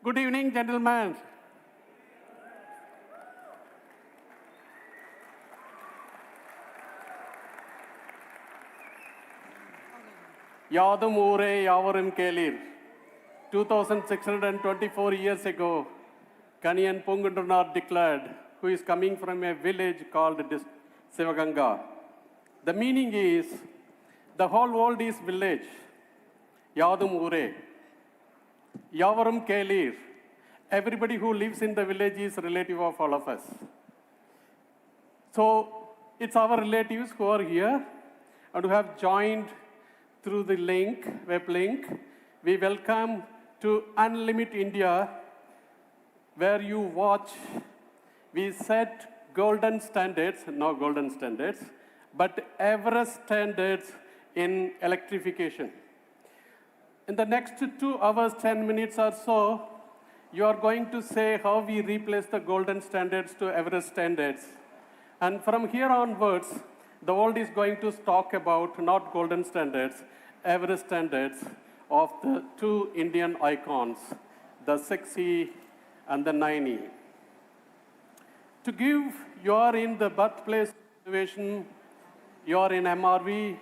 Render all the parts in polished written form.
Good evening, gentlemen. Yadum Ure Yavarim Kelir. 2624 years ago, Kaniyan Pungundranath declared, who is coming from a village called Sivaganga. The meaning is, the whole world is village. Yadum Ure. Yavarum Kelir. Everybody who lives in the village is relative of all of us. So it's our relatives who are here and who have joined through the link, web link. We welcome to Unlimit India, where you watch. We set golden standards, not golden standards, but Everest standards in electrification. In the next 2 hours, 10 minutes or so, you are going to say how we replace the golden standards to Everest standards. And from here onwards, the world is going to talk about not golden standards, Everest standards of the 2 Indian icons, the 6e and the 9e. To give, you are in the birthplace of innovation, you are in MRV,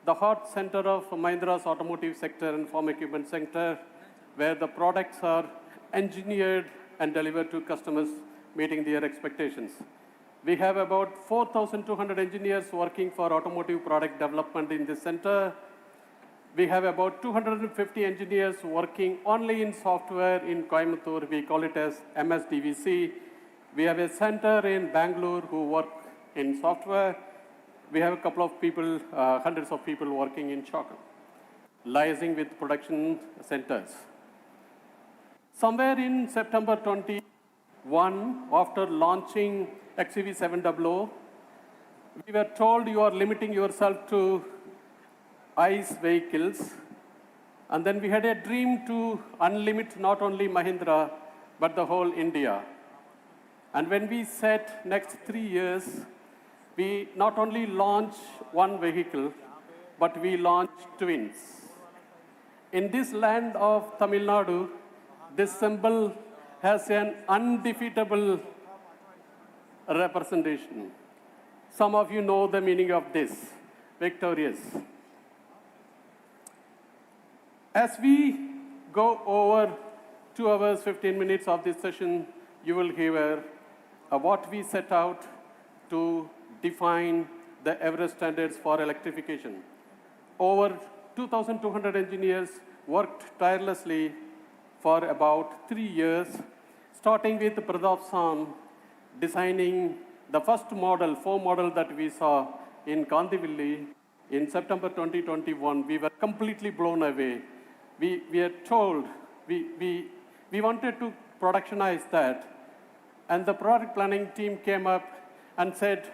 the heart center of Mahindra's automotive sector and farm equipment sector, where the products are engineered and delivered to customers, meeting their expectations. We have about 4,200 engineers working for automotive product development in this center. We have about 250 engineers working only in software in Coimbatore. We call it as MSDVC. We have a center in Bangalore who work in software. We have a couple of people, hundreds of people working in Chakan, liaising with production centers. Somewhere in September 21, after launching XEV9E, we were told you are limiting yourself to ICE vehicles. And then we had a dream to unlimit not only Mahindra, but the whole India. And when we set next 3 years, we not only launch one vehicle, but we launch twins. In this land of Tamil Nadu, this symbol has an undefeatable representation. Some of you know the meaning of this, victorious. As we go over 2 hours, 15 minutes of this session, you will hear what we set out to define the Everest standards for electrification. Over 2,200 engineers worked tirelessly for about 3 years, starting with Pradap San, designing the first model, 4 model that we saw in Kandivilli in September 2021. We were completely blown away. We are told, we wanted to productionize that. And the product planning team came up and said,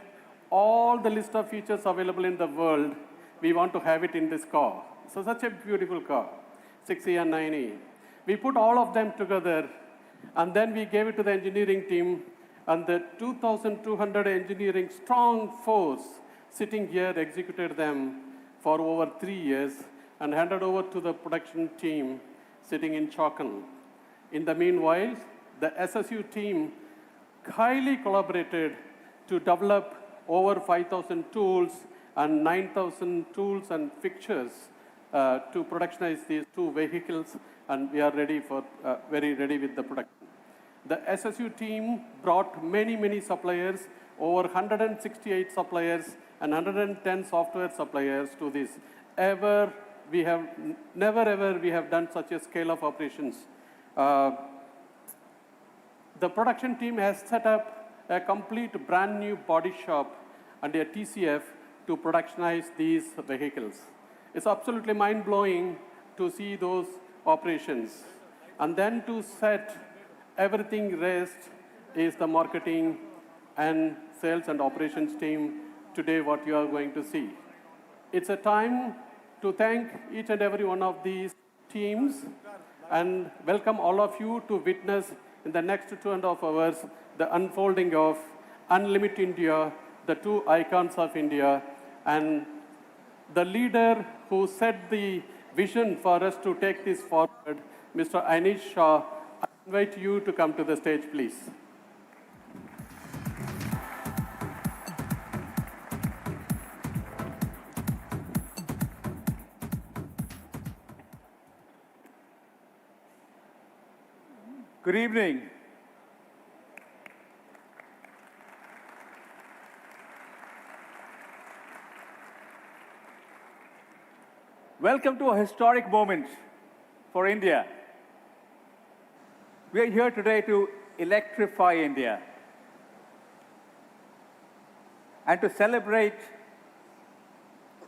all the list of features available in the world, we want to have it in this car. So such a beautiful car, 6e and 9e. We put all of them together, and then we gave it to the engineering team, and the 2,200 engineering strong force sitting here executed them for over 3 years and handed over to the production team sitting in Chakan. In the meanwhile, the SSU team highly collaborated to develop over 5,000 tools and 9,000 tools and fixtures to productionize these 2 vehicles, and we are ready for, very ready with the production. The SSU team brought many, many suppliers, over 168 suppliers and 110 software suppliers to this. Never ever we have done such a scale of operations. The production team has set up a complete brand new body shop and a TCF to productionize these vehicles. It's absolutely mind-blowing to see those operations. And then to set everything rest is the marketing and sales and operations team today what you are going to see. It's a time to thank each and every one of these teams and welcome all of you to witness in the next 2.5 hours the unfolding of Unlimit India, the two icons of India, and the leader who set the vision for us to take this forward, Mr. Anish Shah. I invite you to come to the stage, please. Good evening. Welcome to a historic moment for India. We are here today to electrify India and to celebrate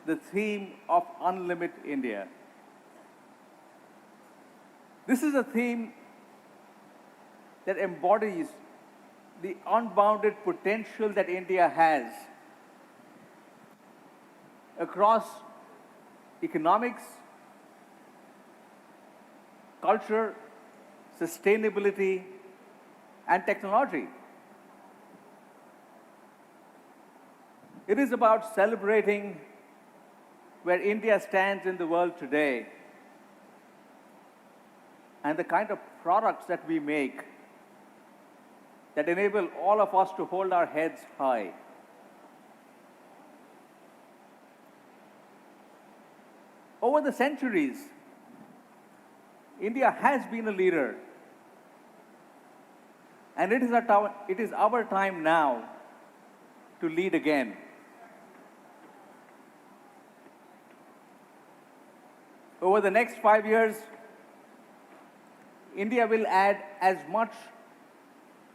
the theme of Unlimit India. This is a theme that embodies the unbounded potential that India has across economics, culture, sustainability, and technology. It is about celebrating where India stands in the world today and the kind of products that we make that enable all of us to hold our heads high. Over the centuries, India has been a leader, and it is our time now to lead again. Over the next 5 years, India will add as much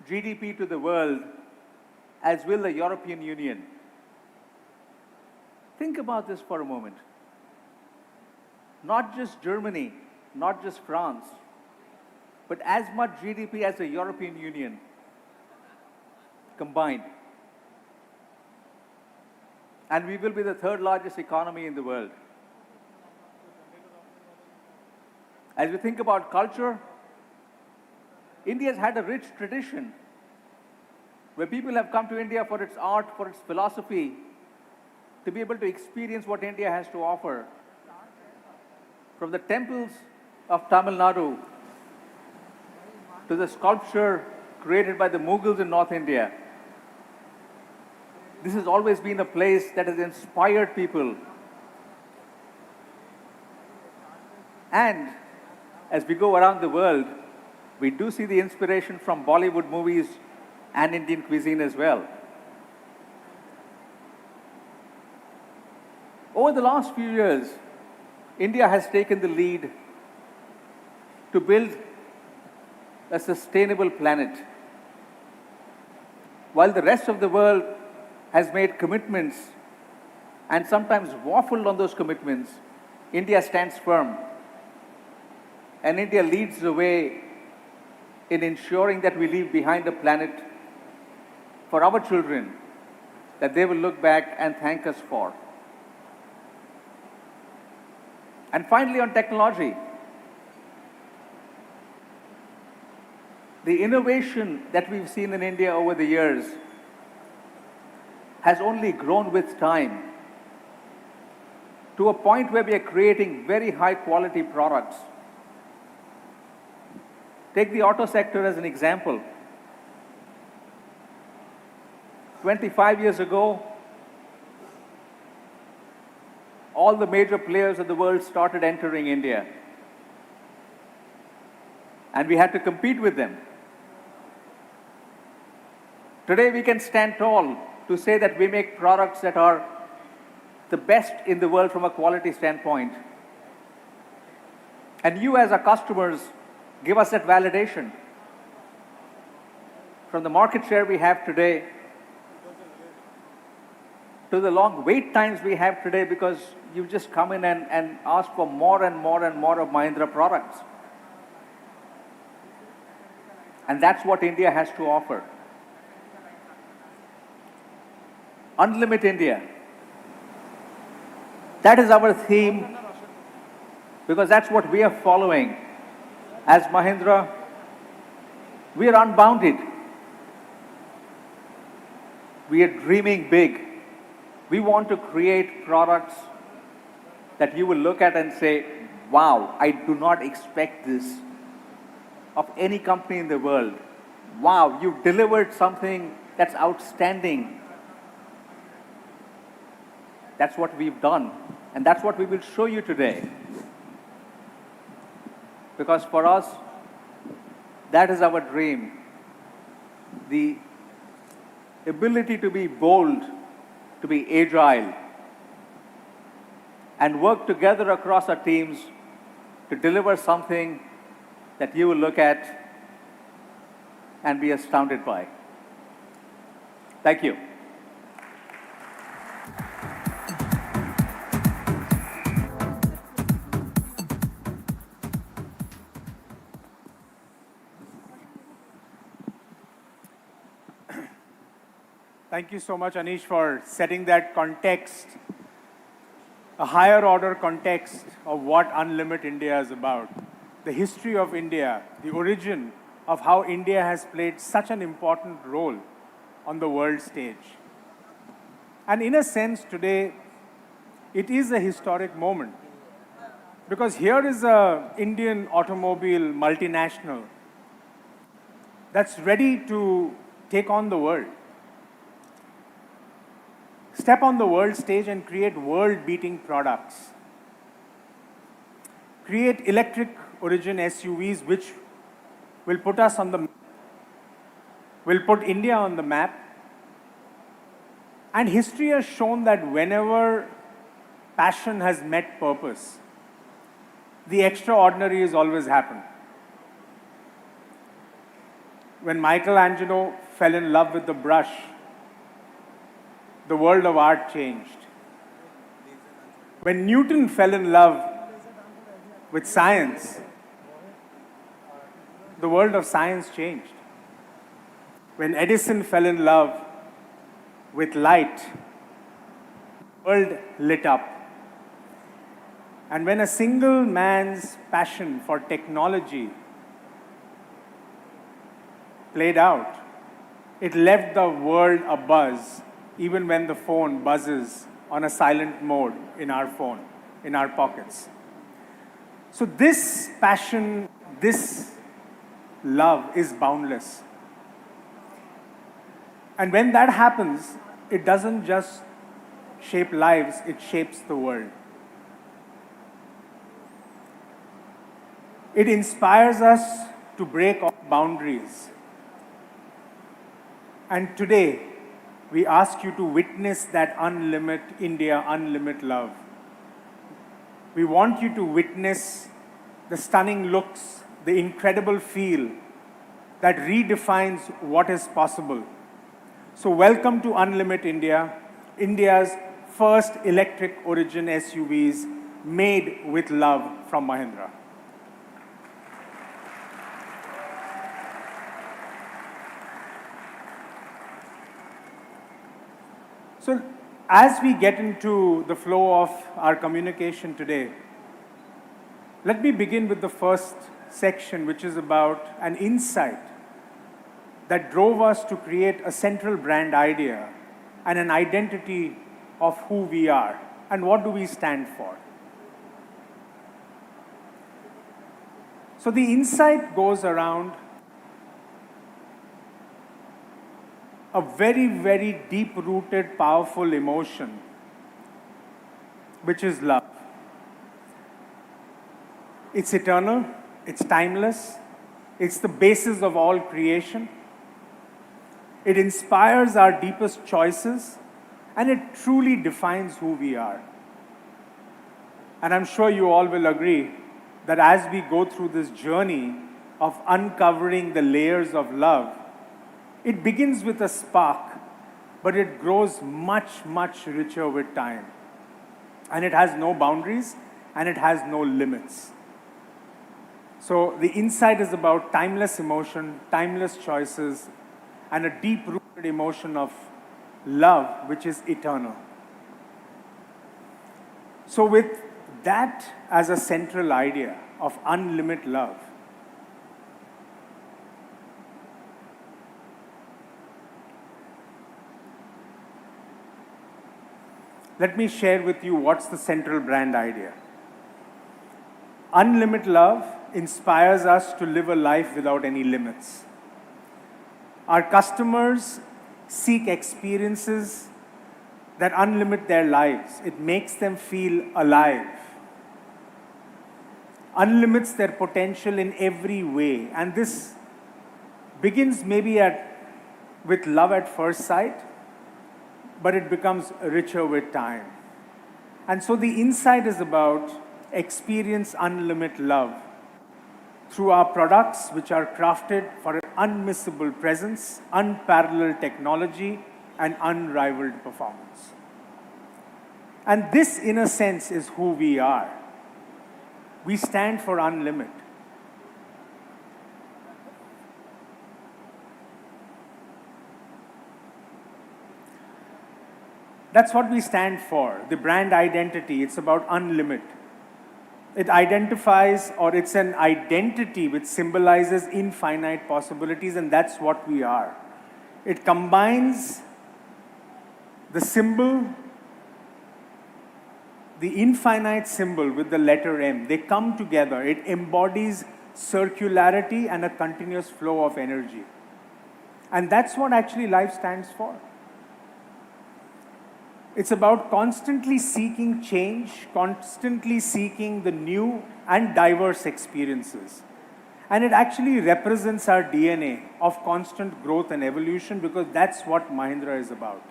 GDP to the world as will the European Union. Think about this for a moment. Not just Germany, not just France, but as much GDP as the European Union combined. And we will be the third largest economy in the world. As we think about culture, India has had a rich tradition where people have come to India for its art, for its philosophy, to be able to experience what India has to offer. From the temples of Tamil Nadu to the sculpture created by the Mughals in North India, this has always been a place that has inspired people. And as we go around the world, we do see the inspiration from Bollywood movies and Indian cuisine as well. Over the last few years, India has taken the lead to build a sustainable planet. While the rest of the world has made commitments and sometimes waffled on those commitments, India stands firm. And India leads the way in ensuring that we leave behind a planet for our children that they will look back and thank us for. And finally, on technology, the innovation that we've seen in India over the years has only grown with time to a point where we are creating very high quality products. Take the auto sector as an example. 25 years ago, all the major players of the world started entering India. And we had to compete with them. Today we can stand tall to say that we make products that are the best in the world from a quality standpoint. And you as our customers give us that validation. From the market share we have today, to the long wait times we have today because you just come in and ask for more and more and more of Mahindra products. And that's what India has to offer. Unlimit India. That is our theme because that's what we are following. As Mahindra, we are unbounded. We are dreaming big. We want to create products that you will look at and say, wow, I do not expect this of any company in the world. Wow, you delivered something that's outstanding. That's what we've done. And that's what we will show you today. Because for us, that is our dream. The ability to be bold, to be agile, and work together across our teams to deliver something that you will look at and be astounded by. Thank you. Thank you so much, Anish, for setting that context, a higher order context of what Unlimit India is about. The history of India, the origin of how India has played such an important role on the world stage. And in a sense, today, it is a historic moment. Because here is an Indian automobile multinational that's ready to take on the world. Step on the world stage and create world-beating products. Create electric origin SUVs which will put us on the, will put India on the map. And history has shown that whenever passion has met purpose, the extraordinary has always happened. When Michelangelo fell in love with the brush, the world of art changed. When Newton fell in love with science, the world of science changed. When Edison fell in love with light, the world lit up. And when a single man's passion for technology played out, it left the world abuzz, even when the phone buzzes on a silent mode in our phone, in our pockets. So this passion, this love is boundless. And when that happens, it doesn't just shape lives, it shapes the world. It inspires us to break all boundaries. And today, we ask you to witness that Unlimit India, Unlimit love. We want you to witness the stunning looks, the incredible feel that redefines what is possible. So welcome to Unlimit India, India's first electric origin SUVs made with love from Mahindra. So as we get into the flow of our communication today, let me begin with the first section, which is about an insight that drove us to create a central brand idea and an identity of who we are and what do we stand for. So the insight goes around a very, very deep-rooted, powerful emotion, which is love. It's eternal, it's timeless, it's the basis of all creation. It inspires our deepest choices, and it truly defines who we are. And I'm sure you all will agree that as we go through this journey of uncovering the layers of love, it begins with a spark but it grows much, much richer with time. And it has no boundaries, and it has no limits. So the insight is about timeless emotion, timeless choices, and a deep-rooted emotion of love, which is eternal. So with that as a central idea of unlimited love, let me share with you what's the central brand idea. Unlimited love inspires us to live a life without any limits. Our customers seek experiences that unlimit their lives. It makes them feel alive. Unlimits their potential in every way. And this begins maybe with love at first sight, but it becomes richer with time. And so the insight is about experience unlimited love through our products, which are crafted for an unmissable presence, unparalleled technology, and unrivaled performance. And this, in a sense, is who we are. We stand for unlimited. That's what we stand for, the brand identity. It's about unlimited. It identifies, or it's an identity which symbolizes infinite possibilities, and that's what we are. It combines the symbol, the infinite symbol with the letter M. They come together. It embodies circularity and a continuous flow of energy. And that's what actually life stands for. It's about constantly seeking change, constantly seeking the new and diverse experiences. And it actually represents our DNA of constant growth and evolution, because that's what Mahindra is about.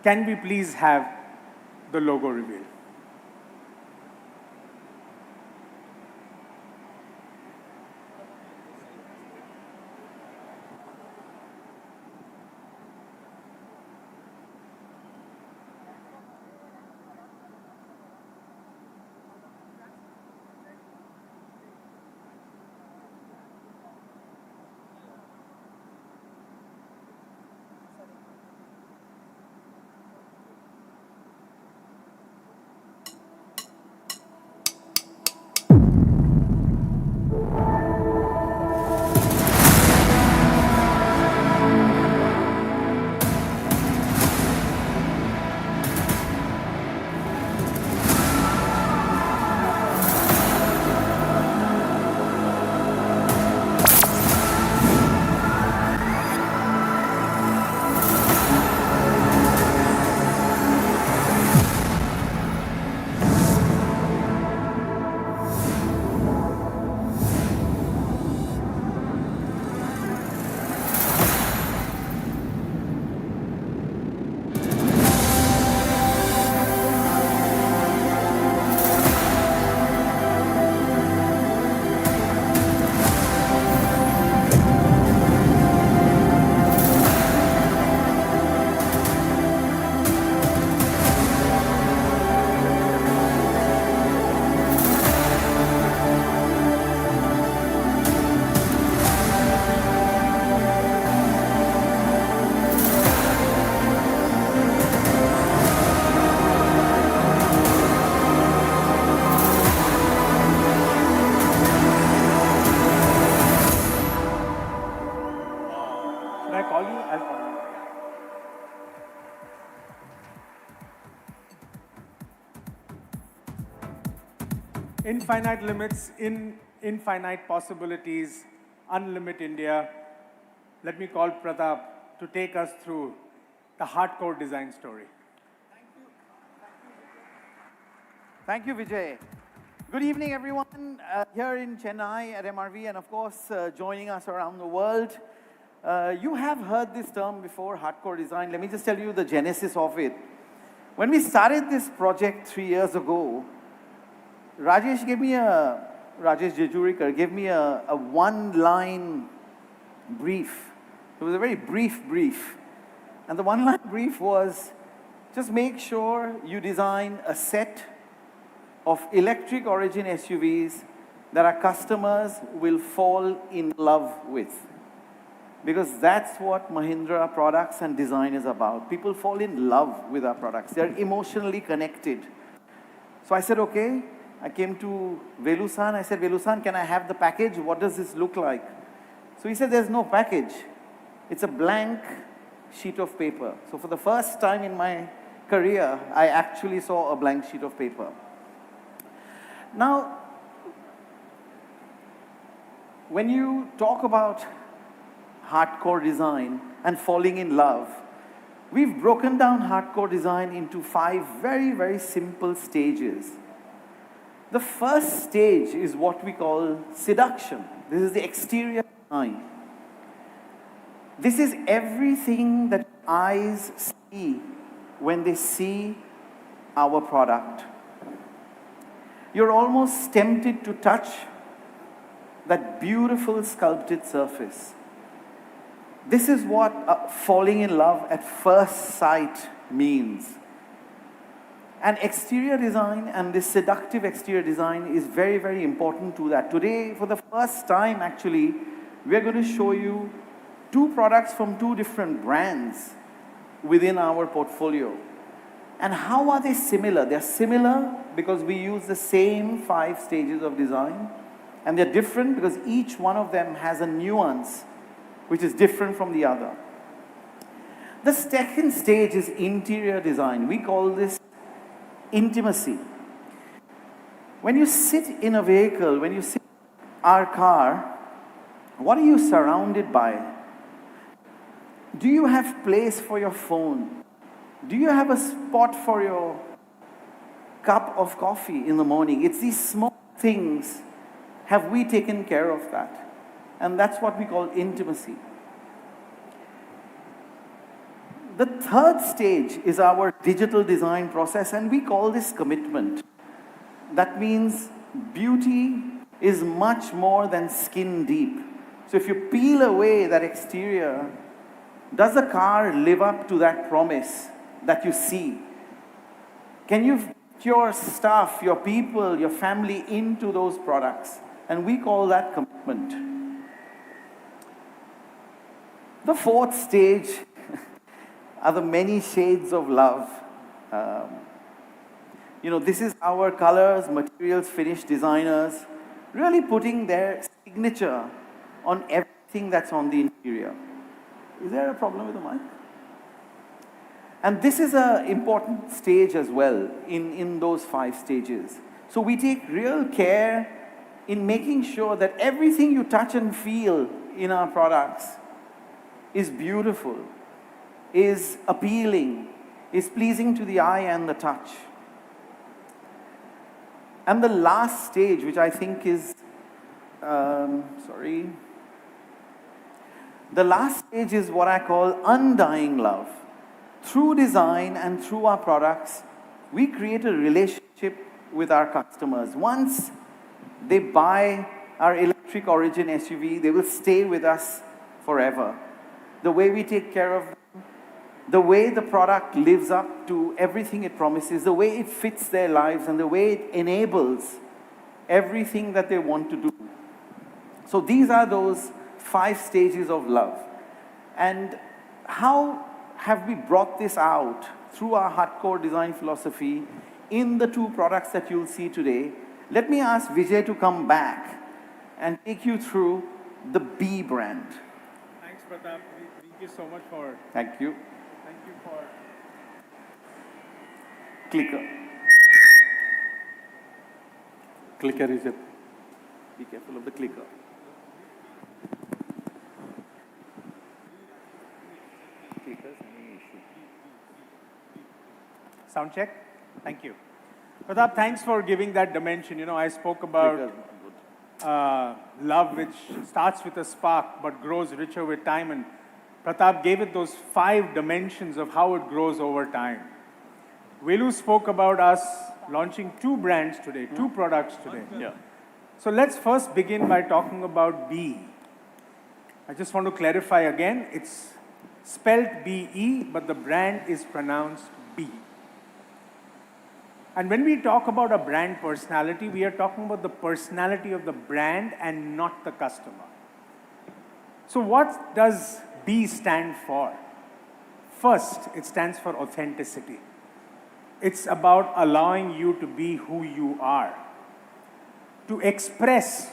Can we please have the logo reveal? Should I call you? I'll call you. Infinite limits, infinite possibilities, Unlimit India. Let me call Pratap to take us through the hardcore design story. Thank you, Vijay. Good evening, everyone, here in Chennai at MRV, and of course, joining us around the world. You have heard this term before, hardcore design. Let me just tell you the genesis of it. When we started this project 3 years ago, Rajesh Jejurikar gave me a one-line brief. It was a very brief. And the one-line brief was, just make sure you design a set of electric origin SUVs that our customers will fall in love with. Because that's what Mahindra products and design is about. People fall in love with our products. They're emotionally connected. So I said, okay. I came to Velu-san. I said, Velu-san, can I have the package? What does this look like? So he said, there's no package. It's a blank sheet of paper. So for the first time in my career, I actually saw a blank sheet of paper. Now, when you talk about hardcore design and falling in love, we've broken down hardcore design into 5 very, very simple stages. The first stage is what we call seduction. This is the exterior design. This is everything that eyes see when they see our product. You're almost tempted to touch that beautiful sculpted surface. This is what falling in love at first sight means. And exterior design and this seductive exterior design is very, very important to that. Today, for the first time actually, we're going to show you 2 products from 2 different brands within our portfolio. And how are they similar? They're similar because we use the same 5 stages of design. And they're different because each one of them has a nuance which is different from the other. The second stage is interior design. We call this intimacy. When you sit in a vehicle, when you sit in our car, what are you surrounded by? Do you have place for your phone? Do you have a spot for your cup of coffee in the morning? It's these small things. Have we taken care of that? And that's what we call intimacy. The third stage is our digital design process, and we call this commitment. That means beauty is much more than skin deep. So if you peel away that exterior, does the car live up to that promise that you see? Can you fit your stuff, your people, your family into those products? And we call that commitment. The fourth stage are the many shades of love. This is our colors, materials, finish designers really putting their signature on everything that's on the interior. Is there a problem with the mic? And this is an important stage as well in those 5 stages. So we take real care in making sure that everything you touch and feel in our products is beautiful, is appealing, is pleasing to the eye and the touch. And the last stage, which I think is, the last stage is what I call undying love. Through design and through our products, we create a relationship with our customers. Once they buy our electric origin SUV, they will stay with us forever. The way we take care of them, the way the product lives up to everything it promises, the way it fits their lives, and the way it enables everything that they want to do. So these are those 5 stages of love. And how have we brought this out through our hardcore design philosophy in the 2 products that you'll see today? Let me ask Vijay to come back and take you through the B brand. Thanks, Pratap. Thank you so much for... Thank you. Thank you for... Clicker. Clicker is a... Be careful of the clicker. Sound check? Thank you. Pratap, thanks for giving that dimension. I spoke about love, which starts with a spark but grows richer with time. And Pratap gave it those 5 dimensions of how it grows over time. Velu spoke about us launching 2 brands today, 2 products today. Yeah. So let's first begin by talking about B. I just want to clarify again, it's spelt B-E, but the brand is pronounced B. And when we talk about a brand personality, we are talking about the personality of the brand and not the customer. So what does B stand for? First, it stands for authenticity. It's about allowing you to be who you are, to express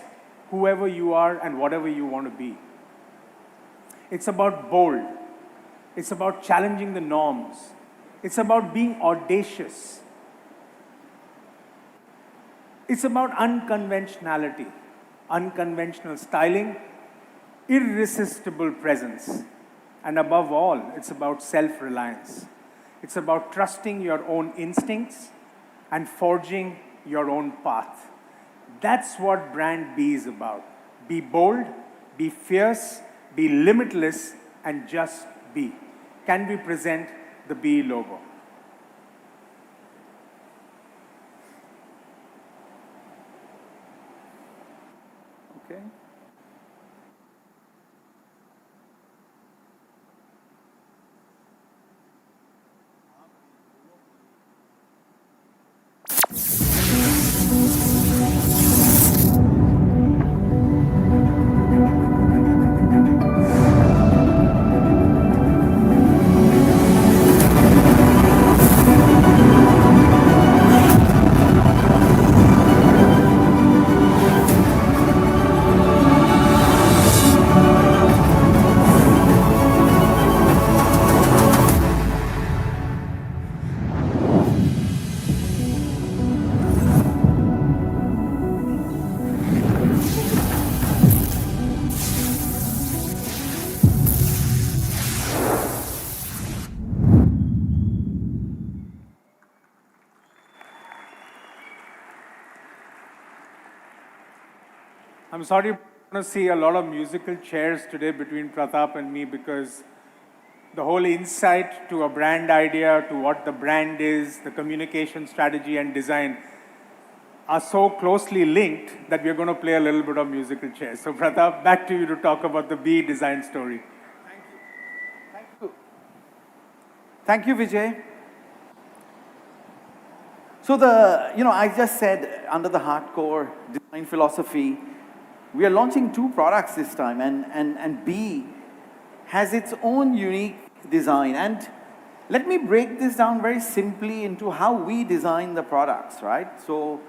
whoever you are and whatever you want to be. It's about bold. It's about challenging the norms. It's about being audacious. It's about unconventionality, unconventional styling, irresistible presence. And above all, it's about self-reliance. It's about trusting your own instincts and forging your own path. That's what brand B is about. Be bold, be fierce, be limitless, and just be. Can we present the B logo? Okay. I'm sorry, you're going to see a lot of musical chairs today between Pratap and me because the whole insight to a brand idea, to what the brand is, the communication strategy and design are so closely linked that we're going to play a little bit of musical chairs. So Pratap, back to you to talk about the B design story. Thank you, Vijay. So I just said under the hardcore design philosophy, we are launching 2 products this time, and B has its own unique design. And let me break this down very simply into how we design the products, right? So,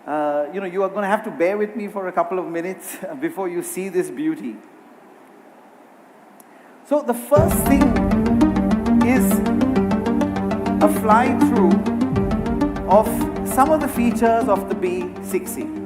you are going to have to bear with me for a couple of minutes before you see this beauty. So the first thing is a fly-through of some of the features of the B6e.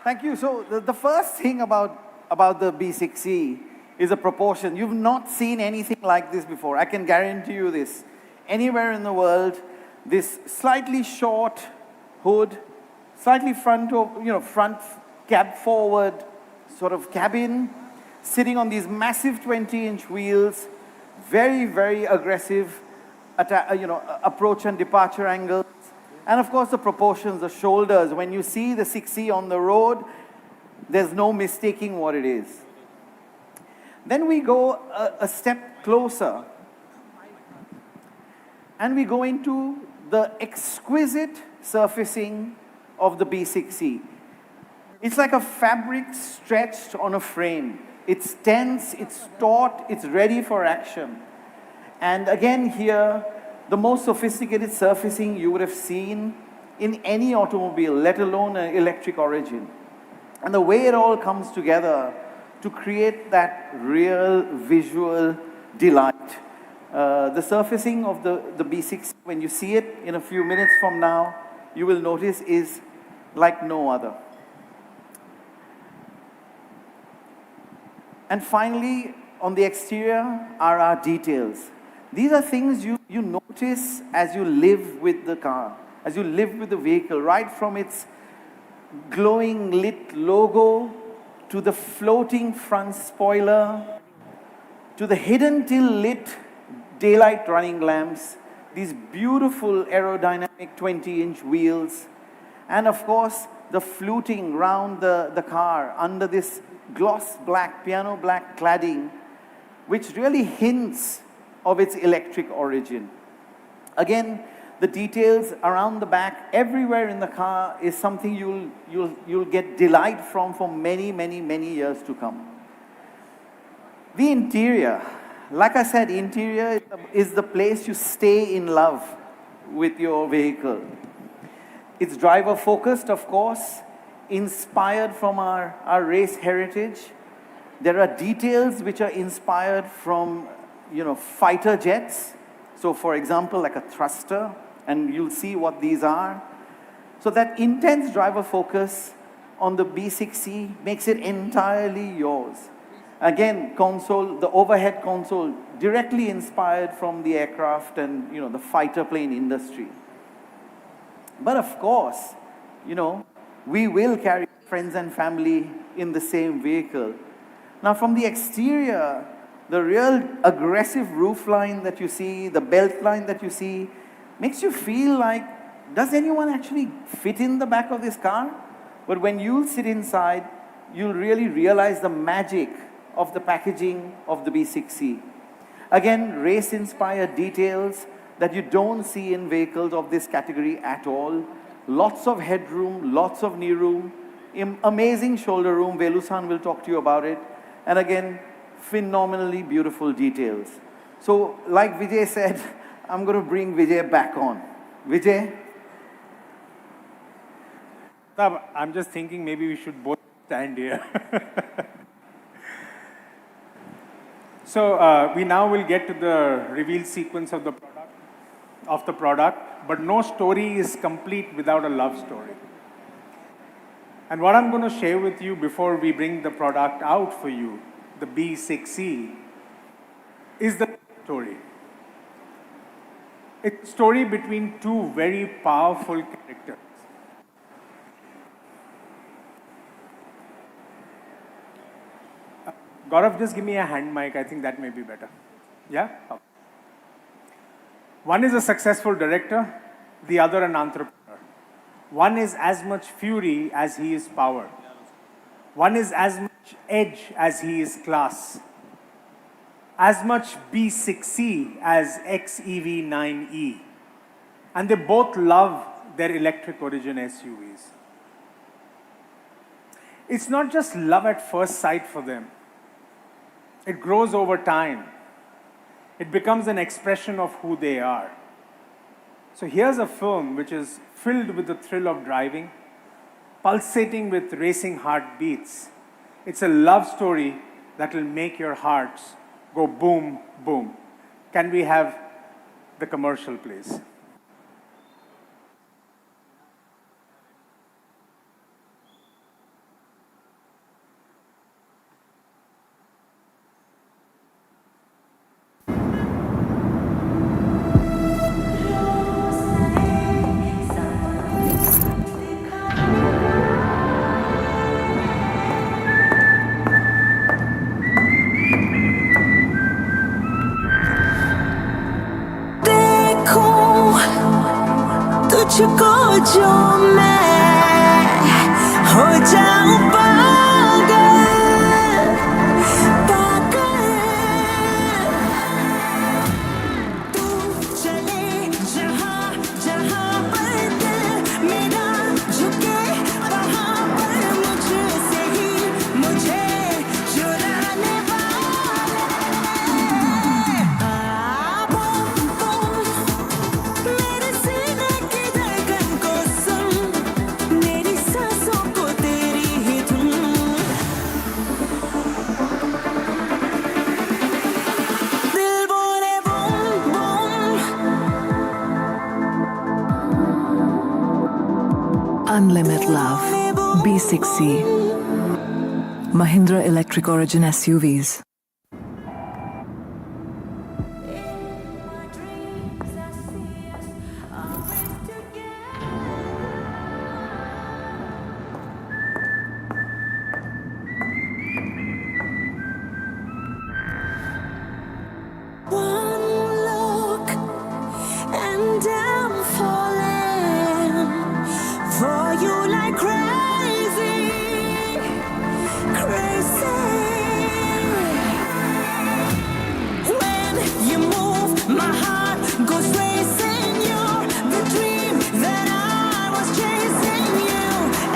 Thank you. So the first thing about the B6e is a proportion. You've not seen anything like this before. I can guarantee you this. Anywhere in the world, this slightly short hood, slightly front cab forward sort of cabin, sitting on these massive 20-inch wheels, very, very aggressive approach and departure angles, And of course, the proportions, the shoulders. When you see the 6E on the road, there's no mistaking what it is. Then we go a step closer, and we go into the exquisite surfacing of the B6e. It's like a fabric stretched on a frame. It's tense, it's taut, it's ready for action. And again here, the most sophisticated surfacing you would have seen in any automobile, let alone an electric origin. And the way it all comes together to create that real visual delight. The surfacing of the B6, when you see it in a few minutes from now, you will notice is like no other. And finally, on the exterior are our details. These are things you notice as you live with the car, as you live with the vehicle, right from its glowing lit logo, to the floating front spoiler, to the hidden till lit daylight running lamps, these beautiful aerodynamic 20-inch wheels, and of course, the fluting round the car under this gloss black, piano black cladding, which really hints of its electric origin. Again, the details around the back, everywhere in the car, is something you'll get delight from for many, many, many years to come. The interior, like I said, interior is the place you stay in love with your vehicle. It's driver focused, of course, inspired from our race heritage. There are details which are inspired from, fighter jets. So for example, like a thruster, and you'll see what these are. So that intense driver focus on the B6e makes it entirely yours. Again, console, the overhead console, directly inspired from the aircraft and, the fighter plane industry. But of course, we will carry friends and family in the same vehicle. Now from the exterior, the real aggressive roofline that you see, the belt line that you see, makes you feel like, does anyone actually fit in the back of this car? But when you sit inside, you'll really realize the magic of the packaging of the B6e. Again, race-inspired details that you don't see in vehicles of this category at all. Lots of headroom, lots of knee room, amazing shoulder room. Velu-san will talk to you about it. And again, phenomenally beautiful details. So, like Vijay said, I'm going to bring Vijay back on. Vijay? I'm just thinking maybe we should both stand here. So we now will get to the reveal sequence of the product, but no story is complete without a love story. And what I'm going to share with you before we bring the product out for you, the B6e, is the story. It's a story between two very powerful characters. Gaurav, just give me a hand mic. I think that may be better. Yeah? Okay. One is a successful director, the other an entrepreneur. One is as much fury as he is power. One is as much edge as he is class. As much B6e as XEV9E. And they both love their electric origin SUVs. It's not just love at first sight for them. It grows over time. It becomes an expression of who they are. So here's a film which is filled with the thrill of driving, pulsating with racing heartbeats. It's a love story that will make your hearts go boom, boom. Can we have the commercial, please? देखूं तुझको जो मैं हो जाऊं पागल पागल तू चले जहाँ जहाँ पर दिल मेरा झुके वहाँ पर मुझसे ही मुझे चुराने वाले बूम बूम मेरे सीने की धड़कन को सुन मेरी सांसों को तेरी ही धुन दिल बोले boom boom Unlimit Love, B6e Mahindra Electric Origin SUVs. One look and I'm falling for you like crazy, crazy. When you move, my heart goes racing. You're the dream that I was chasing. You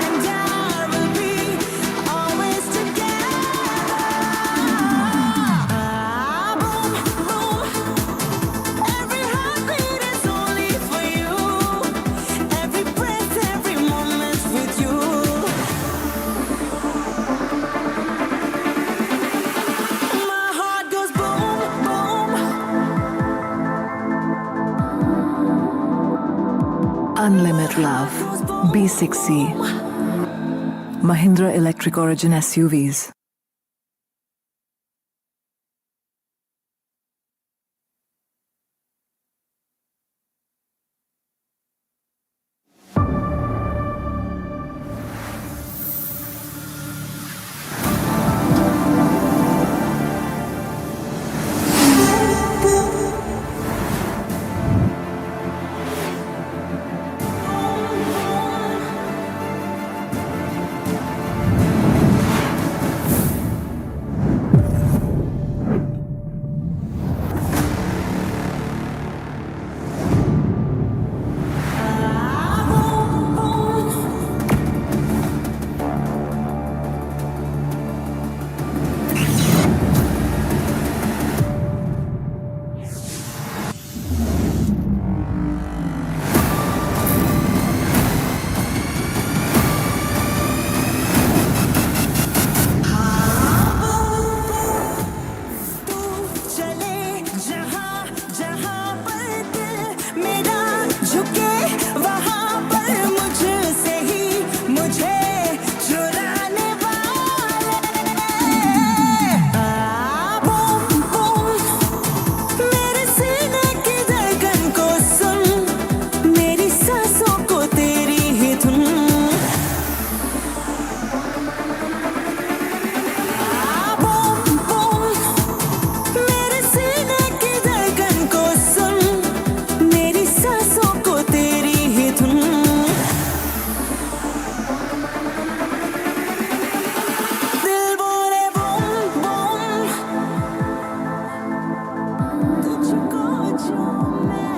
and I will be always together. Boom, boom. Every heartbeat is only for you. Every breath, every moment with you. My heart goes boom, boom. Unlimit Love, B6e Mahindra Electric Origin SUVs. तू चले जहाँ जहाँ पर दिल मेरा झुके वहाँ पर मुझसे ही मुझे चुराने वाले बूम बूम मेरे सीने की धड़कन को सुन मेरी सांसों को तेरी ही धुन बूम बूम मेरे सीने की धड़कन को सुन मेरी सांसों को तेरी ही धुन दिल बोले बूम बूम तुझको जो मैं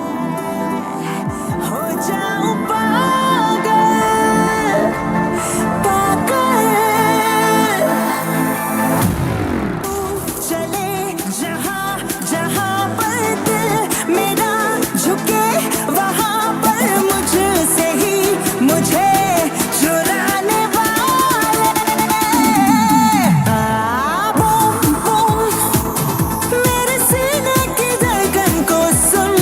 हो जाऊं पागल पागल तू चले जहाँ जहाँ पर दिल मेरा झुके वहाँ पर मुझसे ही मुझे चुराने वाले बूम बूम मेरे सीने की धड़कन को सुन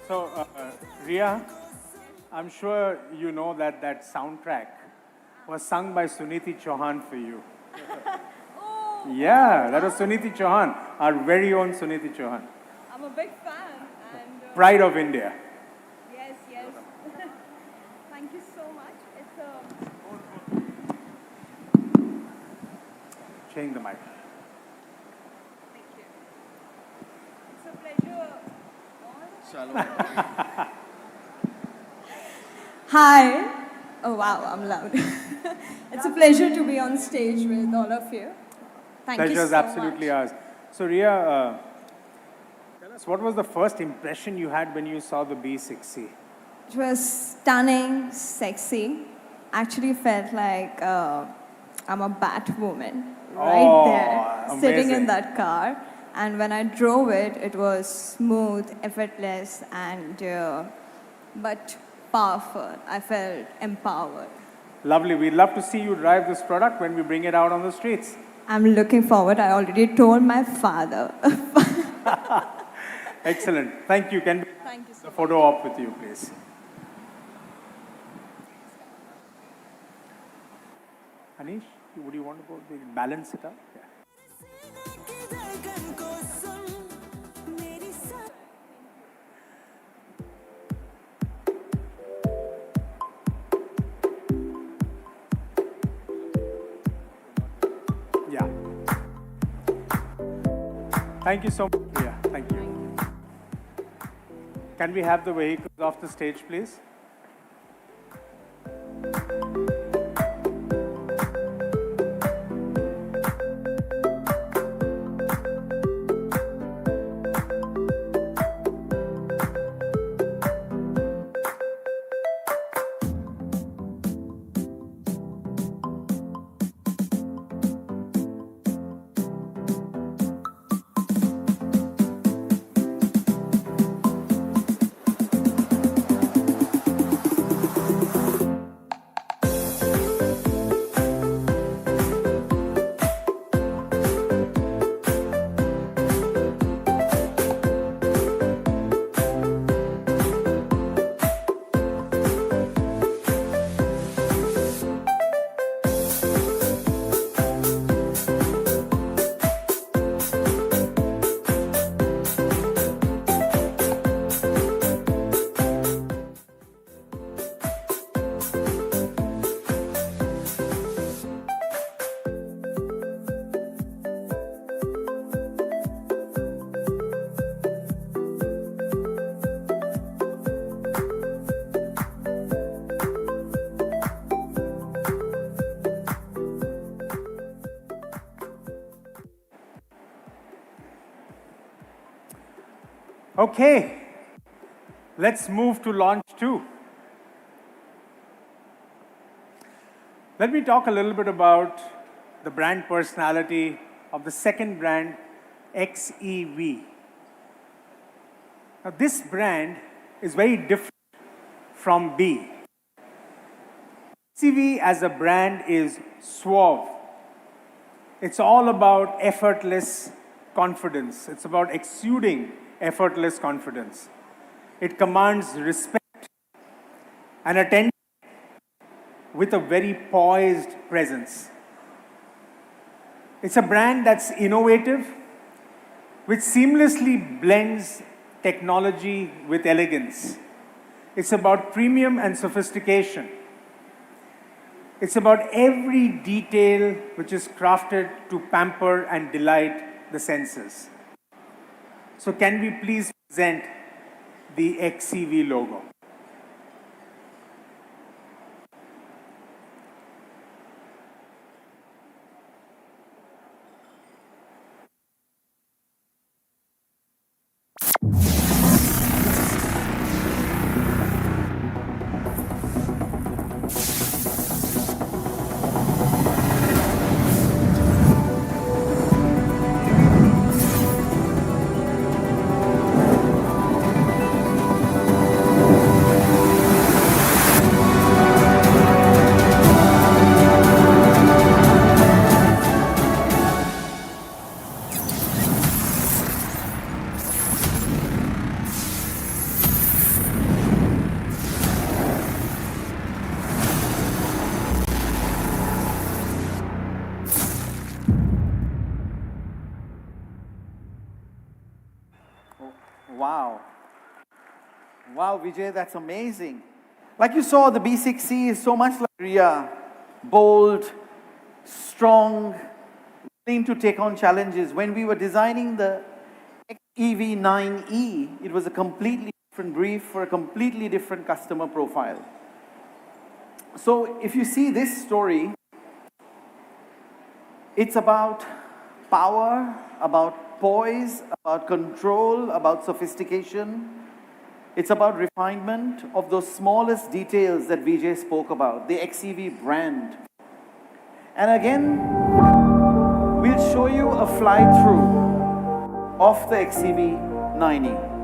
So, Ria, I'm sure you know that that soundtrack was sung by Suniti Chauhan for you. Yeah, that was Suniti Chauhan, our very own Suniti Chauhan. I'm a big fan and Pride of India. yes, yes. Thank you so much. It's a Change the mic. thank you. It's a pleasure. Hi. Oh wow, I'm loud. It's a pleasure to be on stage with all of you. Thank you Pleasure is so absolutely much. ours. So, Ria, tell us, what was the first impression you had when you saw the B6e? It was stunning, sexy. Actually felt like I'm a Batwoman right Oh, there, sitting amazing. in that car. And when I drove it, it was smooth, effortless, and but powerful. I felt empowered. Lovely. We'd love to see you drive this product when we bring it out on the streets. I'm looking forward. I already told my father. Excellent. Thank you. Can we Thank you so the photo op with you, please? Anish, would you want to go balance it out? Yeah. Yeah. Thank you so much, Priya. Thank you. Can we have the vehicles off the stage, please? Okay, let's move to launch 2. Let me talk a little bit about the brand personality of the second brand, XEV. Now, this brand is very different from B. XEV as a brand is suave. It's all about effortless confidence. It's about exuding effortless confidence. It commands respect and attention with a very poised presence. It's a brand that's innovative, which seamlessly blends technology with elegance. It's about premium and sophistication. It's about every detail which is crafted to pamper and delight the senses. So can we please present the XEV logo? Wow. Wow, Vijay, that's amazing. Like you saw, the B6e is so much like Ria. Bold, strong, willing to take on challenges. When we were designing the XEV9E, it was a completely different brief for a completely different customer profile. So if you see this story, it's about power, about poise, about control, about sophistication. It's about refinement of those smallest details that Vijay spoke about, the XEV brand. And again, we'll show you a fly-through of the XEV9E.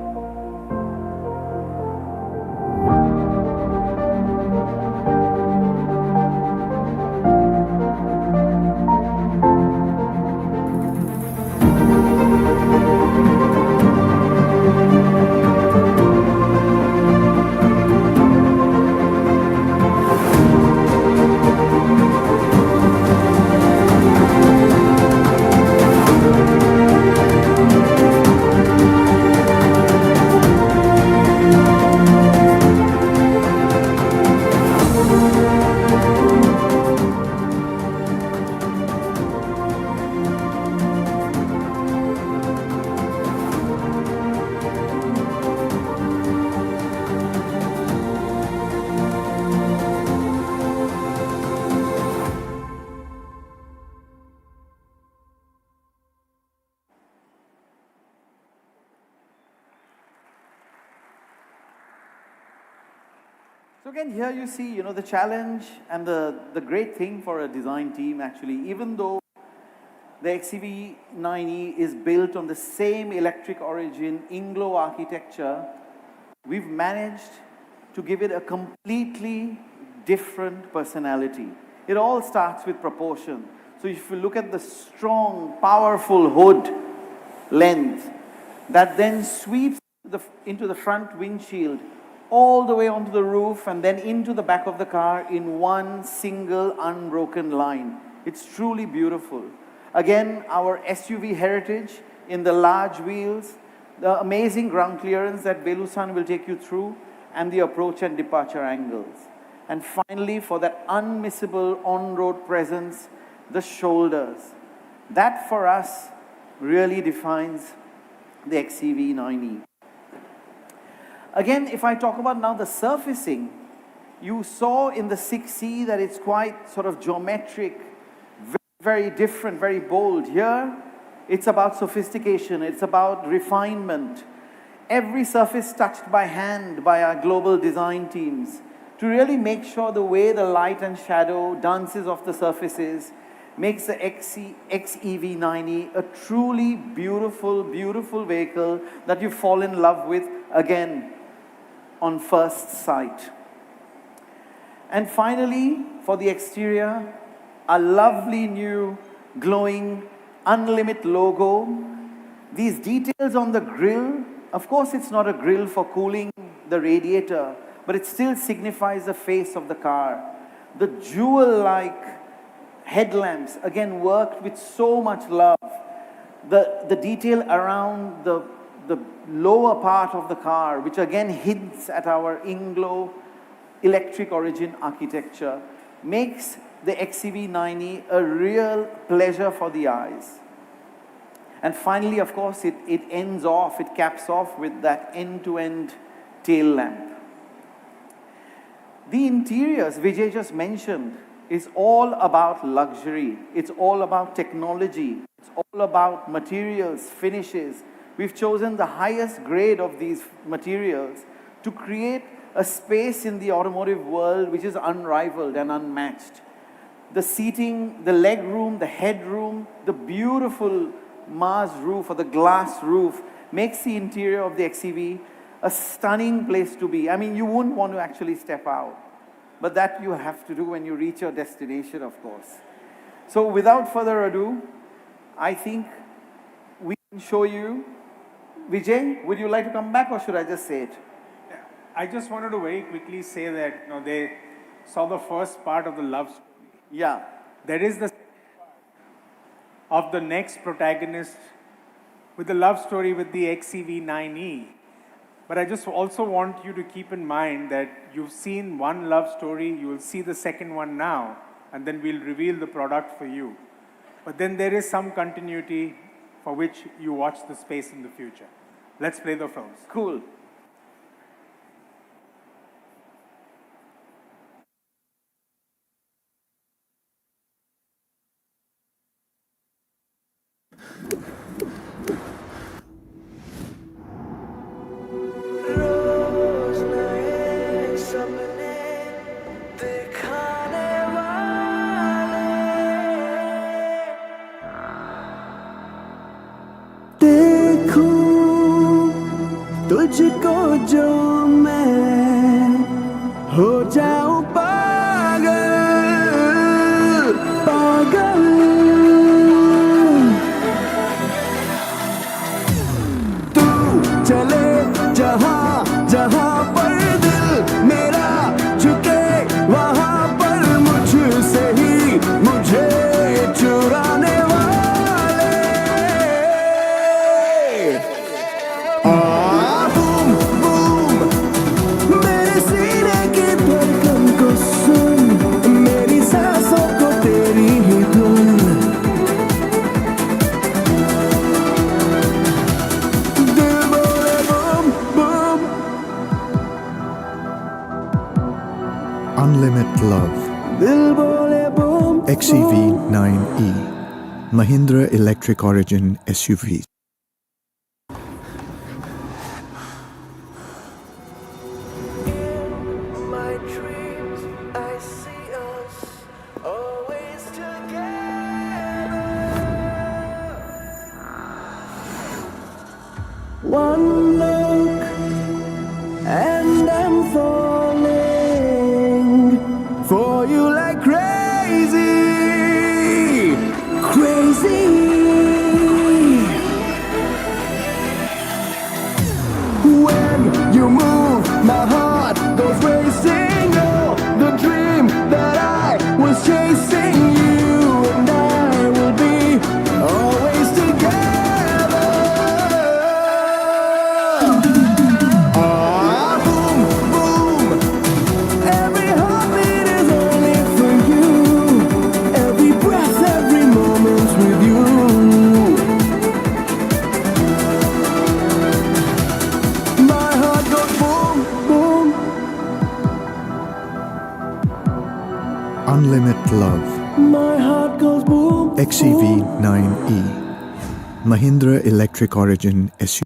So again, here you see, the challenge and the great thing for a design team actually, even though the XEV9E is built on the same electric origin Inlo architecture, we've managed to give it a completely different personality. It all starts with proportion. So if you look at the strong, powerful hood length that then sweeps into the front windshield, all the way onto the roof and then into the back of the car in one single unbroken line. It's truly beautiful. Again, our SUV heritage in the large wheels, the amazing ground clearance that Velu-san will take you through, and the approach and departure angles. And finally, for that unmissable on-road presence, the shoulders. That for us really defines the XEV9E. Again, if I talk about now the surfacing, you saw in the 6C that it's quite sort of geometric, very different, very bold. Here, it's about sophistication, it's about refinement. Every surface touched by hand by our global design teams to really make sure the way the light and shadow dances off the surfaces makes the XEV9E a truly beautiful, beautiful vehicle that you fall in love with again on first sight. And finally, for the exterior, a lovely new glowing Unlimit logo. These details on the grille, of course it's not a grille for cooling the radiator, but it still signifies the face of the car. The jewel-like headlamps, again worked with so much love. The detail around the lower part of the car, which again hints at our Inlo electric origin architecture, makes the XEV9E a real pleasure for the eyes. And finally, of course, it caps off with that end-to-end tail lamp. The interiors Vijay just mentioned is all about luxury. It's all about technology. It's all about materials, finishes. We've chosen the highest grade of these materials to create a space in the automotive world which is unrivaled and unmatched. The seating, the leg room, the headroom, the beautiful Mars roof or the glass roof makes the interior of the XEV a stunning place to be. I mean, you wouldn't want to actually step out, but that you have to do when you reach your destination, of course. So without further ado, I think we can show you. Vijay, would you like to come back or should I just say it? I just wanted to very quickly say that they saw the first part of the love story. Yeah. There is the of the next protagonist with the love story with the XEV9E. But I just also want you to keep in mind that you've seen one love story, you will see the second one now, and then we'll reveal the product for you. But then there is some continuity for which you watch the space in the future. Let's play the films. Cool. रोज नए सपने दिखाने वाले देखूं तुझको जो मैं हो जाऊं पागल पागल तू चले जहां जहां पर दिल मेरा झुके वहां पर मुझसे ही मुझे चुराने वाले बूम बूम मेरे सीने की धड़कन को सुन मेरी सांसों को तेरी ही धुन दिल बोले बूम बूम Unlimit Love. दिल बोले boom XEV9E. Mahindra Electric Origin SUV. my dreams I see us always together one look and I'm falling for you like crazy crazy when you move, my heart goes racing. You're the dream that I was chasing. You and I will be always together. Boom, boom. Every heartbeat is only for you. Every breath, every moment with you. My heart goes boom, boom. Unlimit Love. My heart goes boom. XEV9E. Mahindra Electric Origin SUV.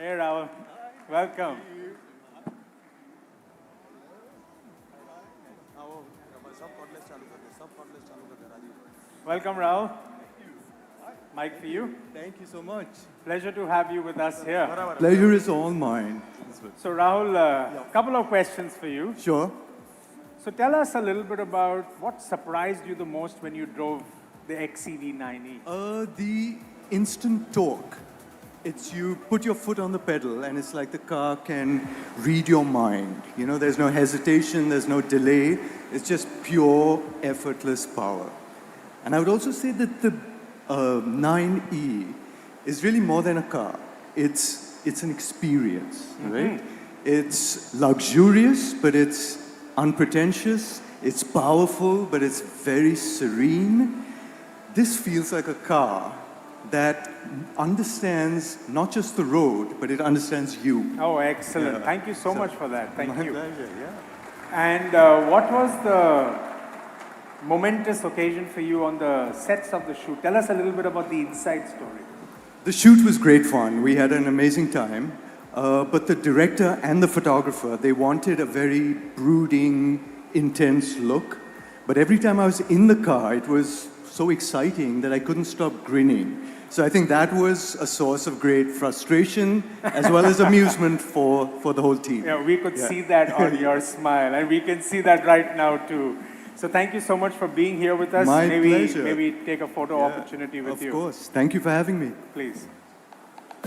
Hey, Rahul. Welcome. Welcome, Rahul. Mic for you. Thank you so much. Pleasure to have you with us here. Pleasure is all mine. So, Rahul, a couple of questions for you. Sure. So, tell us a little bit about what surprised you the most when you drove the XEV9E. The instant torque. It's you put your foot on the pedal and it's like the car can read your mind. You know, there's no hesitation, there's no delay. It's just pure, effortless power. And I would also say that the 9E is really more than a car. It's an experience, right? It's luxurious, but it's unpretentious. It's powerful, but it's very serene. This feels like a car that understands not just the road, but it understands you. Oh, excellent. Yeah. Thank you so much for that. Thank My you. pleasure, yeah. And what was the momentous occasion for you on the sets of the shoot? Tell us a little bit about the inside story. The shoot was great fun. We had an amazing time. But the director and the photographer, they wanted a very brooding, intense look. But every time I was in the car, it was so exciting that I couldn't stop grinning. So I think that was a source of great frustration as well as amusement for the whole team. Yeah, we could see that on your smile, and we can see that right now too. So thank you so much for being here with us. My pleasure. Maybe take a photo opportunity with you. Of course. Thank you for having me. Please.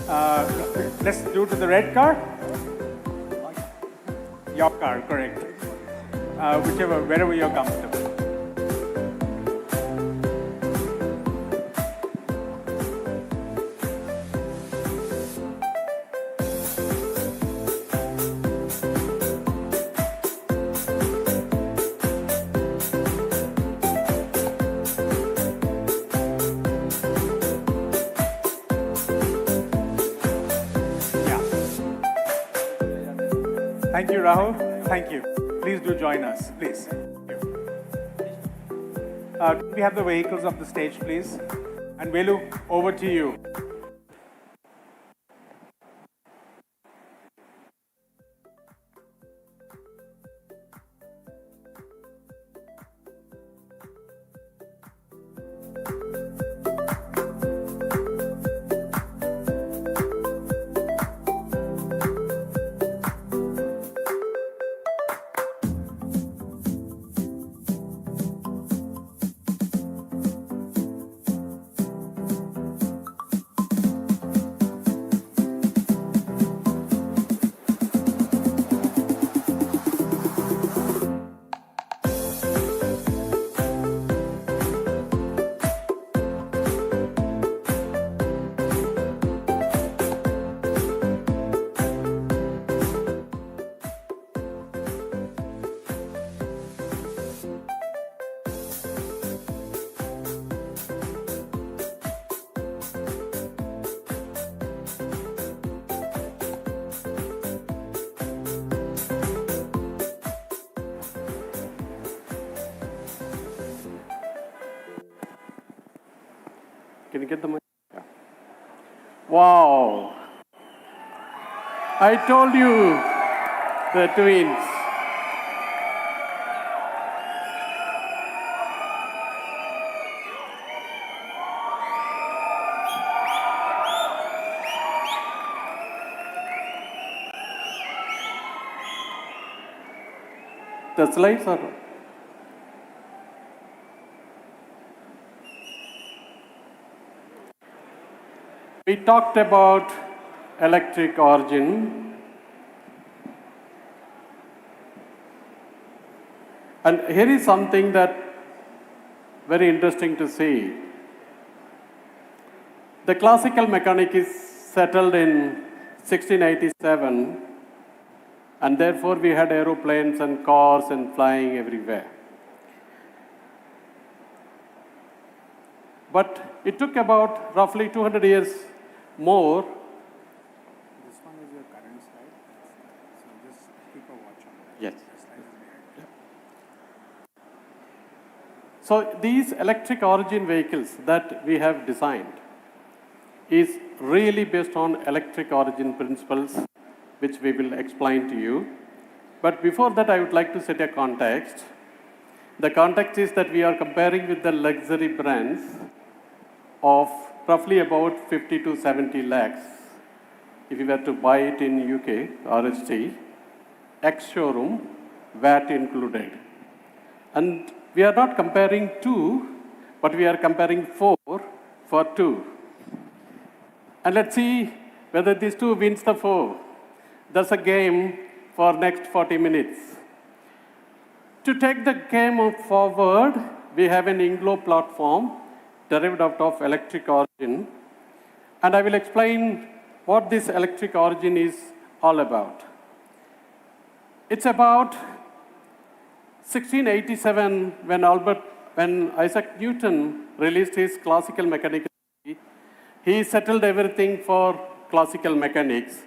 Let's do to the red car. Your car, correct. Wherever you're comfortable. Thank you, Rahul. Thank you. Please do join us, please. Thank you. Can we have the vehicles up the stage, please? And Velu, over to you. Can you get the mic? Yeah. Wow. I told you, the twins. The slides are. We talked about electric origin. And here is something that very interesting to see. The classical mechanic is settled in 1687, and therefore we had aeroplanes and cars and flying everywhere. But it took about roughly 200 years more. This one is your current slide. So just keep a watch on that. Yes. The slide is behind. So these electric origin vehicles that we have designed is really based on electric origin principles, which we will explain to you. But before that, I would like to set a context. The context is that we are comparing with the luxury brands of roughly about 50 to 70 lakhs. If you were to buy it in UK, RST, ex-showroom, VAT included. And we are not comparing two, but we are comparing four for two. And let's see whether these two wins the four. That's a game for next 40 minutes. To take the game forward, we have an Inlo platform derived out of electric origin. And I will explain what this electric origin is all about. It's about 1687 when Isaac Newton released his classical mechanics. He settled everything for classical mechanics.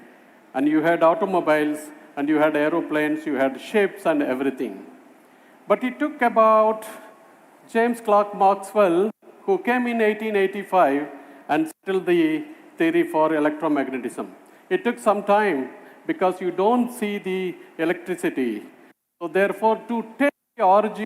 And you had automobiles, and you had aeroplanes, you had ships and everything. But it took about James Clerk Maxwell, who came in 1885 and settled the theory for electromagnetism. It took some time because you don't see the electricity. So therefore, to take the origin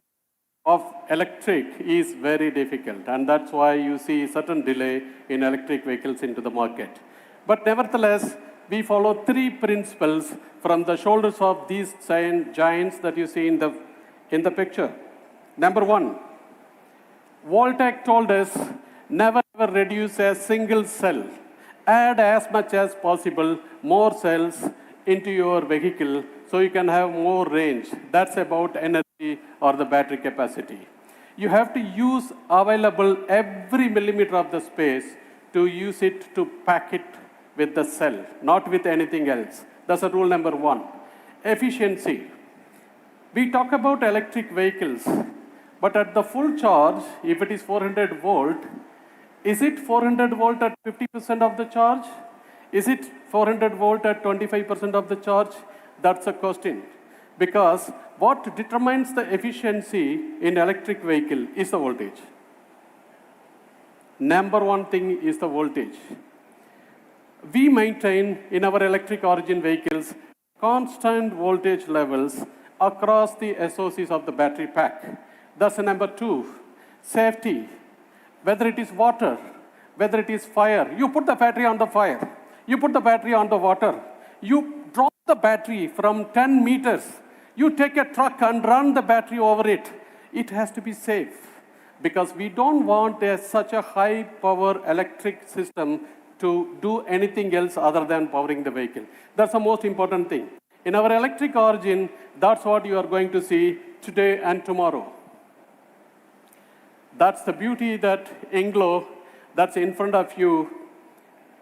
of electric is very difficult, and that's why you see certain delay in electric vehicles into the market. But nevertheless, we follow three principles from the shoulders of these giants that you see in the picture. Number one, Voltaire told us, never ever reduce a single cell. Add as much as possible more cells into your vehicle so you can have more range. That's about energy or the battery capacity. You have to use available every millimeter of the space to use it to pack it with the cell, not with anything else. That's a rule number one. Efficiency. We talk about electric vehicles, but at the full charge, if it is 400 volt, is it 400 volt at 50% of the charge? Is it 400 volt at 25% of the charge? That's a question. Because what determines the efficiency in electric vehicle is the voltage. Number one thing is the voltage. We maintain in our electric origin vehicles constant voltage levels across the SOCs of the battery pack. That's number two. Safety. Whether it is water, whether it is fire, you put the battery on the fire, you put the battery on the water, you drop the battery from 10 meters, you take a truck and run the battery over it. It has to be safe because we don't want such a high power electric system to do anything else other than powering the vehicle. That's the most important thing. In our electric origin, that's what you are going to see today and tomorrow. That's the beauty that Inlo, that's in front of you.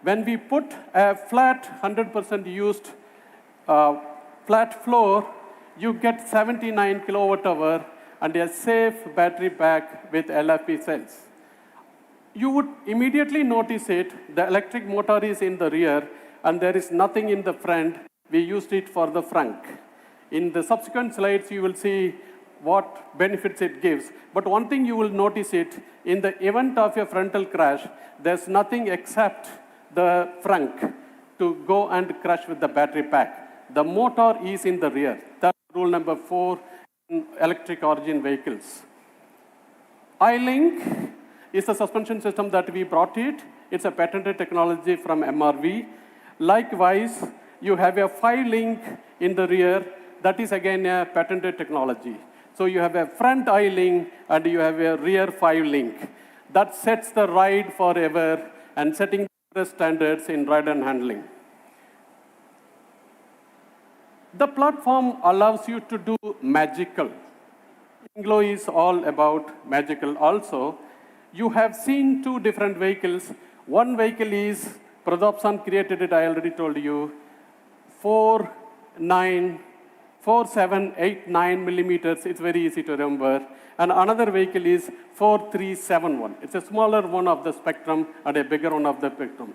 When we put a flat 100% used flat floor, you get 79 kilowatt hour and a safe battery pack with LFP cells. You would immediately notice it. The electric motor is in the rear and there is nothing in the front. We used it for the front. In the subsequent slides, you will see what benefits it gives. But one thing you will notice it, in the event of a frontal crash, there's nothing except the front to go and crash with the battery pack. The motor is in the rear. That's rule number 4 in electric origin vehicles. iLink is a suspension system that we brought it. It's a patented technology from MRV. Likewise, you have a 5-link in the rear. That is again a patented technology. So you have a front iLink and you have a rear 5-link. That sets the ride forever and setting the standards in ride and handling. The platform allows you to do magical. Inlo is all about magical also. You have seen 2 different vehicles. One vehicle is, Pradap created it, I already told you, 4789 millimeters, it's very easy to remember. And another vehicle is 4371. It's a smaller one of the spectrum and a bigger one of the spectrum.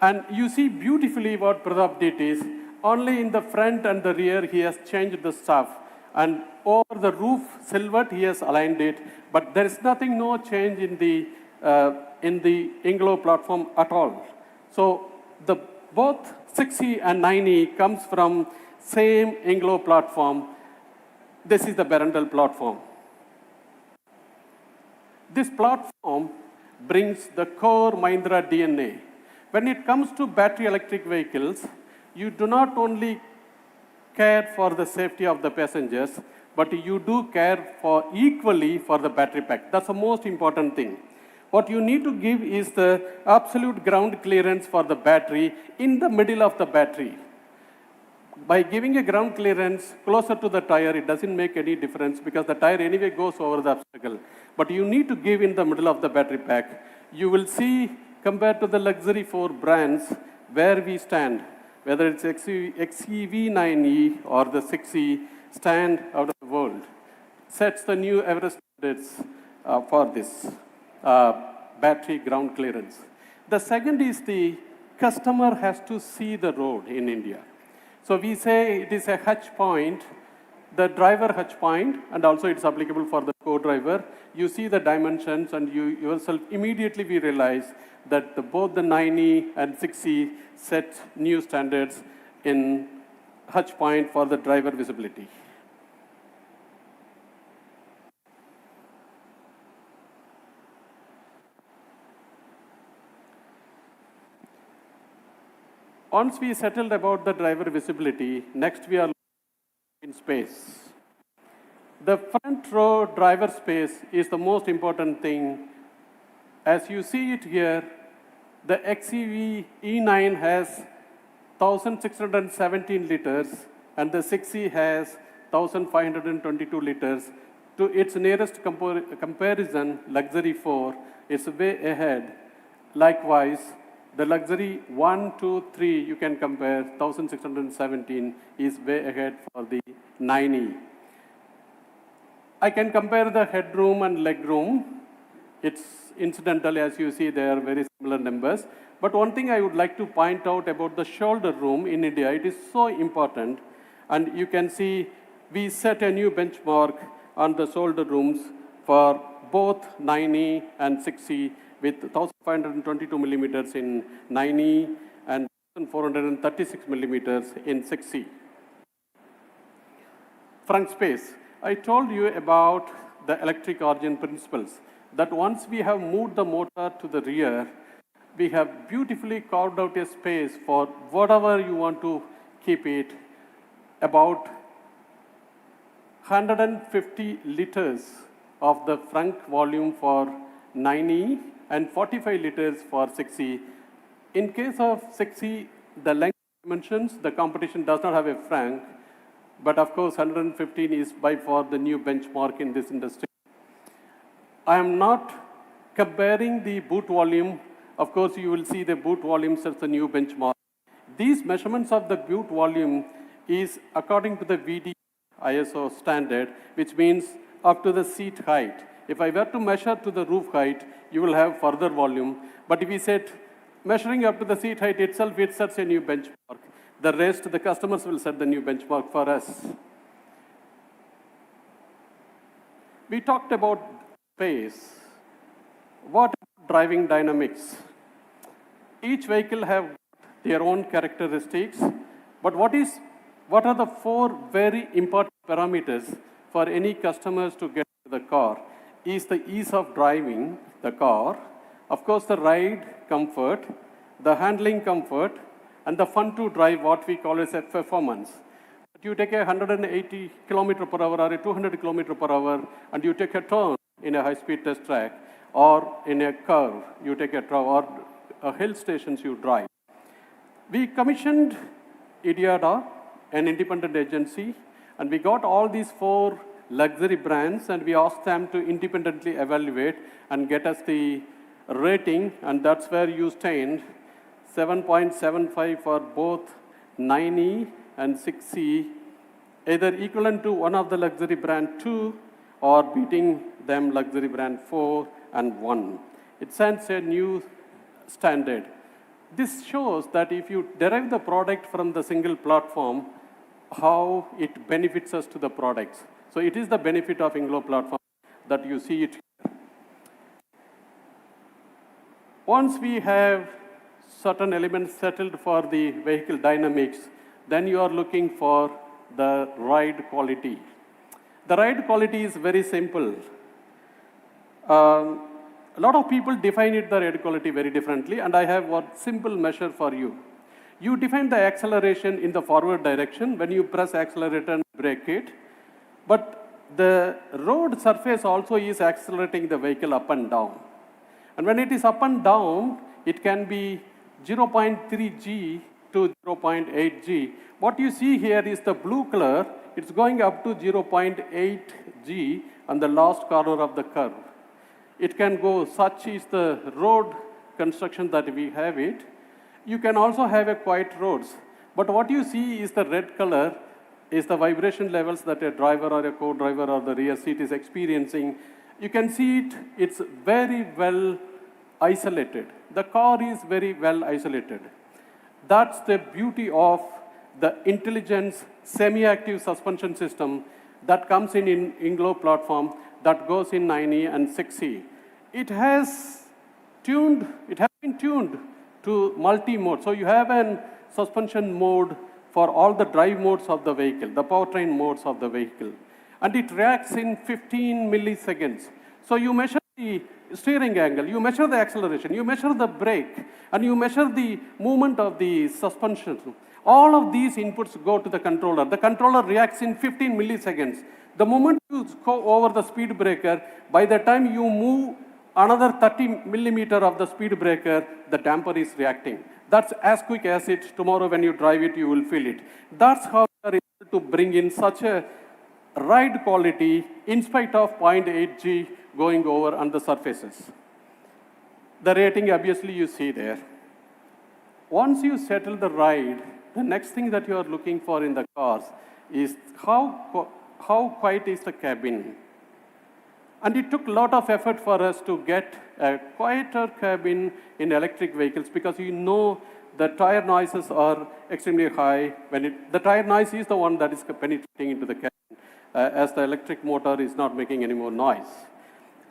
And you see beautifully what Pradap did is, only in the front and the rear he has changed the stuff. And over the roof silhouette he has aligned it. But there is nothing, no change in the Inlo platform at all. So both 6e and 9e comes from same Inlo platform. This is the Berendal platform. This platform brings the core Mahindra DNA. When it comes to battery electric vehicles, you do not only care for the safety of the passengers, but you do care for equally for the battery pack. That's the most important thing. What you need to give is the absolute ground clearance for the battery in the middle of the battery. By giving a ground clearance closer to the tire, it doesn't make any difference because the tire anyway goes over the obstacle. But you need to give in the middle of the battery pack. You will see, compared to the luxury 4 brands, where we stand, whether it's XEV9E or the 6e, stand out of the world, sets the new Everest standards for this battery ground clearance. The second is the customer has to see the road in India. So we say it is a hatch point, the driver hatch point, and also it's applicable for the co-driver. You see the dimensions and you yourself immediately we realize that both the 9e and 6e set new standards in hatch point for the driver visibility. Once we settled about the driver visibility, next we are in space. The front row driver space is the most important thing. As you see it here, the XEV9E has 1,617 liters and the 6e has 1,522 liters. To its nearest comparison, luxury 4 is way ahead. Likewise, the luxury 1, 2, 3, you can compare, 1,617 is way ahead for the 9e. I can compare the headroom and legroom. It's incidental, as you see, they are very similar numbers. But one thing I would like to point out about the shoulder room in India, it is so important. And you can see we set a new benchmark on the shoulder rooms for both 9e and 6e, with 1,522 millimeters in 9e and 1,436 millimeters in 6e. Front space. I told you about the electric origin principles, that once we have moved the motor to the rear, we have beautifully carved out a space for whatever you want to keep it, about 150 liters of the front volume for 9e and 45 liters for 6e. In case of 6e, the length dimensions, the competition does not have a frunk, but of course 115 is by far the new benchmark in this industry. I am not comparing the boot volume. Of course, you will see the boot volume sets a new benchmark. These measurements of the boot volume is according to the VD ISO standard, which means up to the seat height. If I were to measure to the roof height, you will have further volume. But if we set measuring up to the seat height itself, it sets a new benchmark. The rest, the customers will set the new benchmark for us. We talked about space. What about driving dynamics? Each vehicle have their own characteristics, but what are the 4 very important parameters for any customers to get the car? Is the ease of driving the car, of course the ride comfort, the handling comfort, and the fun to drive, what we call as a performance. You take a 180 kilometer per hour or a 200 kilometer per hour and you take a turn in a high-speed test track, or in a curve, you take a turn, or hill stations you drive. We commissioned IDIADA, an independent agency, and we got all these 4 luxury brands and we asked them to independently evaluate and get us the rating, and that's where you stand, 7.75 for both 9e and 6e, either equivalent to one of the luxury brand 2 or beating them luxury brand 4 and 1. It sends a new standard. This shows that if you derive the product from the single platform, how it benefits us to the products. So it is the benefit of Inlo platform that you see it here. Once we have certain elements settled for the vehicle dynamics, then you are looking for the ride quality. The ride quality is very simple. A lot of people define the ride quality very differently, and I have one simple measure for you. You define the acceleration in the forward direction when you press accelerator and brake it, but the road surface also is accelerating the vehicle up and down. And when it is up and down, it can be 0.3 G to 0.8 G. What you see here is the blue color. It's going up to 0.8 G on the last corner of the curve. It can go, such is the road construction that we have it. You can also have a quiet roads. But what you see is the red color is the vibration levels that a driver or a co-driver or the rear seat is experiencing. You can see it, it's very well isolated. The car is very well isolated. That's the beauty of the intelligence semi-active suspension system that comes in Inlo platform that goes in 9E and 6E. It has been tuned to multi-mode. So you have a suspension mode for all the drive modes of the vehicle, the powertrain modes of the vehicle. And it reacts in 15 milliseconds. So you measure the steering angle, you measure the acceleration, you measure the brake, and you measure the movement of the suspension. All of these inputs go to the controller. The controller reacts in 15 milliseconds. The moment you go over the speed breaker, by the time you move another 30 millimeter of the speed breaker, the damper is reacting. That's as quick as it. Tomorrow when you drive it, you will feel it. That's how we are able to bring in such a ride quality in spite of 0.8 G going over on the surfaces. The rating, obviously, you see there. Once you settle the ride, the next thing that you are looking for in the cars is how quiet is the cabin. And it took a lot of effort for us to get a quieter cabin in electric vehicles because you know the tire noises are extremely high. The tire noise is the one that is penetrating into the cabin as the electric motor is not making any more noise.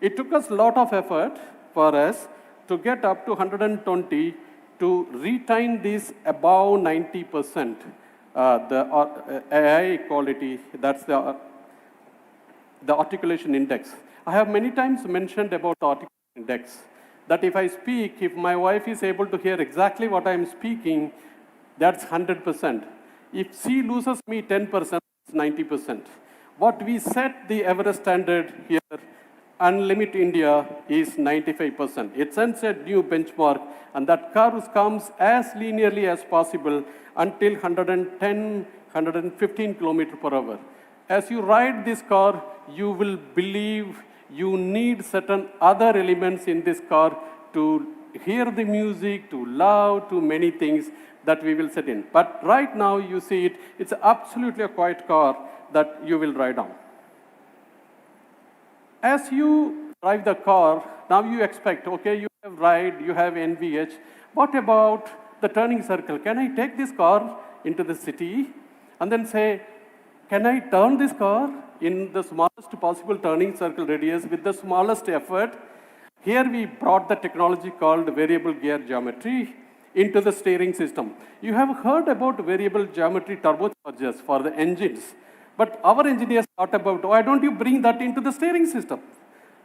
It took us a lot of effort for us to get up to 120 to retain this above 90%. The AI quality, that's the articulation index. I have many times mentioned about the articulation index, that if I speak, if my wife is able to hear exactly what I am speaking, that's 100%. If she loses me 10%, it's 90%. What we set the Everest standard here, Unlimit India, is 95%. It sets a new benchmark, and that curve comes as linearly as possible until 110, 115 kilometers per hour. As you ride this car, you will believe you need certain other elements in this car to hear the music, to love, to many things that we will set in. But right now, you see it, it's absolutely a quiet car that you will ride on. As you drive the car, now you expect, okay, you have ride, you have NVH. What about the turning circle? Can I take this car into the city and then say, can I turn this car in the smallest possible turning circle radius with the smallest effort? Here we brought the technology called variable gear geometry into the steering system. You have heard about variable geometry turbochargers for the engines. But our engineers thought about, why don't you bring that into the steering system?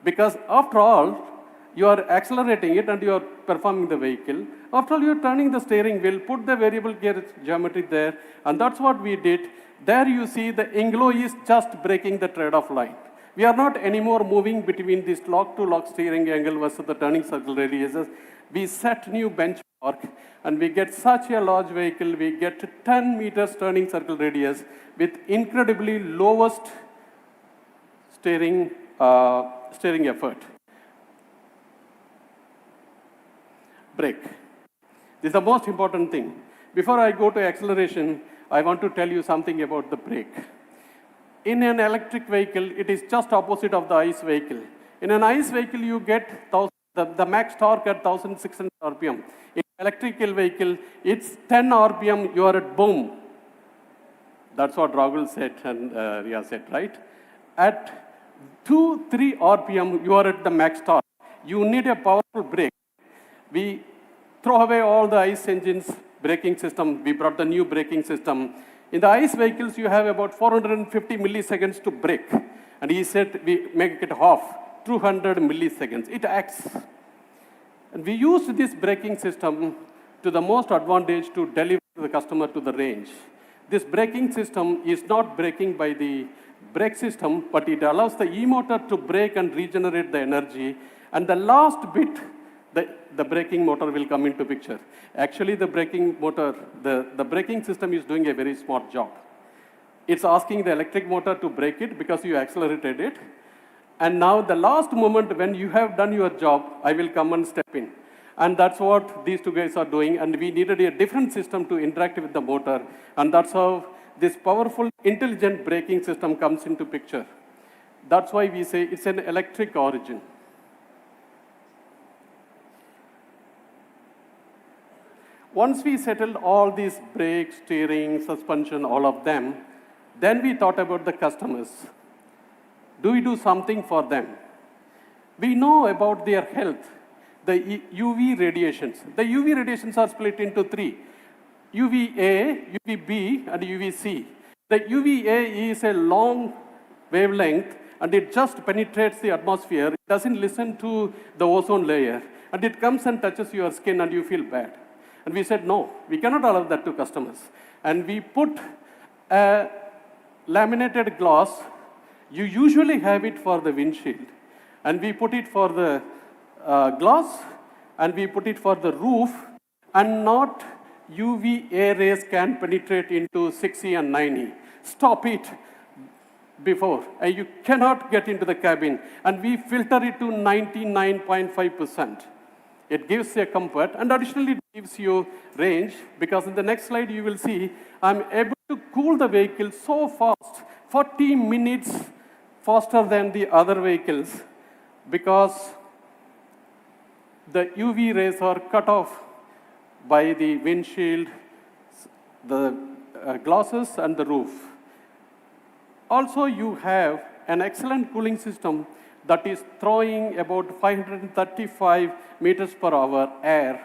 Because after all, you are accelerating it and you are performing the vehicle. After all, you are turning the steering wheel, put the variable gear geometry there, and that's what we did. There you see the Inlo is just breaking the trade-off line. We are not anymore moving between this lock-to-lock steering angle versus the turning circle radiuses. We set new benchmark, and we get such a large vehicle, we get 10 meters turning circle radius with incredibly lowest steering effort. Brake. This is the most important thing. Before I go to acceleration, I want to tell you something about the brake. In an electric vehicle, it is just opposite of the ICE vehicle. In an ICE vehicle, you get the max torque at 1,600 RPM. In electrical vehicle, it's 10 RPM, you are at boom. That's what Rahul said and Ria said, right? At 2-3 RPM, you are at the max torque. You need a powerful brake. We throw away all the ICE engines braking system. We brought the new braking system. In the ICE vehicles, you have about 450 milliseconds to brake. And he said, we make it half, 200 milliseconds. It acts. And we used this braking system to the most advantage to deliver the customer to the range. This braking system is not braking by the brake system, but it allows the e-motor to brake and regenerate the energy. And the last bit, the braking motor will come into picture. Actually, the braking motor, the braking system is doing a very smart job. It's asking the electric motor to brake it because you accelerated it. And now the last moment when you have done your job, I will come and step in. And that's what these two guys are doing. And we needed a different system to interact with the motor. And that's how this powerful, intelligent braking system comes into picture. That's why we say it's an electric origin. Once we settled all these brakes, steering, suspension, all of them, then we thought about the customers. Do we do something for them? We know about their health, the UV radiations. The UV radiations are split into three: UVA, UVB, and UVC. The UVA is a long wavelength, and it just penetrates the atmosphere. It doesn't listen to the ozone layer, and it comes and touches your skin, and you feel bad. And we said, no, we cannot allow that to customers. And we put a laminated glass. You usually have it for the windshield. And we put it for the glass, and we put it for the roof, and not UVA rays can penetrate into 6E and 9E. Stop it before. You cannot get into the cabin. And we filter it to 99.5%. It gives you a comfort, and additionally it gives you range, because in the next slide you will see I'm able to cool the vehicle so fast, 40 minutes faster than the other vehicles, because the UV rays are cut off by the windshield, the glasses, and the roof. Also, you have an excellent cooling system that is throwing about 535 meters per hour air.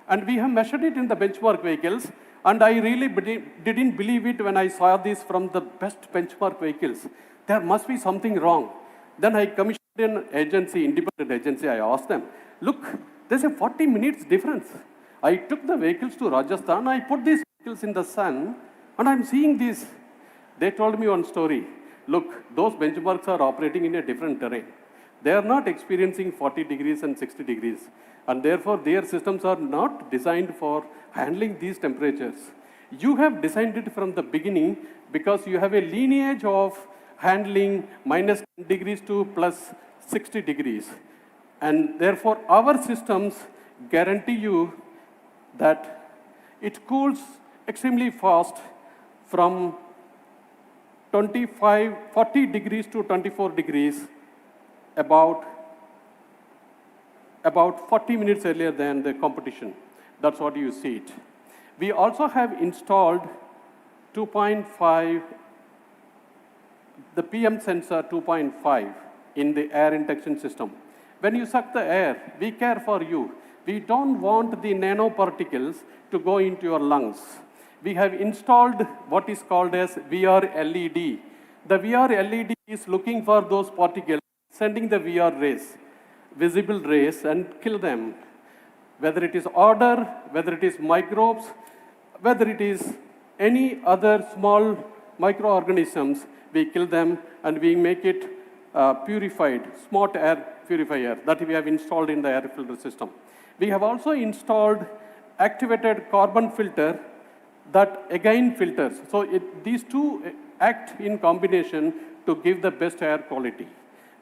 And we have measured it in the benchmark vehicles, and I really didn't believe it when I saw this from the best benchmark vehicles. There must be something wrong. Then I commissioned an agency, independent agency. I asked them, look, there's a 40 minutes difference. I took the vehicles to Rajasthan, I put these vehicles in the sun, and I'm seeing this. They told me one story. Look, those benchmarks are operating in a different terrain. They are not experiencing 40 degrees and 60 degrees. And therefore, their systems are not designed for handling these temperatures. You have designed it from the beginning because you have a lineage of handling minus 10 degrees to plus 60 degrees. And therefore, our systems guarantee you that it cools extremely fast from 40 degrees to 24 degrees about 40 minutes earlier than the competition. That's what you see it. We also have installed 2.5, the PM sensor 2.5 in the air induction system. When you suck the air, we care for you. We don't want the nanoparticles to go into your lungs. We have installed what is called as VR LED. The VR LED is looking for those particles, sending the VR rays, visible rays, and kill them. Whether it is odor, whether it is microbes, whether it is any other small microorganisms, we kill them and we make it purified, smart air purifier that we have installed in the air filter system. We have also installed activated carbon filter that again filters. So these two act in combination to give the best air quality.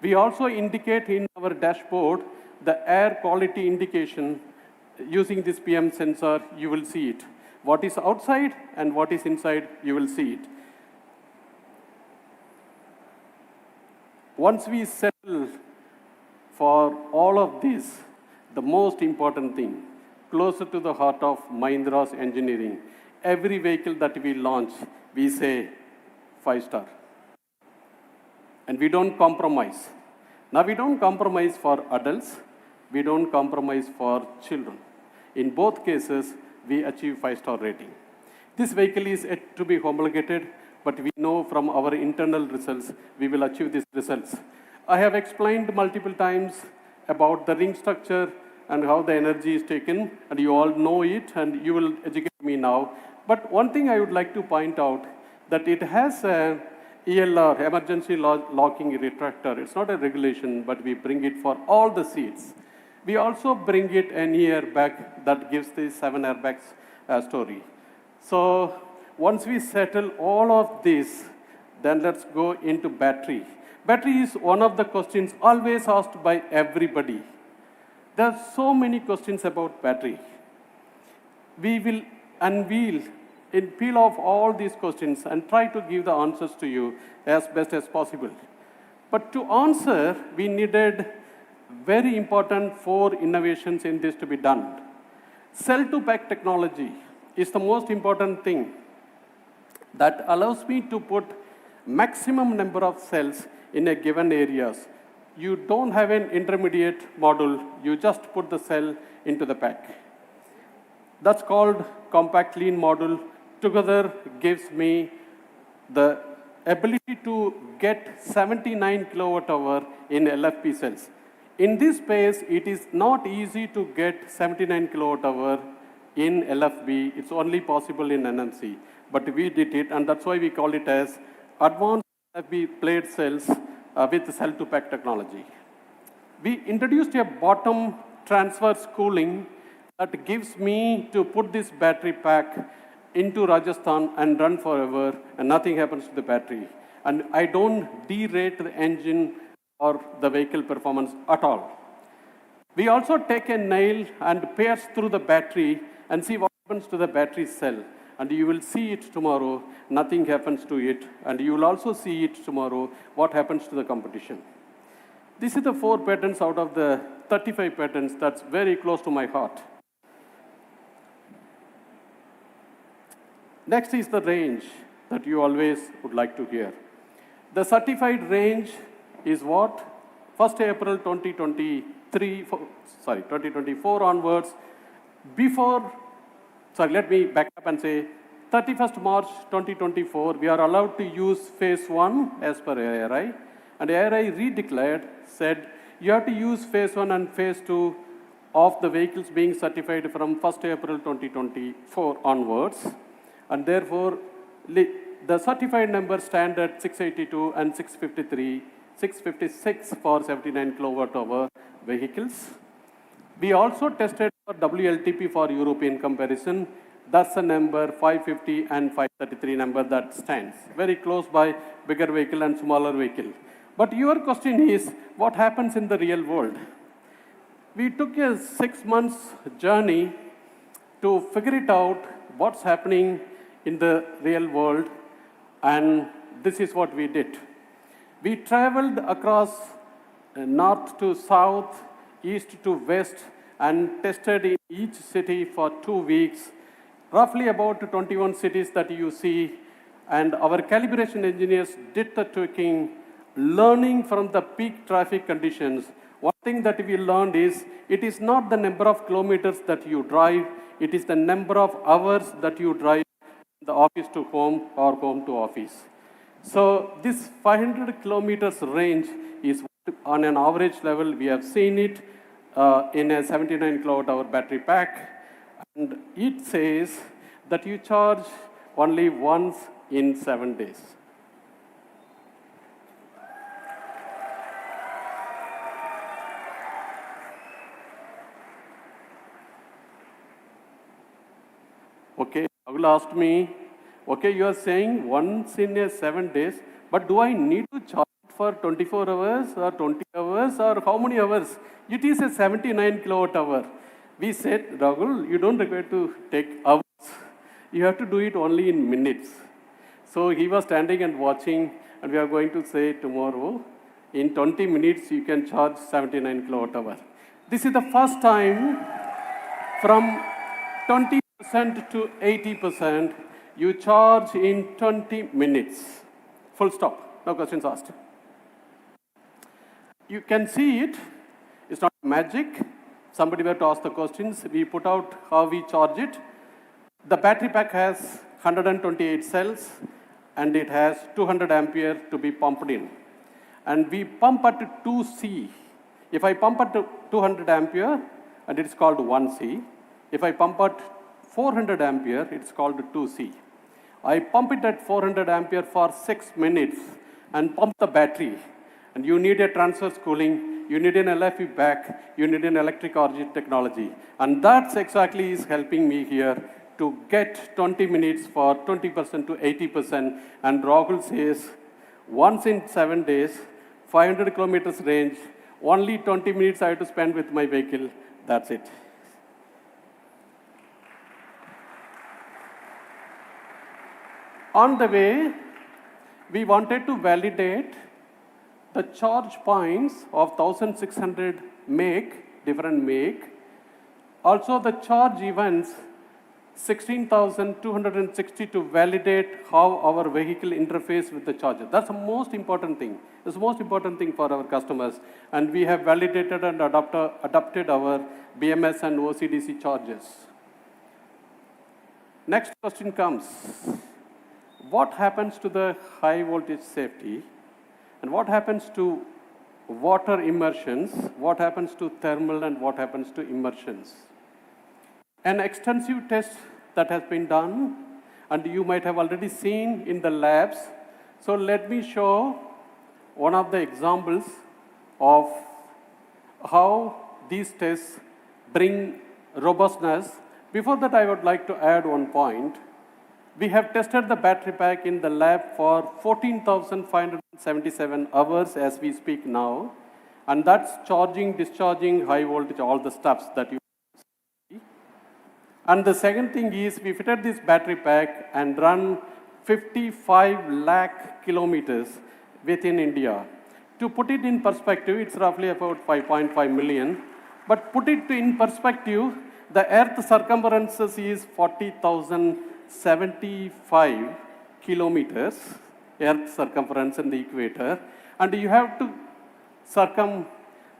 We also indicate in our dashboard the air quality indication using this PM sensor. You will see it. What is outside and what is inside, you will see it. Once we settle for all of this, the most important thing, closer to the heart of Mahindra's engineering, every vehicle that we launch, we say 5-star. And we don't compromise. Now, we don't compromise for adults. We don't compromise for children. In both cases, we achieve 5-star rating. This vehicle is yet to be homologated, but we know from our internal results, we will achieve these results. I have explained multiple times about the ring structure and how the energy is taken, and you all know it, and you will educate me now. But one thing I would like to point out, that it has a ELR, emergency locking retractor. It's not a regulation, but we bring it for all the seats. We also bring it an airbag that gives the 7 airbags story. So once we settle all of this, then let's go into battery. Battery is one of the questions always asked by everybody. There are so many questions about battery. We will unveil and peel off all these questions and try to give the answers to you as best as possible. But to answer, we needed very important 4 innovations in this to be done. Cell-to-pack technology is the most important thing that allows me to put maximum number of cells in a given areas. You don't have an intermediate module, you just put the cell into the pack. That's called compact lean module. Together gives me the ability to get 79 kilowatt hour in LFP cells. In this space, it is not easy to get 79 kilowatt hour in LFB. It's only possible in NMC. But we did it, and that's why we call it as advanced LFB plate cells with cell-to-pack technology. We introduced a bottom transverse cooling that gives me to put this battery pack into Rajasthan and run forever, and nothing happens to the battery. And I don't derate the engine or the vehicle performance at all. We also take a nail and pierce through the battery and see what happens to the battery cell. And you will see it tomorrow, nothing happens to it. And you will also see it tomorrow, what happens to the competition. This is the 4 patents out of the 35 patents that's very close to my heart. Next is the range that you always would like to hear. The certified range is what? 1st April 2024 onwards. Let me back up and say 31st March 2024, we are allowed to use phase 1 as per ARI. And ARI redeclared, said you have to use phase 1 and phase 2 of the vehicles being certified from 1st April 2024 onwards. And therefore, the certified numbers stand at 682 and 653, 656 for 79 kilowatt hour vehicles. We also tested for WLTP for European comparison. That's the number 550 and 533 number that stands. Very close by bigger vehicle and smaller vehicle. But your question is, what happens in the real world? We took a 6 months journey to figure it out, what's happening in the real world, and this is what we did. We traveled across north to south, east to west, and tested in each city for 2 weeks, roughly about 21 cities that you see, and our calibration engineers did the tweaking, learning from the peak traffic conditions. One thing that we learned is, it is not the number of kilometers that you drive, it is the number of hours that you drive the office to home or home to office. So this 500 kilometers range is on an average level. We have seen it in a 79 kilowatt hour battery pack. And it says that you charge only once in 7 days. Okay, Rahul asked me, okay, you are saying once in a 7 days, but do I need to charge for 24 hours or 20 hours or how many hours? It is a 79 kilowatt hour. We said, Rahul, you don't require to take hours. You have to do it only in minutes. So he was standing and watching, and we are going to say tomorrow, in 20 minutes you can charge 79 kilowatt hour. This is the first time from 20% to 80%, you charge in 20 minutes. Full stop, no questions asked. You can see it, it's not magic. somebody were to ask the questions, we put out how we charge it. The battery pack has 128 cells, and it has 200 ampere to be pumped in. And we pump at 2C. If I pump at 200 ampere, and it's called 1C. If I pump at 400 ampere, it's called 2C. I pump it at 400 ampere for 6 minutes and pump the battery. And you need a transverse cooling, you need an LFP back, you need an electric origin technology. And that's exactly is helping me here to get 20 minutes for 20% to 80%. And Rahul says, once in 7 days, 500 kilometers range, only 20 minutes I have to spend with my vehicle. That's it. On the way, we wanted to validate the charge points of 1600 make, different make. Also the charge events, 16,260 to validate how our vehicle interface with the charger. That's the most important thing. It's the most important thing for our customers. And we have validated and adopted our BMS and OCDC chargers. Next question comes. What happens to the high voltage safety? And what happens to water immersions? What happens to thermal and what happens to immersions? An extensive test that has been done, and you might have already seen in the labs. So let me show one of the examples of how these tests bring robustness. Before that, I would like to add one point. We have tested the battery pack in the lab for 14,577 hours as we speak now. And that's charging, discharging, high voltage, all the stuffs that you see. And the second thing is we fitted this battery pack and run 55 lakh kilometers within India. To put it in perspective, it's roughly about 5.5 million. But put it in perspective, the Earth circumference is 40,075 kilometers, Earth circumference in the equator, and you have to circum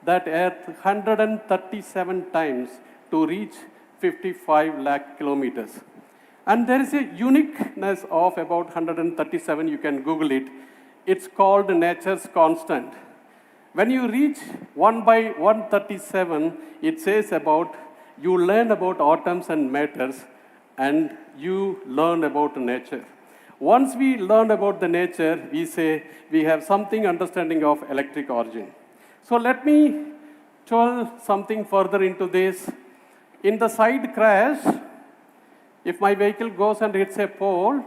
that Earth 137 times to reach 55 lakh kilometers. And there is a uniqueness of about 137, you can Google it. It's called nature's constant. When you reach 1 by 137, it says about, you learn about atoms and matters, and you learn about nature. Once we learn about the nature, we say we have something understanding of electric origin. So let me tell something further into this. In the side crash, if my vehicle goes and hits a pole,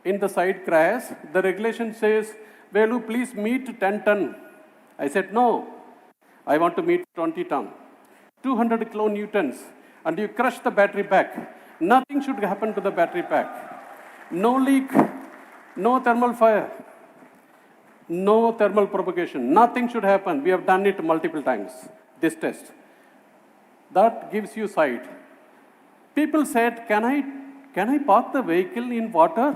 in the side crash, the regulation says, Velu, please meet 10 ton. I said, no, I want to meet 20 ton. 200 kilonewtons, and you crush the battery pack. Nothing should happen to the battery pack. No leak, no thermal fire, no thermal propagation. Nothing should happen. We have done it multiple times, this test. That gives you sight. People said, can I park the vehicle in water?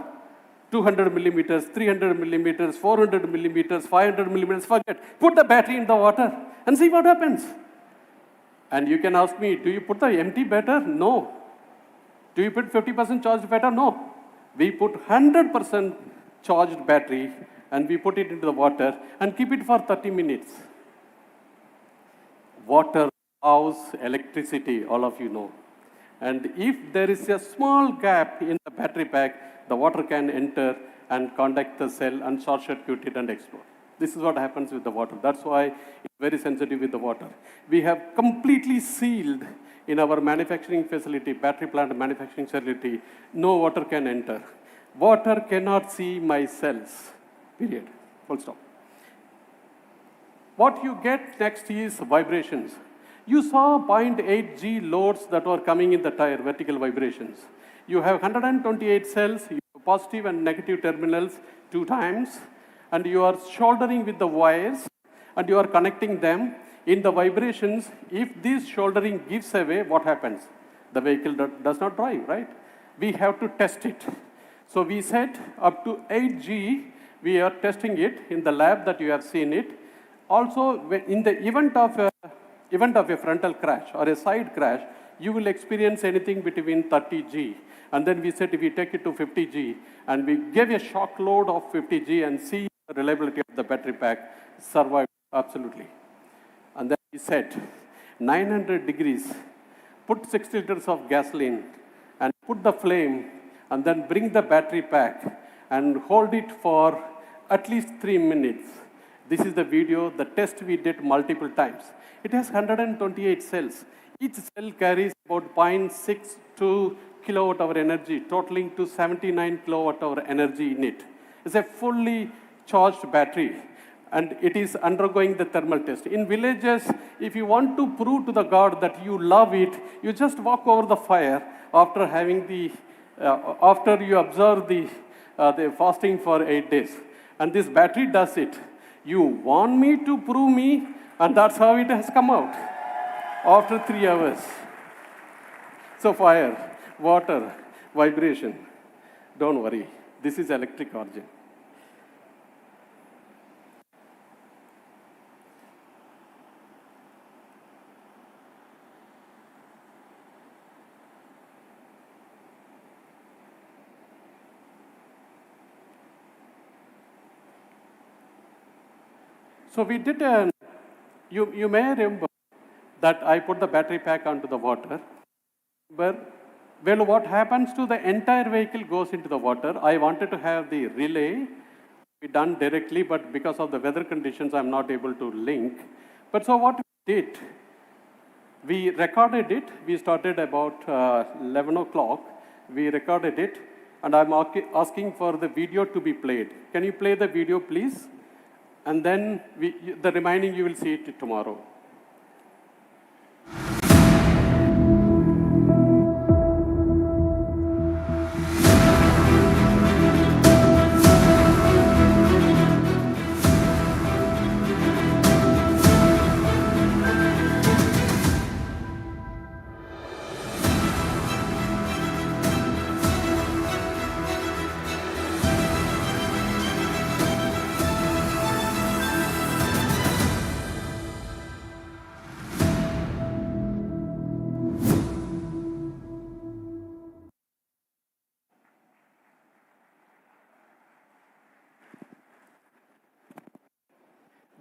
200 millimeters, 300 millimeters, 400 millimeters, 500 millimeters, forget. Put the battery in the water and see what happens. And you can ask me, do you put the empty better? No. Do you put 50% charged better? No. We put 100% charged battery and we put it into the water and keep it for 30 minutes. Water house electricity, all of you know. And if there is a small gap in the battery pack, the water can enter and contact the cell and short circuit it and explode. This is what happens with the water. That's why it's very sensitive with the water. We have completely sealed in our manufacturing facility, battery plant manufacturing facility, no water can enter. Water cannot see my cells, period, full stop. What you get next is vibrations. You saw 0.8 G loads that were coming in the tire, vertical vibrations. You have 128 cells, you have positive and negative terminals 2 times, and you are shouldering with the wires, and you are connecting them. In the vibrations, if this shouldering gives away, what happens? The vehicle does not drive, right? We have to test it. So we set up to 8G, we are testing it in the lab that you have seen it. Also, in the event of event of a frontal crash or a side crash, you will experience anything between 30 G. And then we said if we take it to 50 G, and we gave a shock load of 50 G and see the reliability of the battery pack survived absolutely. And then we said 900 degrees, put 6 liters of gasoline and put the flame and then bring the battery pack and hold it for at least 3 minutes. This is the video, the test we did multiple times. It has 128 cells. Each cell carries about 0.62 kilowatt hour energy, totaling to 79 kilowatt hour energy in it. It's a fully charged battery, and it is undergoing the thermal test. In villages, if you want to prove to the God that you love it, you just walk over the fire after having the, after you observe the fasting for 8 days. And this battery does it. You want me to prove me, and that's how it has come out after 3 hours. So fire, water, vibration. Don't worry, this is electric origin. So we did you may remember that I put the battery pack onto the water. But, well, what happens to the entire vehicle goes into the water. I wanted to have the relay be done directly, but because of the weather conditions, I'm not able to link. But so what we did, we recorded it. We started about 11 o'clock. We recorded it, and I'm asking for the video to be played. Can you play the video, please? And then the remaining you will see it tomorrow.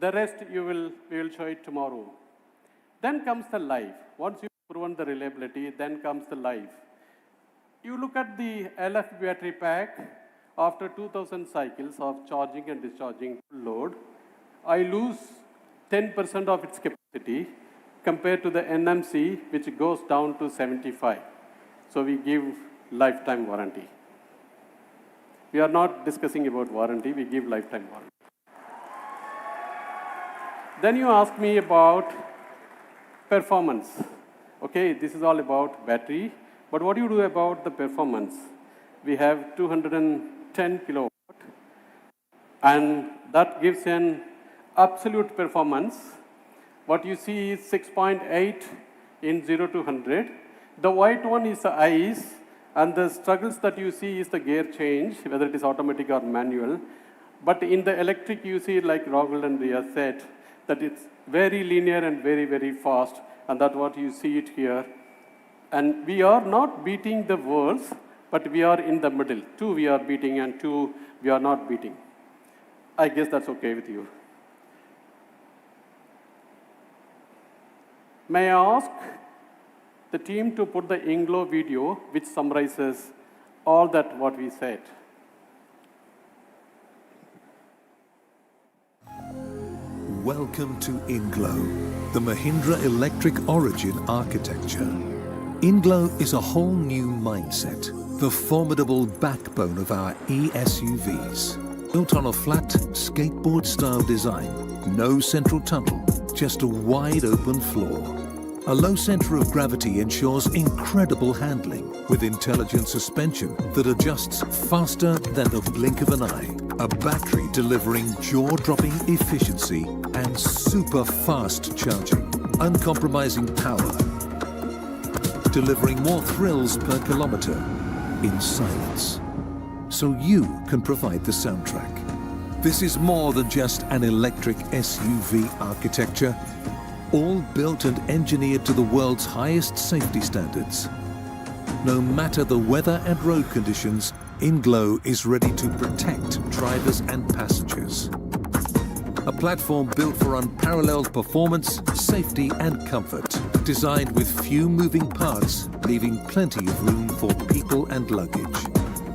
The rest we will show it tomorrow. Then comes the life. Once you've proven the reliability, then comes the life. You look at the LF battery pack after 2000 cycles of charging and discharging load. I lose 10% of its capacity compared to the NMC, which goes down to 75. So we give lifetime warranty. We are not discussing about warranty, we give lifetime warranty. Then you ask me about performance. Okay, this is all about battery, but what do you do about the performance? We have 210 kilowatt, and that gives an absolute performance. What you see is 6.8 in 0 to 100. The white one is the ICE, and the struggles that you see is the gear change, whether it is automatic or manual. But in the electric, you see, like Rahul and Riya said, that it's very linear and very, very fast, and that's what you see it here. And we are not beating the worlds, but we are in the middle. 2 we are beating and 2 we are not beating. I guess that's okay with you. May I ask the team to put the Inlo video, which summarizes all that what we said. Welcome to Inlo, the Mahindra electric origin architecture. Inlo is a whole new mindset, the formidable backbone of our e-SUVs. Built on a flat, skateboard-style design, no central tunnel, just a wide open floor. A low center of gravity ensures incredible handling with intelligent suspension that adjusts faster than the blink of an eye. A battery delivering jaw-dropping efficiency and super fast charging. Uncompromising power. Delivering more thrills per kilometer in silence. So you can provide the soundtrack. This is more than just an electric SUV architecture. all built and engineered to the world's highest safety standards. No matter the weather and road conditions, Inlo is ready to protect drivers and passengers. A platform built for unparalleled performance, safety and comfort. Designed with few moving parts, leaving plenty of room for people and luggage.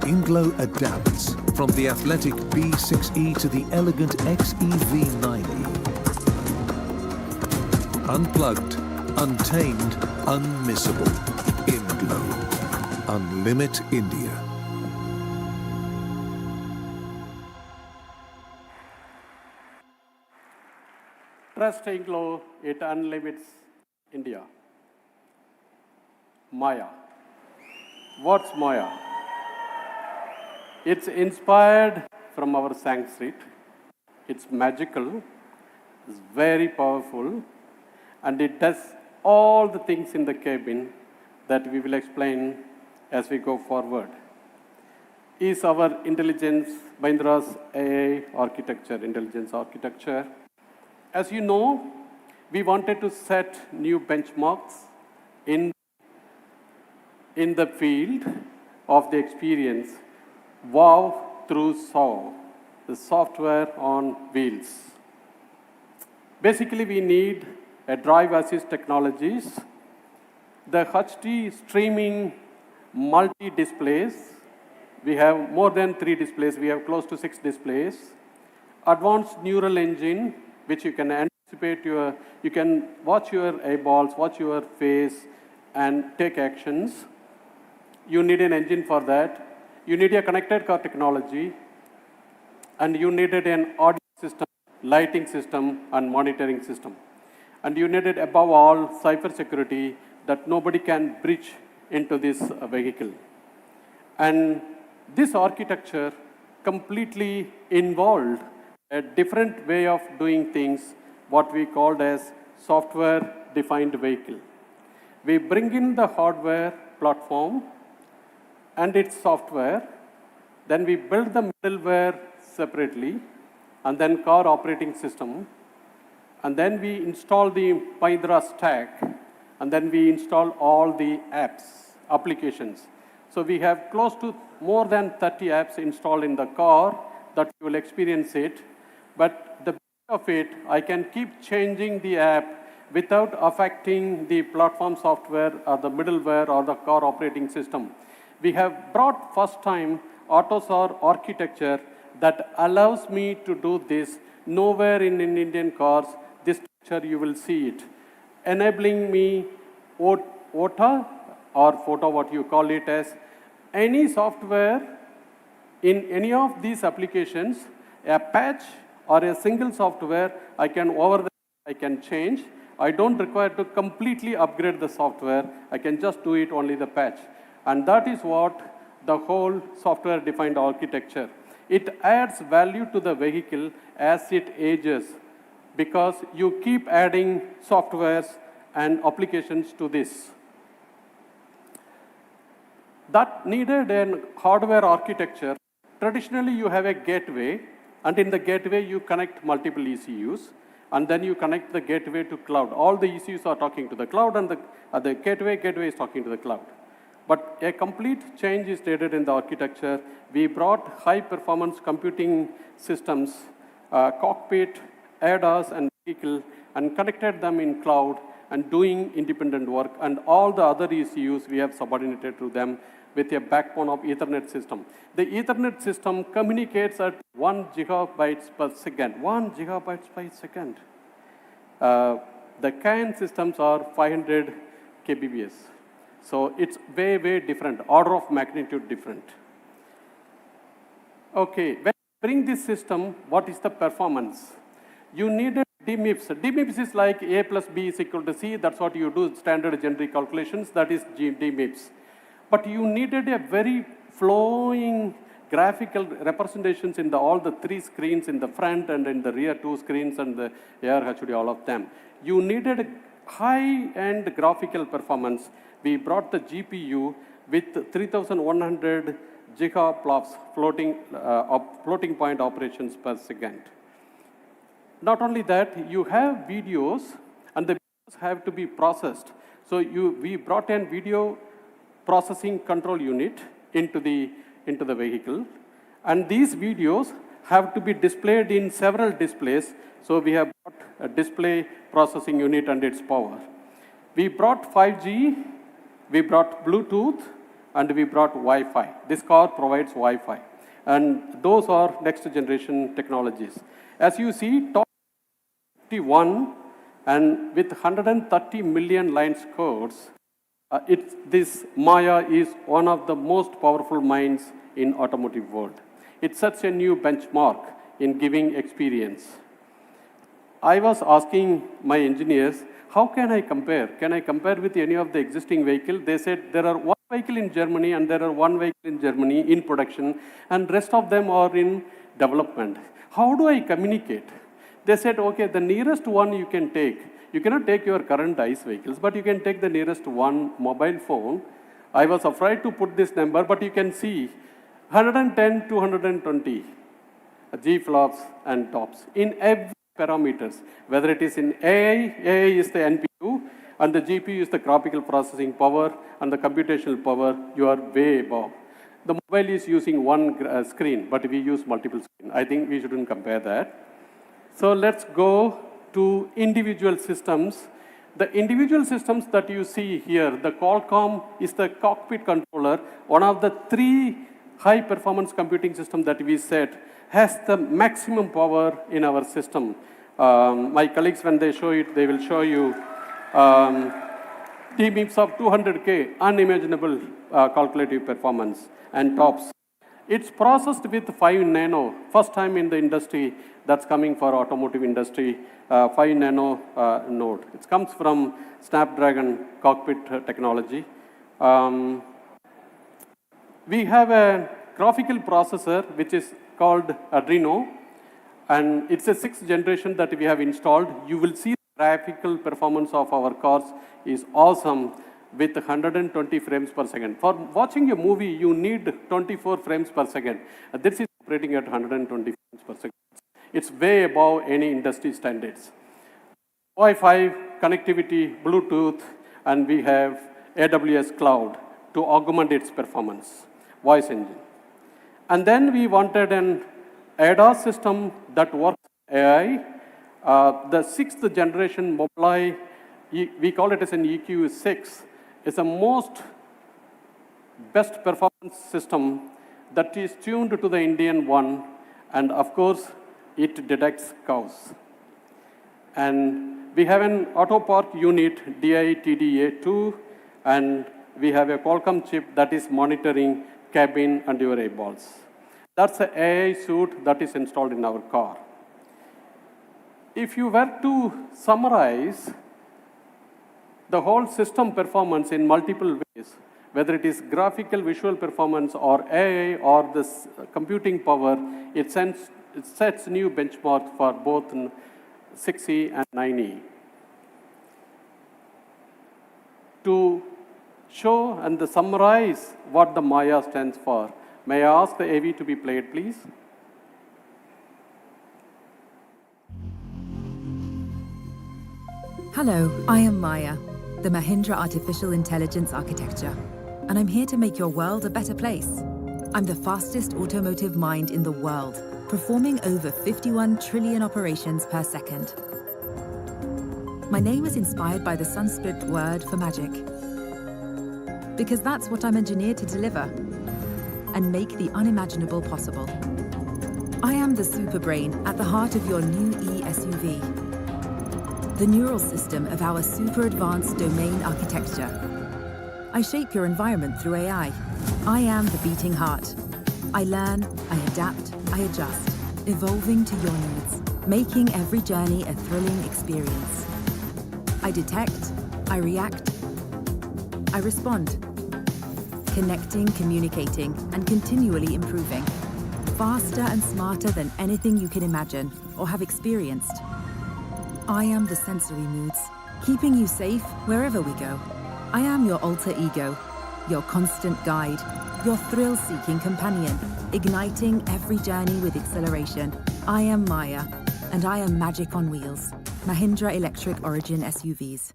Inlo adapts from the athletic B6e to the elegant XEV9E. Unplugged, untamed, unmissable. Inlo. Unlimit India. Trust Inlo, it unlimits India. Maya. What's Maya? It's inspired from our Sanskrit. It's magical, it's very powerful, and it does all the things in the cabin that we will explain as we go forward. Is our intelligence, Mahindra's AI architecture, intelligence architecture. As you know, we wanted to set new benchmarks in the field of the experience. Wow through SAW, the software on wheels. Basically, we need a drive assist technologies, the HD streaming multi-displays. We have more than 3 displays. We have close to 6 displays. Advanced neural engine, which you can anticipate you can watch your eyeballs, watch your face, and take actions. You need an engine for that. You need a connected car technology, and you needed an audio system, lighting system, and monitoring system. And you needed, above all, cyber security that nobody can breach into this vehicle. And this architecture completely involved a different way of doing things, what we called as software-defined vehicle. We bring in the hardware platform and its software, then we build the middleware separately, and then car operating system, and then we install the Mahindra stack, and then we install all the apps, applications. So we have close to more than 30 apps installed in the car that you will experience it, but the beauty of it, I can keep changing the app without affecting the platform software or the middleware or the car operating system. We have brought first time AutoSAR architecture that allows me to do this. Nowhere in Indian cars, this structure you will see it. Enabling me OTA or photo, what you call it as, any software in any of these applications, a patch or a single software, I can change. I don't require to completely upgrade the software. I can just do it only the patch. And that is what the whole software-defined architecture. It adds value to the vehicle as it ages, because you keep adding softwares and applications to this. That needed a hardware architecture. Traditionally, you have a gateway, and in the gateway, you connect multiple ECUs, and then you connect the gateway to cloud. All the ECUs are talking to the cloud, and the gateway is talking to the cloud. But a complete change is needed in the architecture. We brought high-performance computing systems, cockpit, ADAS, and vehicle, and connected them in cloud and doing independent work. And all the other ECUs we have subordinated to them with a backbone of Ethernet system. The Ethernet system communicates at 1 gigabytes per second. 1 gigabytes per second. The CAN systems are 500 kbps. So it's way, way different, order of magnitude different. Okay, when you bring this system, what is the performance? You needed DMIPS. DMIPS is like A plus B is equal to C. That's what you do, standard generic calculations. That is DMIPS. But you needed a very flowing graphical representations in all the 3 screens in the front and in the rear 2 screens and the ARHD, all of them. You needed high-end graphical performance. We brought the GPU with 3,100 gigaflops floating point operations per second. Not only that, you have videos, and the have to be processed. So we brought in video processing control unit into the vehicle. And these videos have to be displayed in several displays. So we have brought a display processing unit and its power. We brought 5G, we brought Bluetooth, and we brought Wi-Fi. This car provides Wi-Fi. And those are next generation technologies. As you see, top 51 and with 130 million line scores, this Maya is one of the most powerful minds in automotive world. It sets a new benchmark in giving experience. I was asking my engineers, how can I compare? Can I compare with any of the existing vehicle? They said there are one vehicle in Germany and there are one vehicle in Germany in production and rest of them are in development. How do I communicate? They said, okay, the nearest one you can take. You cannot take your current ICE vehicles, but you can take the nearest one mobile phone. I was afraid to put this number, but you can see 110 to 120 G-flops and tops in every parameters, whether it is in AI is the NPU, and the GPU is the graphical processing power, and the computational power, you are way above. The mobile is using one screen, but we use multiple screens. I think we shouldn't compare that. So let's go to individual systems. The individual systems that you see here, the Qualcomm is the cockpit controller, one of the 3 high-performance computing systems that we set has the maximum power in our system. My colleagues, when they show it, they will show you TMIPS of 200K, unimaginable calculative performance and tops. It's processed with 5 nano, first time in the industry that's coming for automotive industry, 5 nano node. It comes from Snapdragon cockpit technology. We have a graphical processor which is called Adreno, and it's a 6th generation that we have installed. You will see the graphical performance of our cars is awesome with 120 frames per second. For watching a movie, you need 24 frames per second. This is operating at 120 frames per second. It's way above any industry standards. Wi-Fi, connectivity, Bluetooth, and we have AWS Cloud to augment its performance, voice engine. And then we wanted an ADAS system that works AI. The 6th generation Mobileye, we call it as an EQ6, is the most best performance system that is tuned to the Indian one, and of course, it detects cows. And we have an auto park unit, DI-TDA2, and we have a Qualcomm chip that is monitoring cabin and your eyeballs. That's the AI suite that is installed in our car. If you were to summarize the whole system performance in multiple ways, whether it is graphical visual performance or AI or this computing power, it sets new benchmark for both 6E and 9E. To show and to summarize what the Maya stands for, may I ask the AV to be played, please? Hello, I am Maya, the Mahindra Artificial Intelligence Architecture, and I'm here to make your world a better place. I'm the fastest automotive mind in the world, performing over 51 trillion operations per second. My name is inspired by the Sanskrit word for magic, because that's what I'm engineered to deliver and make the unimaginable possible. I am the super brain at the heart of your new e-SUV, the neural system of our super advanced domain architecture. I shape your environment through AI. I am the beating heart. I learn, I adapt, I adjust, evolving to your needs, making every journey a thrilling experience. I detect, I react, I respond. Connecting, communicating, and continually improving. Faster and smarter than anything you can imagine or have experienced. I am the sensory moods, keeping you safe wherever we go. I am your alter ego, your constant guide, your thrill-seeking companion, igniting every journey with exhilaration. I am Maya, and I am magic on wheels. Mahindra Electric Origin SUVs.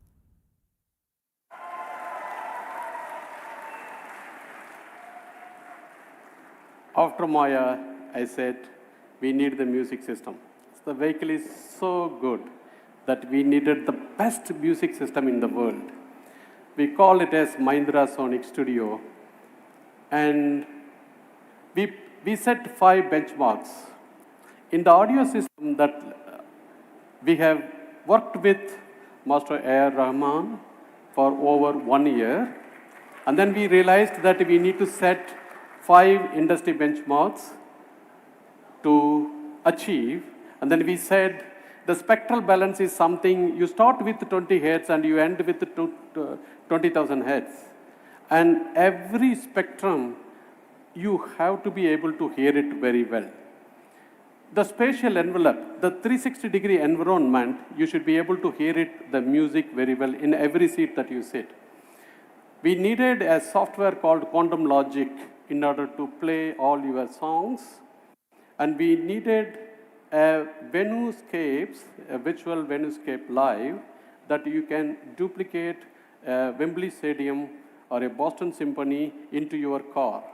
after Maya, I said, we need the music system. The vehicle is so good that we needed the best music system in the world. We call it as Mahindra Sonic Studio. And we set 5 benchmarks. In the audio system that we have worked with Master A.R. Rahman for over 1 year. And then we realized that we need to set 5 industry benchmarks to achieve. And then we said the spectral balance is something you start with 20 hertz and you end with 20,000 hertz. And every spectrum, you have to be able to hear it very well. The spatial envelope, the 360-degree environment, you should be able to hear it, the music very well in every seat that you sit. We needed a software called Quantum Logic in order to play all your songs. And we needed a venue-scapes, a virtual venue-scape live, that you can duplicate a Wembley Stadium or a Boston Symphony into your car.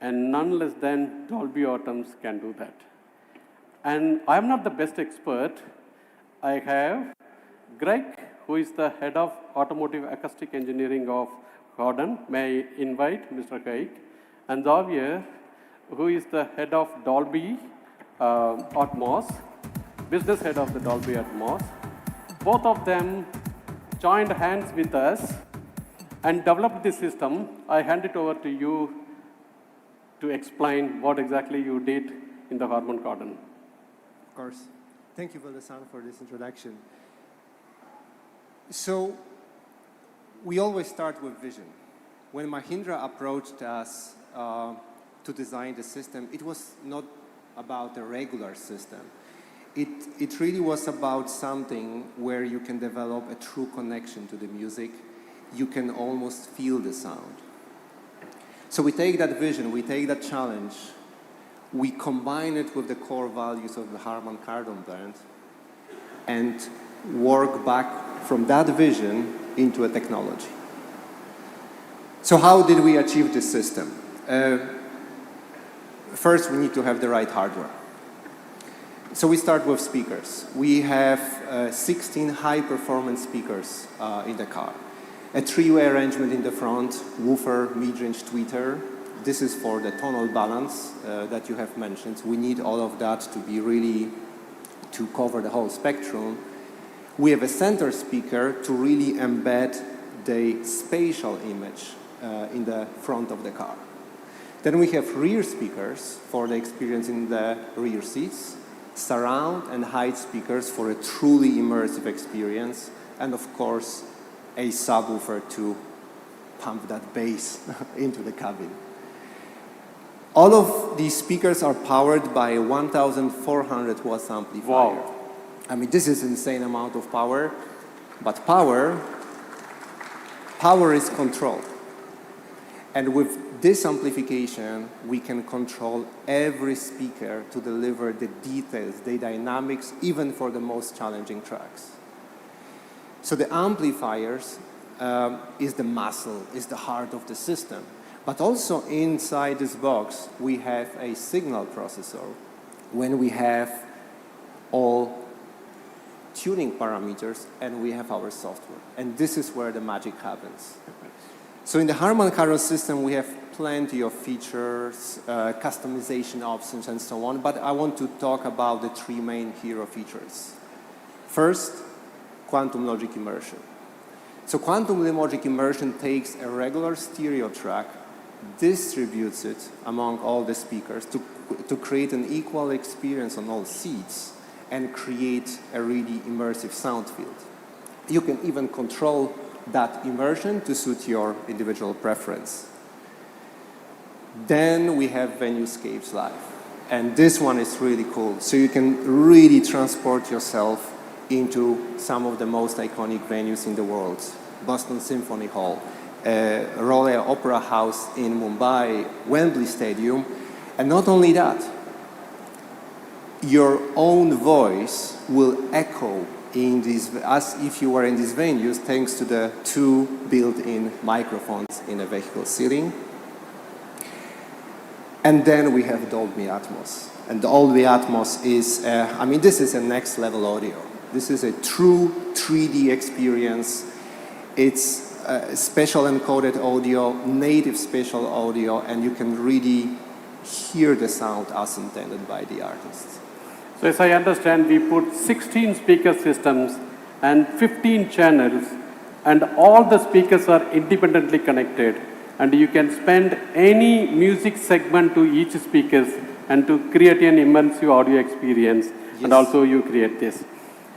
And none less than Dolby Atmos can do that. And I'm not the best expert. I have Greg, who is the head of automotive acoustic engineering of Gordon. May I invite Mr. Greg? And Xavier, who is the head of Dolby Atmos, business head of the Dolby Atmos. Both of them joined hands with us and developed this system. I hand it over to you to explain what exactly you did in the Harman Kardon. Of course. Thank you, Valdesan, for this introduction. So, we always start with vision. When Mahindra approached us to design the system, it was not about a regular system. It really was about something where you can develop a true connection to the music. You can almost feel the sound. So we take that vision, we take that challenge, we combine it with the core values of the Harman Kardon brand and work back from that vision into a technology. So how did we achieve this system? First, we need to have the right hardware. So we start with speakers. We have 16 high-performance speakers in the car. A three-way arrangement in the front, woofer, mid-range tweeter. This is for the tonal balance that you have mentioned. We need all of that to be really, to cover the whole spectrum. We have a center speaker to really embed the spatial image in the front of the car. Then we have rear speakers for the experience in the rear seats, surround and hide speakers for a truly immersive experience, and of course, a subwoofer to pump that bass into the cabin. All of these speakers are powered by a 1,400 watts amplifier. Wow. I mean, this is an insane amount of power, but power is control. And with this amplification, we can control every speaker to deliver the details, the dynamics, even for the most challenging tracks. So the amplifiers is the muscle, is the heart of the system. But also inside this box, we have a signal processor when we have all tuning parameters and we have our software. And this is where the magic happens. So in the Harman Kardon system, we have plenty of features, customization options, and so on. But I want to talk about the three main hero features. First, quantum logic immersion. So quantum logic immersion takes a regular stereo track, distributes it among all the speakers to create an equal experience on all seats and create a really immersive sound field. You can even control that immersion to suit your individual preference. Then we have Venue-Scapes Live. And this one is really cool. So you can really transport yourself into some of the most iconic venues in the world. Boston Symphony Hall, Royal Opera House in Mumbai, Wembley Stadium. And not only that, your own voice will echo in these, as if you were in these venues, thanks to the two built-in microphones in the vehicle seating. And then we have Dolby Atmos. And Dolby Atmos is, I mean, this is a next level audio. This is a true 3D experience. It's special encoded audio, native spatial audio, and you can really hear the sound as intended by the artists. So as I understand, we put 16 speaker systems and 15 channels, and all the speakers are independently connected, and you can spend any music segment to each speakers and to create an immersive audio experience. Yes. And also you create this.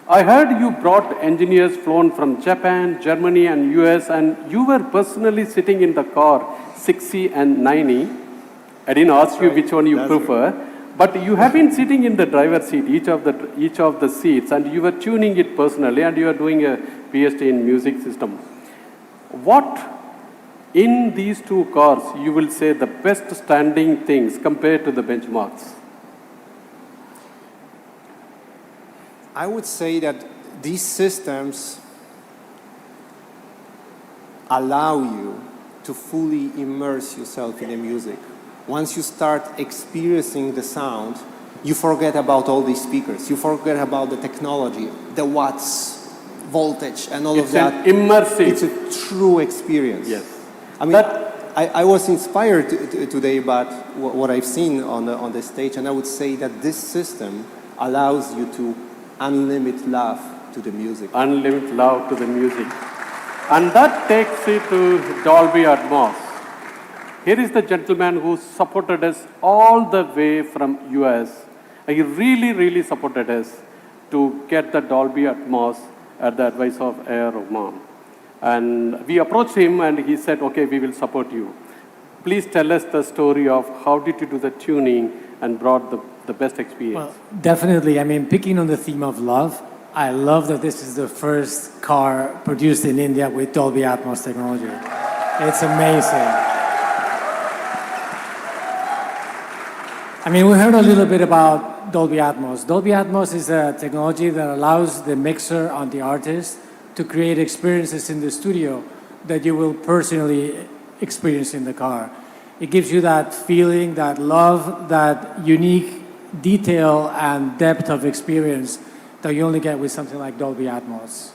I heard you brought engineers flown from Japan, Germany, and US, and you were personally sitting in the car 6e and 9e. I didn't ask you which one you prefer, but you have been sitting in the driver's seat, each of the seats, and you were tuning it personally, and you are doing a PhD in music system. What in these two cars you will say the best standing things compared to the benchmarks? I would say that these systems allow you to fully immerse yourself in the music. Once you start experiencing the sound, you forget about all these speakers. You forget about the technology, the watts, voltage, and all of that. It's immersive. It's a true experience. Yes. I mean, I was inspired today by what I've seen on the stage, and I would say that this system allows you to unlimit love to the music. Unlimit love to the music. And that takes it to Dolby Atmos. Here is the gentleman who supported us all the way from US. He really, really supported us to get the Dolby Atmos at the advice of A.R. Rahman. And we approached him and he said, okay, we will support you. Please tell us the story of how did you do the tuning and brought the best experience. Well, definitely. I mean, picking on the theme of love, I love that this is the first car produced in India with Dolby Atmos technology. It's amazing. I mean, we heard a little bit about Dolby Atmos. Dolby Atmos is a technology that allows the mixer on the artist to create experiences in the studio that you will personally experience in the car. It gives you that feeling, that love, that unique detail and depth of experience that you only get with something like Dolby Atmos.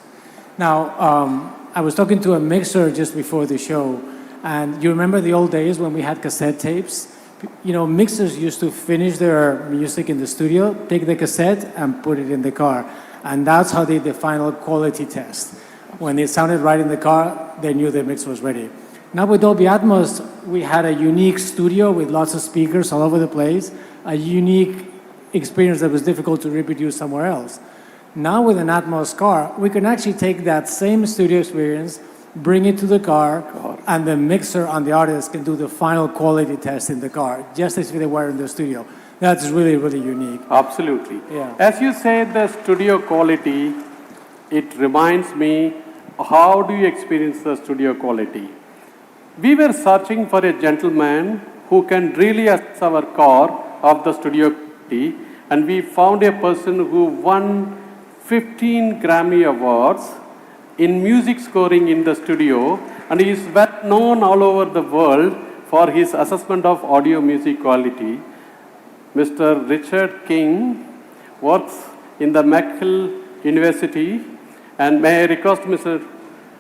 Now, I was talking to a mixer just before the show, and you remember the old days when we had cassette tapes? You know, mixers used to finish their music in the studio, take the cassette and put it in the car. And that's how they did the final quality test. When it sounded right in the car, they knew the mix was ready. Now with Dolby Atmos, we had a unique studio with lots of speakers all over the place, a unique experience that was difficult to reproduce somewhere else. Now with an Atmos car, we can actually take that same studio experience, bring it to the car, and the mixer on the artist can do the final quality test in the car, just as if they were in the studio. That's really, really unique. Absolutely. Yeah. As you said, the studio quality, it reminds me, how do you experience the studio quality? We were searching for a gentleman who can really assess our car of the studio quality, and we found a person who won 15 Grammy Awards in music scoring in the studio, and he is well known all over the world for his assessment of audio music quality. Mr. Richard King works in the McGill University, and may I request Mr.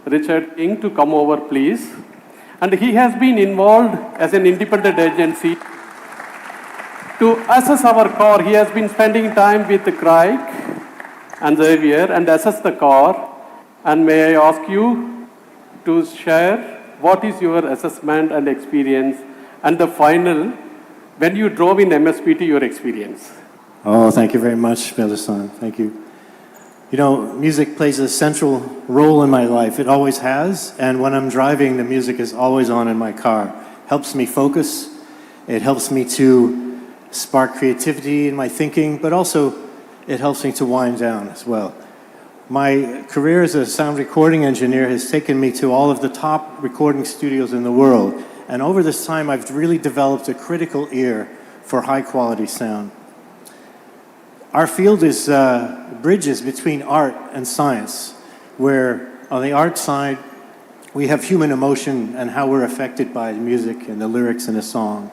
Richard King to come over, please. And he has been involved as an independent agency to assess our car. He has been spending time with Craig and Xavier and assess the car. And may I ask you to share what is your assessment and experience and the final, when you drove in MSPT, your experience? Oh, thank you very much, Miller-san. Thank you. You know, music plays a central role in my life. It always has. And when I'm driving, the music is always on in my car. Helps me focus. It helps me to spark creativity in my thinking, but also it helps me to wind down as well. My career as a sound recording engineer has taken me to all of the top recording studios in the world. And over this time, I've really developed a critical ear for high quality sound. Our field is bridges between art and science, where on the art side, we have human emotion and how we're affected by the music and the lyrics in a song.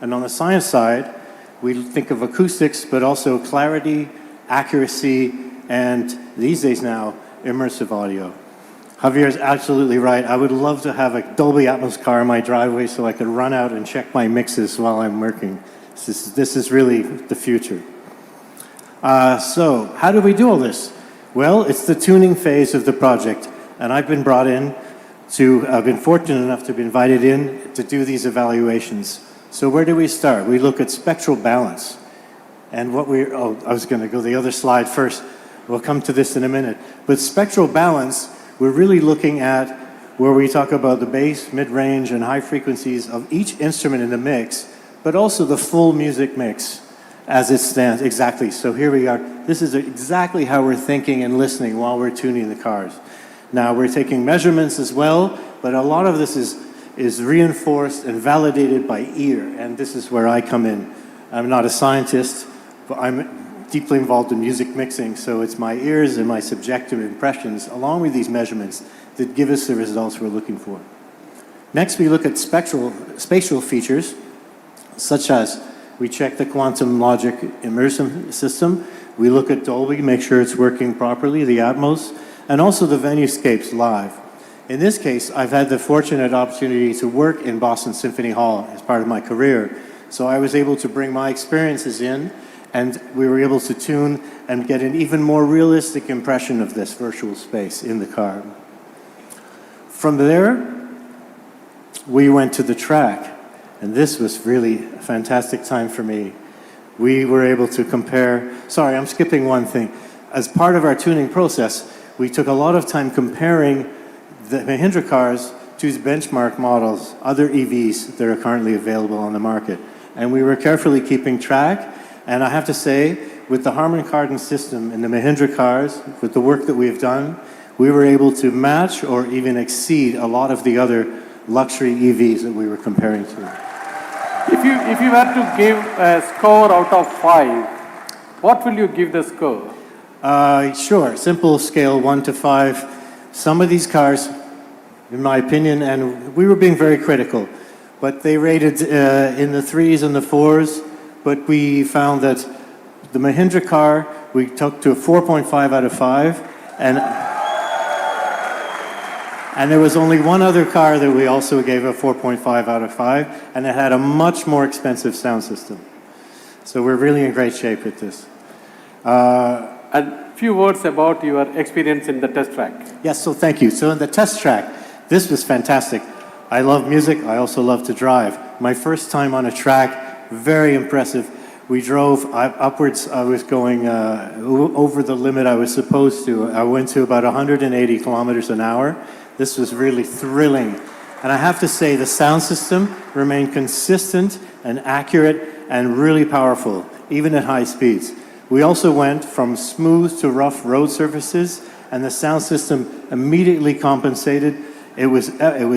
And on the science side, we think of acoustics, but also clarity, accuracy, and these days now, immersive audio. Javier is absolutely right. I would love to have a Dolby Atmos car in my driveway so I could run out and check my mixes while I'm working. This is really the future. So how do we do all this? Well, it's the tuning phase of the project, and I've been fortunate enough to be invited in to do these evaluations. So where do we start? We look at spectral balance. And I was going to go the other slide first. We'll come to this in a minute. But spectral balance, we're really looking at where we talk about the bass, mid-range, and high frequencies of each instrument in the mix, but also the full music mix as it stands. Exactly. So here we are. This is exactly how we're thinking and listening while we're tuning the cars. Now, we're taking measurements as well, but a lot of this is reinforced and validated by ear, and this is where I come in. I'm not a scientist, but I'm deeply involved in music mixing, so it's my ears and my subjective impressions, along with these measurements, that give us the results we're looking for. Next, we look at spatial features, such as we check the quantum logic immersion system, we look at Dolby, make sure it's working properly, the Atmos, and also the venue-scapes live. In this case, I've had the fortunate opportunity to work in Boston Symphony Hall as part of my career, so I was able to bring my experiences in, and we were able to tune and get an even more realistic impression of this virtual space in the car. From there, we went to the track, and this was really a fantastic time for me. We were able to compare, sorry, I'm skipping one thing. As part of our tuning process, we took a lot of time comparing the Mahindra cars to benchmark models, other EVs that are currently available on the market. And we were carefully keeping track. And I have to say, with the Harman Kardon system in the Mahindra cars, with the work that we've done, we were able to match or even exceed a lot of the other luxury EVs that we were comparing to. If you were to give a score out of 5, what will you give the score? Sure, simple scale, 1 to 5. Some of these cars, in my opinion, and we were being very critical, but they rated in the 3s and the 4s, but we found that the Mahindra car, we took to a 4.5 out of 5, and there was only one other car that we also gave a 4.5 out of 5, and it had a much more expensive sound system. So we're really in great shape with this. And few words about your experience in the test track. Yes, so thank you. So in the test track, this was fantastic. I love music, I also love to drive. My first time on a track, very impressive. We drove upwards, I was going over the limit I was supposed to. I went to about 180 kilometers an hour. This was really thrilling. And I have to say, the sound system remained consistent and accurate and really powerful, even at high speeds. We also went from smooth to rough road surfaces, and the sound system immediately compensated. It was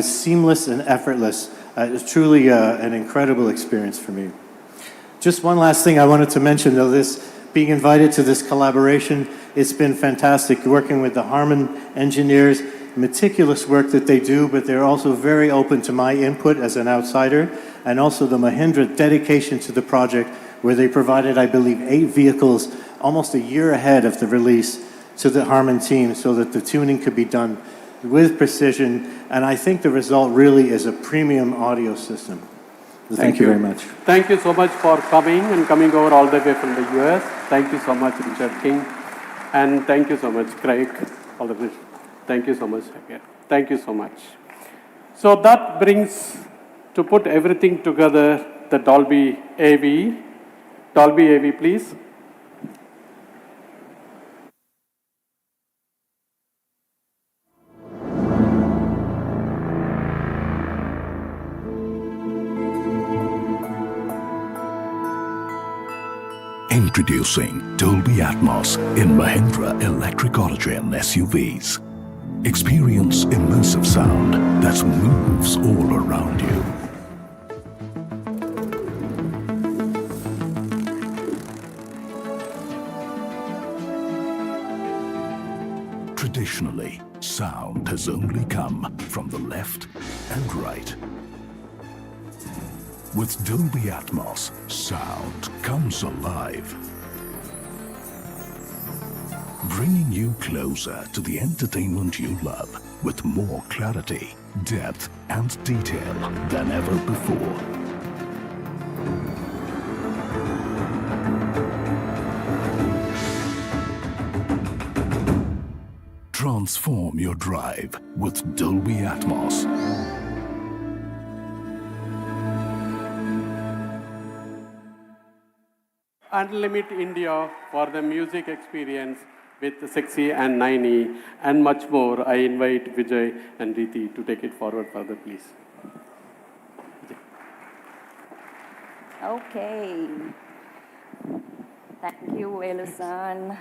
seamless and effortless. It was truly an incredible experience for me. Just one last thing I wanted to mention, though, being invited to this collaboration, it's been fantastic working with the Harman engineers, meticulous work that they do, but they're also very open to my input as an outsider, and also the Mahindra dedication to the project, where they provided, I believe, 8 vehicles almost a year ahead of the release to the Harman team so that the tuning could be done with precision. And I think the result really is a premium audio system. Thank you very much. Thank you so much for coming and coming over all the way from the US. Thank you so much, Richard King. And thank you so much, Craig. All the best. Thank you so much again. Thank you so much. So that brings, to put everything together, the Dolby AV. Dolby AV, please. Introducing Dolby Atmos in Mahindra Electric Origin SUVs. Experience immersive sound that moves all around you. Traditionally, sound has only come from the left and right. With Dolby Atmos, sound comes alive, bringing you closer to the entertainment you love with more clarity, depth and detail than ever before. Transform your drive with Dolby Atmos. Unlimit India for the music experience with 6e and 9e and much more. I invite Vijay and Riti to take it forward further, please. Okay. Thank you, Velu-san.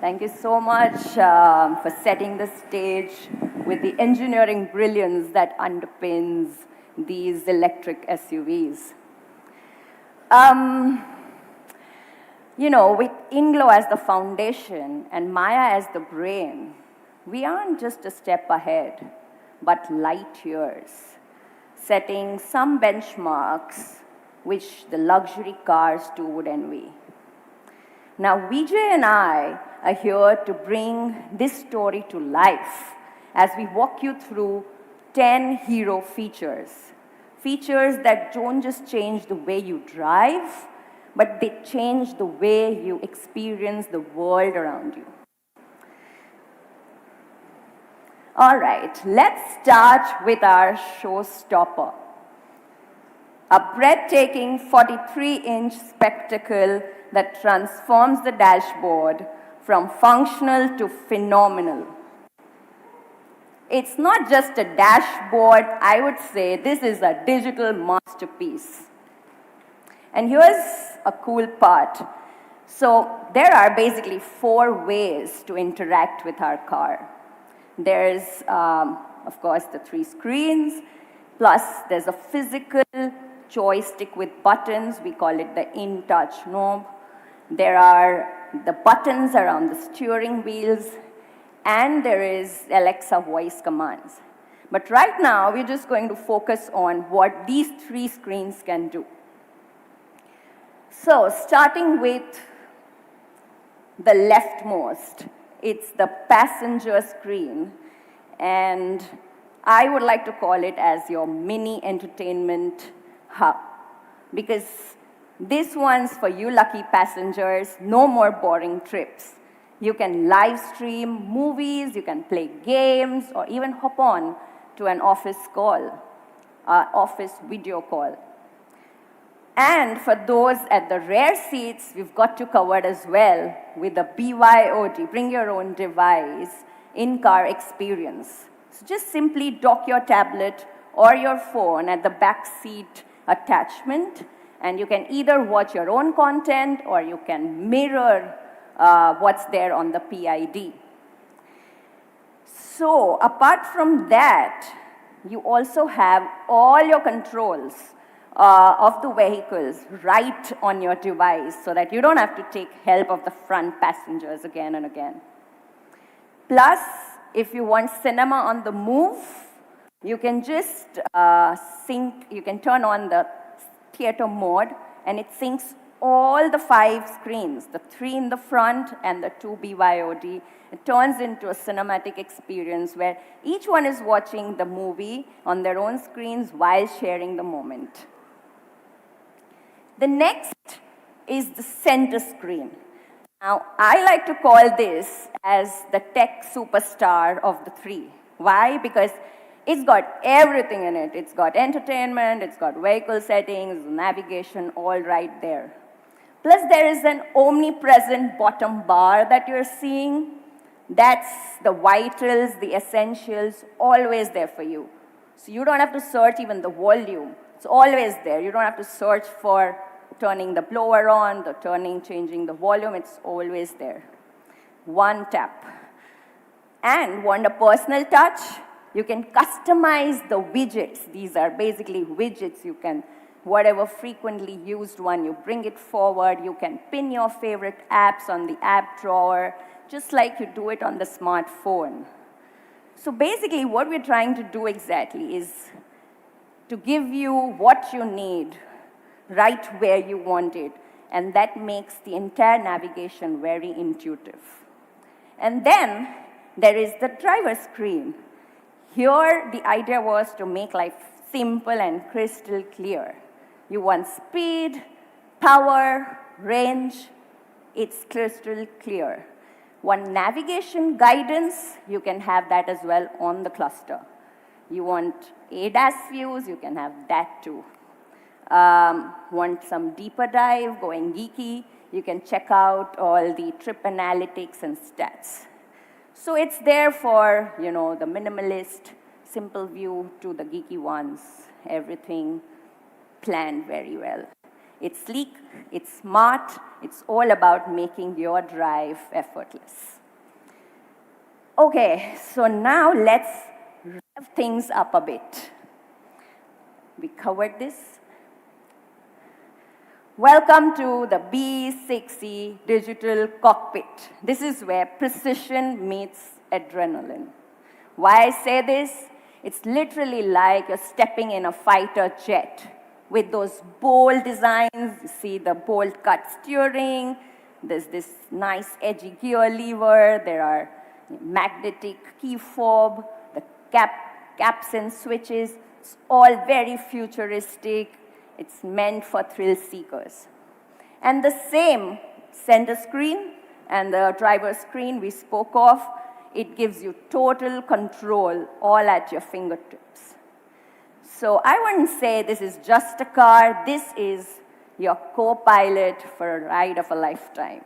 Thank you so much for setting the stage with the engineering brilliance that underpins these electric SUVs. You know, with Inlo as the foundation and Maya as the brain, we aren't just a step ahead, but light years, setting some benchmarks which the luxury cars too would envy. Now, Vijay and I are here to bring this story to life as we walk you through 10 hero features. Features that don't just change the way you drive, but they change the way you experience the world around you. All right, let's start with our showstopper. A breathtaking 43-inch spectacle that transforms the dashboard from functional to phenomenal. It's not just a dashboard, I would say this is a digital masterpiece. And here's a cool part. So there are basically 4 ways to interact with our car. There's, of course, the 3 screens, plus there's a physical joystick with buttons. We call it the in-touch knob. There are the buttons around the steering wheels, and there is Alexa voice commands. But right now, we're just going to focus on what these 3 screens can do. So, starting with the leftmost, it's the passenger screen, and I would like to call it as your mini entertainment hub, because this one's for you lucky passengers, no more boring trips. You can live stream movies, you can play games, or even hop on to an office call, office video call. And for those at the rear seats, we've got you covered as well with the BYOD, bring your own device, in-car experience. So just simply dock your tablet or your phone at the back seat attachment, and you can either watch your own content or you can mirror what's there on the PID. So apart from that, you also have all your controls of the vehicles right on your device so that you don't have to take help of the front passengers again and again. Plus, if you want cinema on the move, you can just you can turn on the theater mode and it syncs all the 5 screens, the 3 in the front and the 2 BYOD. It turns into a cinematic experience where each one is watching the movie on their own screens while sharing the moment. The next is the center screen. Now, I like to call this as the tech superstar of the 3. Why? Because it's got everything in it. It's got entertainment, it's got vehicle settings, navigation, all right there. Plus, there is an omnipresent bottom bar that you're seeing. That's the vitals, the essentials, always there for you. So you don't have to search even the volume. It's always there. You don't have to search for turning the blower on, changing the volume. It's always there. One tap. And want a personal touch? You can customize the widgets. These are basically widgets. You can, whatever frequently used one, you bring it forward. You can pin your favorite apps on the app drawer, just like you do it on the smartphone. So basically, what we're trying to do exactly is to give you what you need right where you want it. And that makes the entire navigation very intuitive. And then there is the driver screen. Here, the idea was to make life simple and crystal clear. You want speed, power, range, it's crystal clear. Want navigation guidance, you can have that as well on the cluster. You want ADAS views, you can have that too. Want some deeper dive, going geeky, you can check out all the trip analytics and stats. So it's there for, you know, the minimalist, simple view to the geeky ones, everything planned very well. It's sleek, it's smart, it's all about making your drive effortless. Okay, so now let's rev things up a bit. We covered this. Welcome to the B6e digital cockpit. This is where precision meets adrenaline. Why I say this? It's literally like you're stepping in a fighter jet with those bold designs. You see the bold cut steering. There's this nice edgy gear lever. There are magnetic key fob, the caps and switches. It's all very futuristic. It's meant for thrill seekers. And the same center screen and the driver screen we spoke of, it gives you total control all at your fingertips. So I wouldn't say this is just a car, this is your co-pilot for a ride of a lifetime.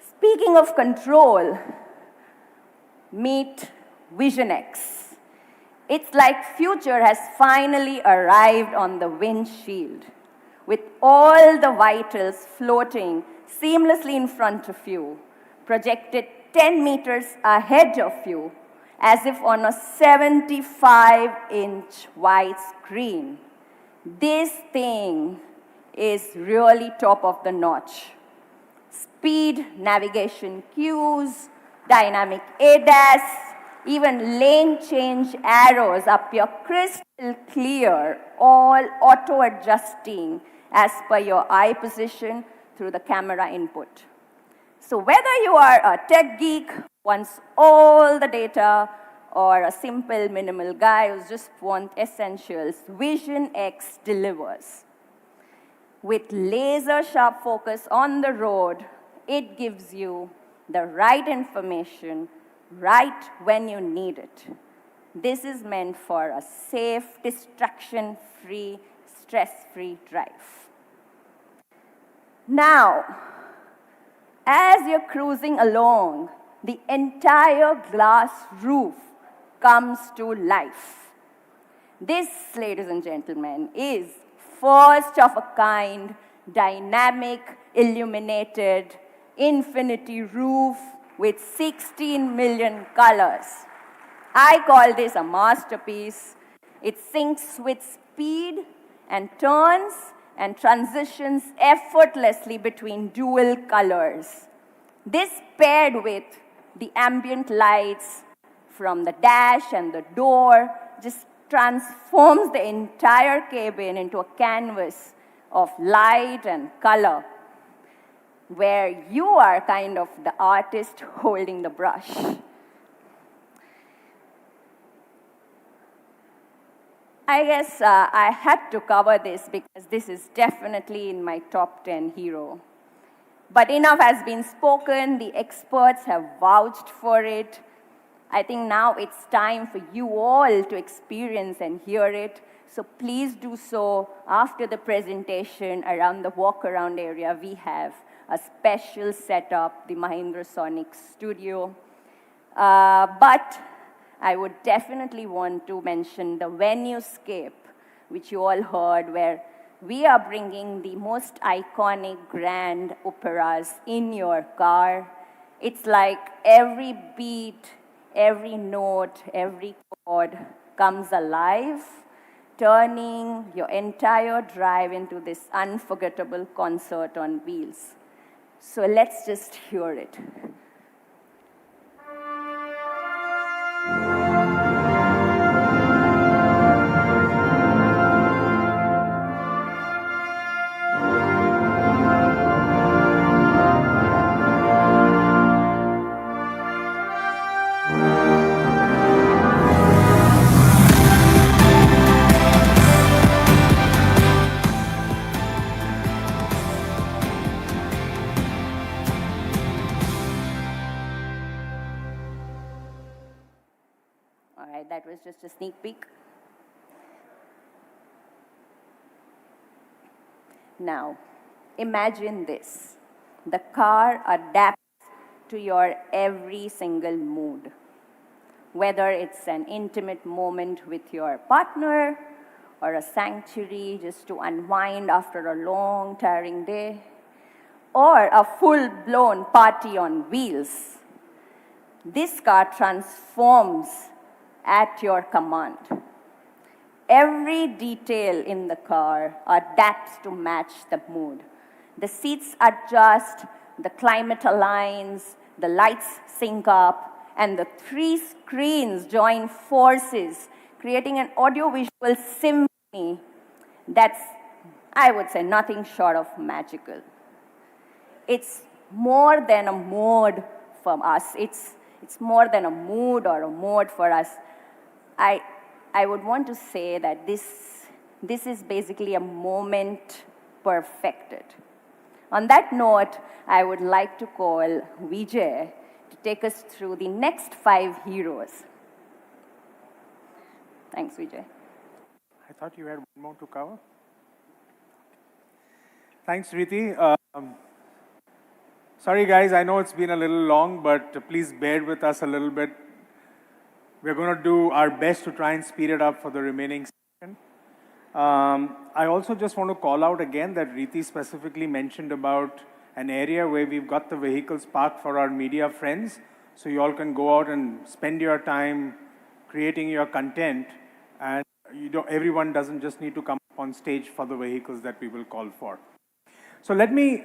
Speaking of control, meet Vision X. It's like future has finally arrived on the windshield, with all the vitals floating seamlessly in front of you, projected 10 meters ahead of you, as if on a 75-inch wide screen. This thing is really top of the notch. Speed, navigation cues, dynamic ADAS, even lane change arrows appear crystal clear, all auto-adjusting as per your eye position through the camera input. So whether you are a tech geek, wants all the data, or a simple minimal guy who just wants essentials, Vision X delivers. With laser-sharp focus on the road, it gives you the right information right when you need it. This is meant for a safe, distraction-free, stress-free drive. Now, as you're cruising along, the entire glass roof comes to life. This, ladies and gentlemen, is first of a kind, dynamic, illuminated, infinity roof with 16 million colors. I call this a masterpiece. It syncs with speed and turns and transitions effortlessly between dual colors. This paired with the ambient lights from the dash and the door just transforms the entire cabin into a canvas of light and color, where you are kind of the artist holding the brush. I guess I had to cover this because this is definitely in my top 10 hero. But enough has been spoken, the experts have vouched for it. I think now it's time for you all to experience and hear it. So please do so after the presentation around the walk-around area. We have a special setup, the Mahindra Sonic Studio. But I would definitely want to mention the venue-scape, which you all heard, where we are bringing the most iconic grand operas in your car. It's like every beat, every note, every chord comes alive, turning your entire drive into this unforgettable concert on wheels. So let's just hear it. That was just a sneak peek. Now, imagine this. The car adapts to your every single mood. Whether it's an intimate moment with your partner, or a sanctuary just to unwind after a long, tiring day, or a full-blown party on wheels. This car transforms at your command. Every detail in the car adapts to match the mood. The seats adjust, the climate aligns, the lights sync up, and the 3 screens join forces, creating an audiovisual symphony that's, I would say, nothing short of magical. It's more than a mode for us. It's more than a mood or a mode for us. I would want to say that this is basically a moment perfected. On that note, I would like to call Vijay to take us through the next 5 heroes. Thanks, Vijay. I thought you had one more to cover. Thanks, Riti. Sorry, guys, I know it's been a little long, but please bear with us a little bit. We're going to do our best to try and speed it up for the remaining section. I also just want to call out again that Riti specifically mentioned about an area where we've got the vehicles parked for our media friends, so you all can go out and spend your time creating your content, and everyone doesn't just need to come up on stage for the vehicles that we will call for. So let me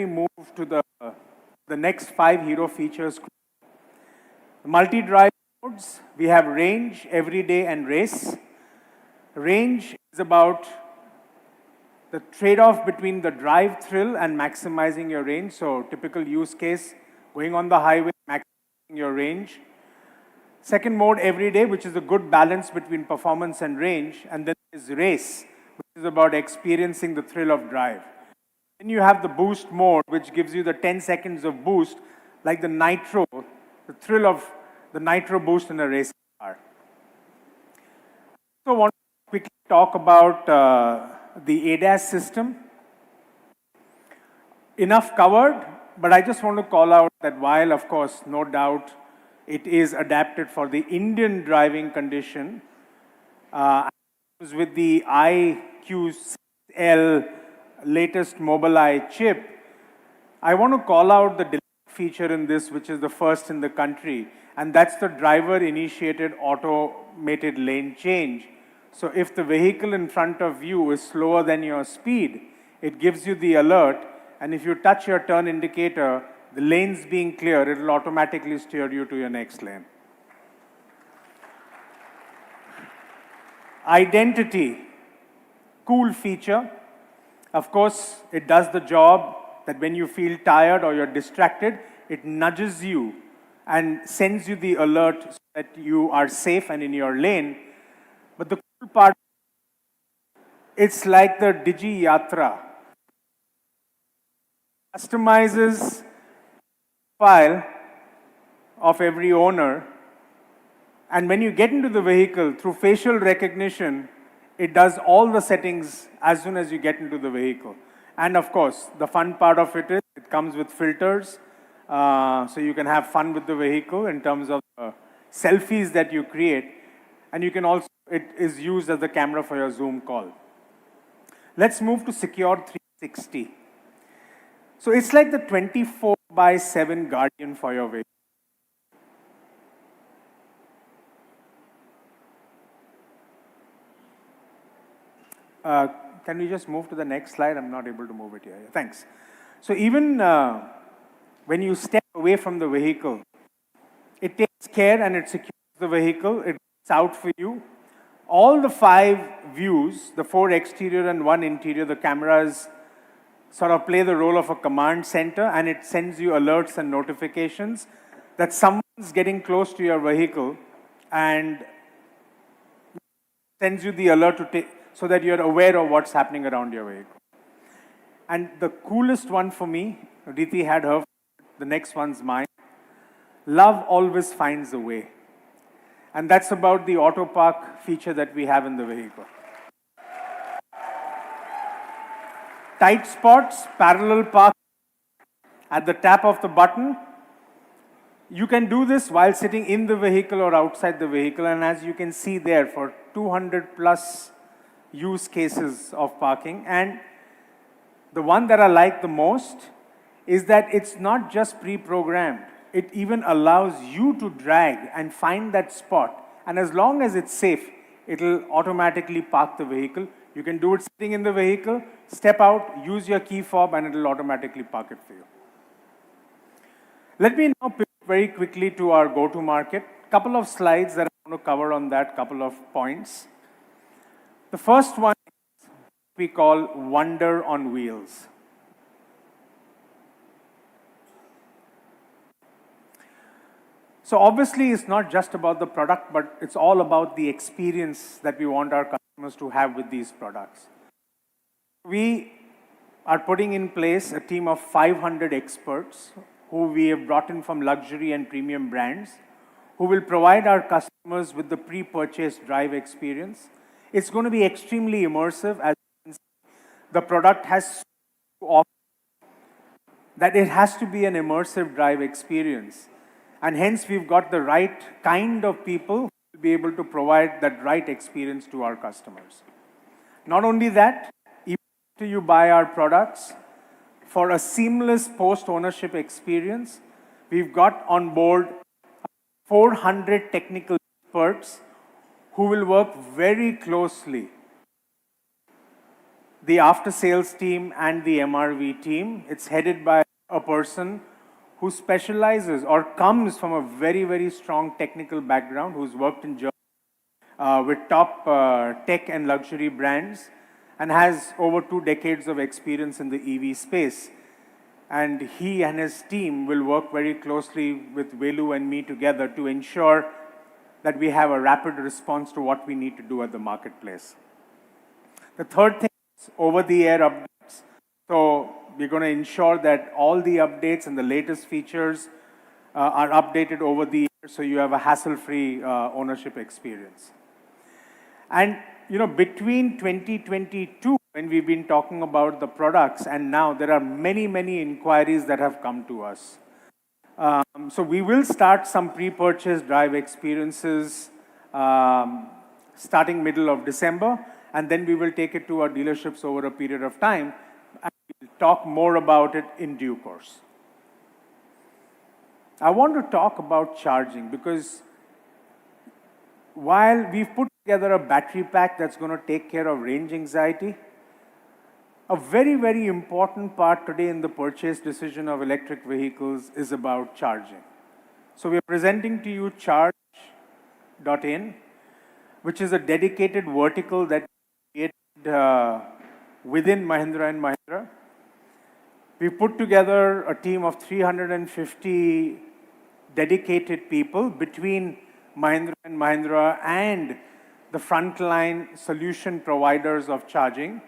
move to the next 5 hero features. The multi-drive modes, we have range, everyday, and race. Range is about the trade-off between the drive thrill and maximizing your range. So typical use case, going on the highway, maximizing your range. Second mode, everyday, which is a good balance between performance and range. And then is race, which is about experiencing the thrill of drive. Then you have the boost mode, which gives you the 10 seconds of boost, like the nitro, the thrill of the nitro boost in a race car. So I want to quickly talk about the ADAS system. Enough covered, but I just want to call out that while, of course, no doubt, it is adapted for the Indian driving condition, with the iQCL latest Mobileye chip, I want to call out the feature in this, which is the first in the country, and that's the driver-initiated automated lane change. So if the vehicle in front of you is slower than your speed, it gives you the alert, and if you touch your turn indicator, the lanes being clear, it will automatically steer you to your next lane. Identity, cool feature. Of course, it does the job that when you feel tired or you're distracted, it nudges you and sends you the alert so that you are safe and in your lane. But the cool part, it's like the Digi Yatra. Customizes file of every owner, and when you get into the vehicle through facial recognition, it does all the settings as soon as you get into the vehicle. And of course, the fun part of it is it comes with filters, so you can have fun with the vehicle in terms of selfies that you create, and you can also, it is used as the camera for your Zoom call. Let's move to Secure 360. So it's like the 24/7 guardian for your vehicle. Can we just move to the next slide? I'm not able to move it here. Thanks. So even when you step away from the vehicle, it takes care and it secures the vehicle. It's out for you. All the 5 views, the 4 exterior and 1 interior, the cameras sort of play the role of a command center, and it sends you alerts and notifications that someone's getting close to your vehicle and sends you the alert to take, so that you're aware of what's happening around your vehicle. And the coolest one for me, Riti had her, the next one's mine. Love always finds a way. And that's about the auto park feature that we have in the vehicle. Tight spots, parallel park at the tap of the button. You can do this while sitting in the vehicle or outside the vehicle, and as you can see there, for 200 plus use cases of parking. And the one that I like the most is that it's not just pre-programmed. It even allows you to drag and find that spot. And as long as it's safe, it'll automatically park the vehicle. You can do it sitting in the vehicle, step out, use your key fob, and it'll automatically park it for you. Let me now pivot very quickly to our go-to-market. Couple of slides that I want to cover on that, couple of points. The first one is what we call Wonder on Wheels. So obviously, it's not just about the product, but it's all about the experience that we want our customers to have with these products. We are putting in place a team of 500 experts who we have brought in from luxury and premium brands, who will provide our customers with the pre-purchase drive experience. It's going to be extremely immersive, as the product has to offer that it has to be an immersive drive experience. And hence, we've got the right kind of people who will be able to provide that right experience to our customers. Not only that, even after you buy our products, for a seamless post-ownership experience, we've got on board 400 technical experts who will work very closely. The after-sales team and the MRV team, it's headed by a person who specializes or comes from a very, very strong technical background, who's worked in Germany with top tech and luxury brands, and has over 2 decades of experience in the EV space. And he and his team will work very closely with Velu and me together to ensure that we have a rapid response to what we need to do at the marketplace. The third thing is over-the-air updates. So we're going to ensure that all the updates and the latest features are updated over the air, so you have a hassle-free ownership experience. And you know, between 2022, when we've been talking about the products, and now there are many, many inquiries that have come to us. So we will start some pre-purchase drive experiences starting middle of December, and then we will take it to our dealerships over a period of time, and we'll talk more about it in due course. I want to talk about charging, because while we've put together a battery pack that's going to take care of range anxiety, a very, very important part today in the purchase decision of electric vehicles is about charging. So we're presenting to you charge.in, which is a dedicated vertical that we created within Mahindra and Mahindra. We put together a team of 350 dedicated people between Mahindra and Mahindra and the frontline solution providers of charging,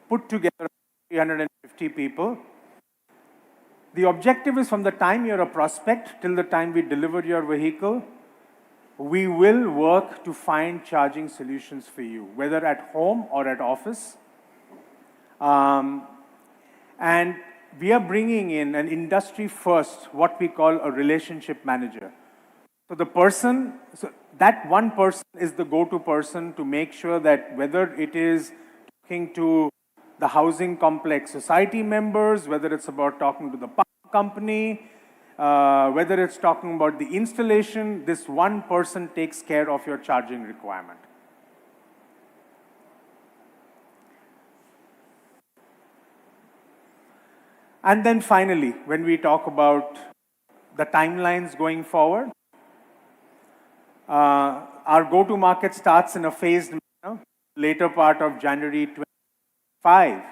put together 350 people. The objective is, from the time you're a prospect till the time we deliver your vehicle, we will work to find charging solutions for you, whether at home or at office. And we are bringing in an industry first, what we call a relationship manager. So that one person is the go-to person to make sure that whether it is talking to the housing complex society members, whether it's about talking to the power company, whether it's talking about the installation, this one person takes care of your charging requirement. And then finally, when we talk about the timelines going forward, our go-to-market starts in a phased manner, later part of January 2025.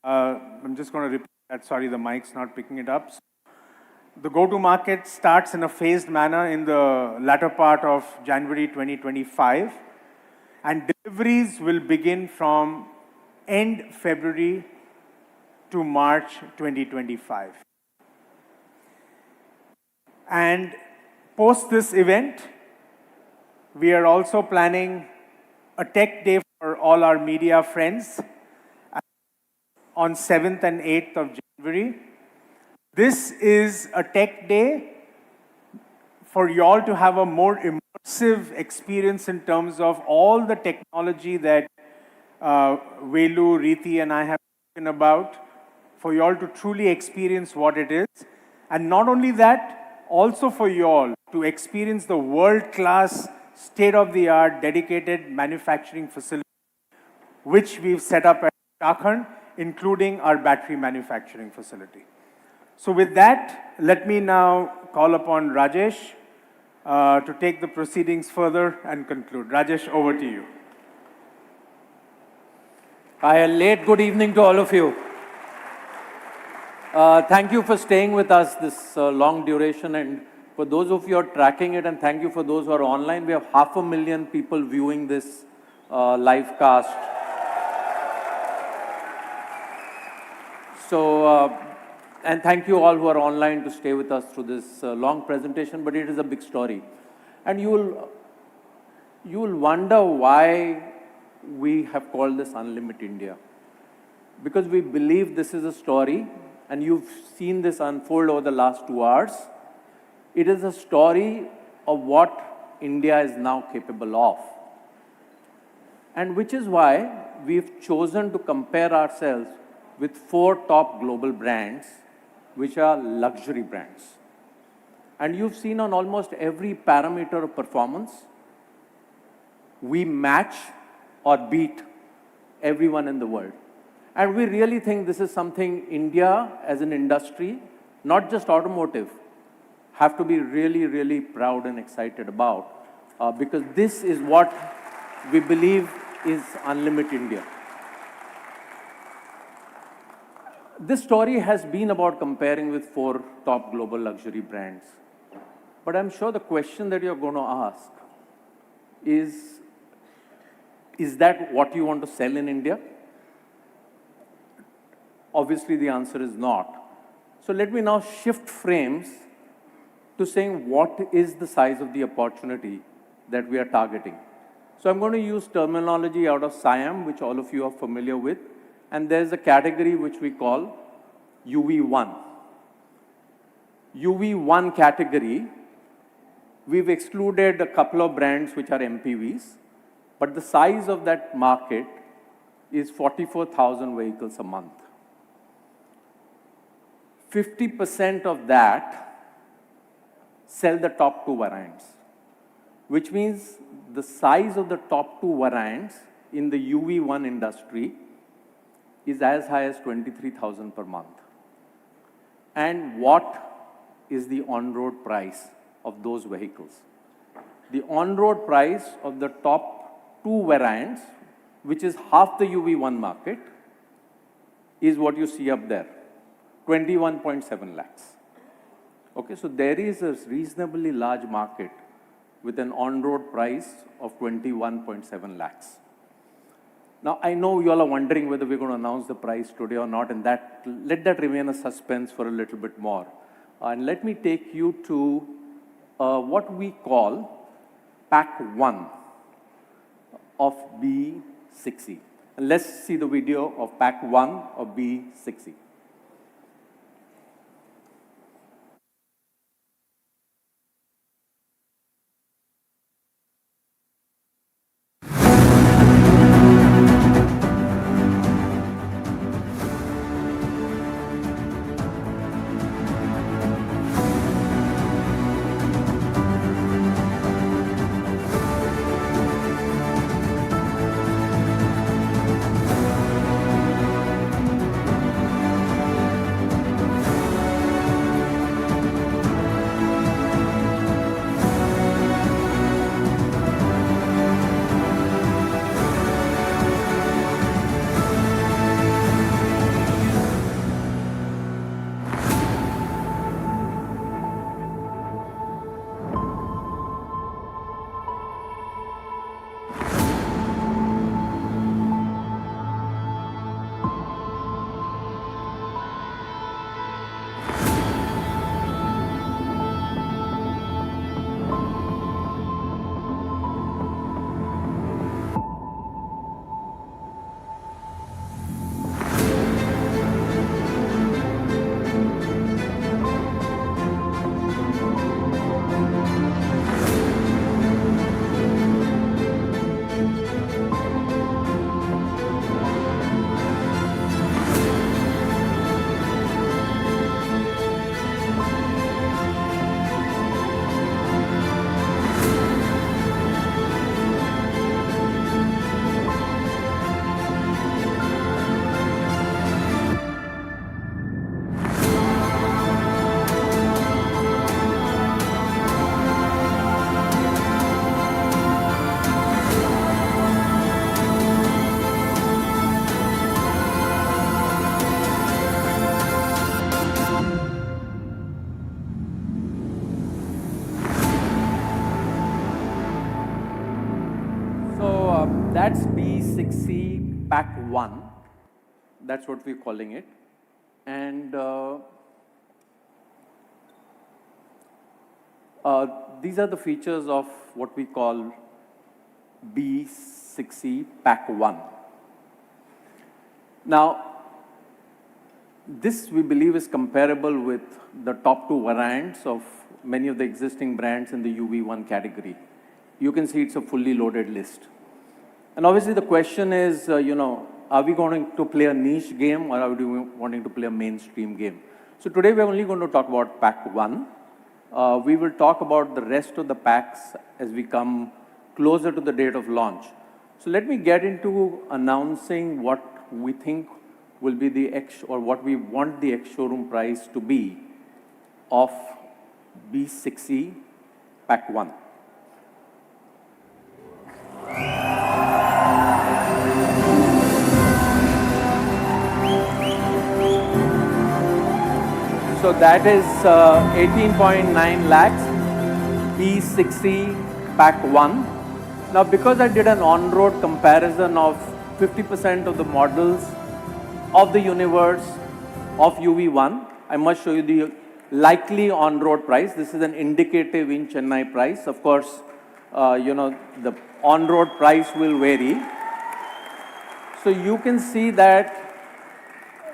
I'm just going to repeat that. Sorry, the mic's not picking it up. So the go-to-market starts in a phased manner in the latter part of January 2025. And deliveries will begin from end February to March 2025. And post this event, We are also planning a tech day for all our media friends on 7th and 8th of January. This is a tech day for y'all to have a more immersive experience in terms of all the technology that Velu, Riti, and I have spoken about, for y'all to truly experience what it is. And not only that, also for y'all to experience the world-class, state-of-the-art, dedicated manufacturing facility, which we've set up at Chakhand, including our battery manufacturing facility. So with that, let me now call upon Rajesh to take the proceedings further and conclude. Rajesh, over to you. Hi, late good evening to all of you. Thank you for staying with us this long duration, and for those of you who are tracking it, and thank you for those who are online. We have 500,000 people viewing this live cast. So, and thank you all who are online to stay with us through this long presentation, but it is a big story. And you will wonder why we have called this Unlimit India. Because we believe this is a story, and you've seen this unfold over the last 2 hours. It is a story of what India is now capable of. And which is why we've chosen to compare ourselves with 4 top global brands, which are luxury brands. And you've seen on almost every parameter of performance, we match or beat everyone in the world. And we really think this is something India as an industry, not just automotive, have to be really, really proud and excited about, because this is what we believe is Unlimit India. This story has been about comparing with 4 top global luxury brands. But I'm sure the question that you're going to ask is that what you want to sell in India? Obviously, the answer is not. So let me now shift frames to saying what is the size of the opportunity that we are targeting. So I'm going to use terminology out of SIAM, which all of you are familiar with. And there's a category which we call UV1. UV1 category, we've excluded a couple of brands which are MPVs, but the size of that market is 44,000 vehicles a month. 50% of that sell the top 2 variants, which means the size of the top 2 variants in the UV1 industry is as high as 23,000 per month. And what is the on-road price of those vehicles? The on-road price of the top 2 variants, which is half the UV1 market, is what you see up there, 21.7 lakhs. Okay, so there is a reasonably large market with an on-road price of 21.7 lakhs. Now, I know you all are wondering whether we're going to announce the price today or not, and let that remain a suspense for a little bit more. And let me take you to what we call Pack 1 of B6e. And let's see the video of Pack 1 of B6e. that's B6e Pack 1. That's what we're calling it. And these are the features of what we call B6e Pack 1. Now, this we believe is comparable with the top two variants of many of the existing brands in the UV1 category. You can see it's a fully loaded list. And obviously the question is, are we going to play a niche game or are we wanting to play a mainstream game? So today we're only going to talk about Pack 1. We will talk about the rest of the packs as we come closer to the date of launch. So let me get into announcing what we think will be the what we want the ex-showroom price to be of B6e Pack 1. So that is 18.9 lakhs, B6e Pack 1. Now because I did an on-road comparison of 50% of the models of the universe of UV1, I must show you the likely on-road price. This is an indicative in Chennai price. Of course, the on-road price will vary. So you can see that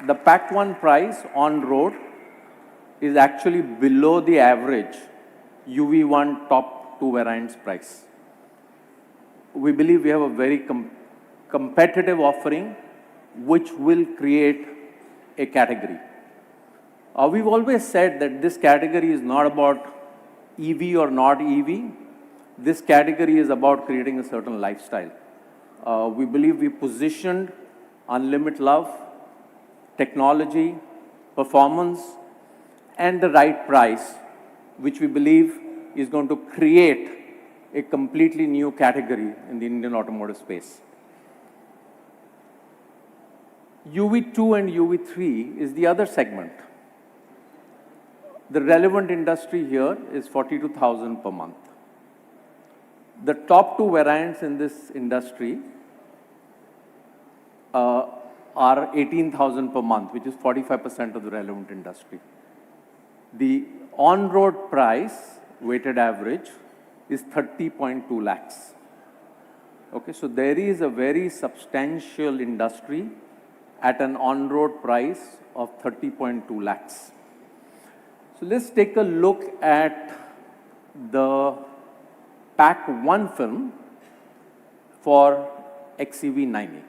the Pack 1 price on-road is actually below the average UV1 top two variants price. We believe we have a very competitive offering which will create a category. We've always said that this category is not about EV or not EV. This category is about creating a certain lifestyle. We believe we positioned Unlimit Love, technology, performance, and the right price, which we believe is going to create a completely new category in the Indian automotive space. UV2 and UV3 is the other segment. The relevant industry here is 42,000 per month. The top two variants in this industry are 18,000 per month, which is 45% of the relevant industry. The on-road price, weighted average, is 30.2 lakhs. Okay, so there is a very substantial industry at an on-road price of 30.2 lakhs. So let's take a look at the Pack 1 film for XEV9E.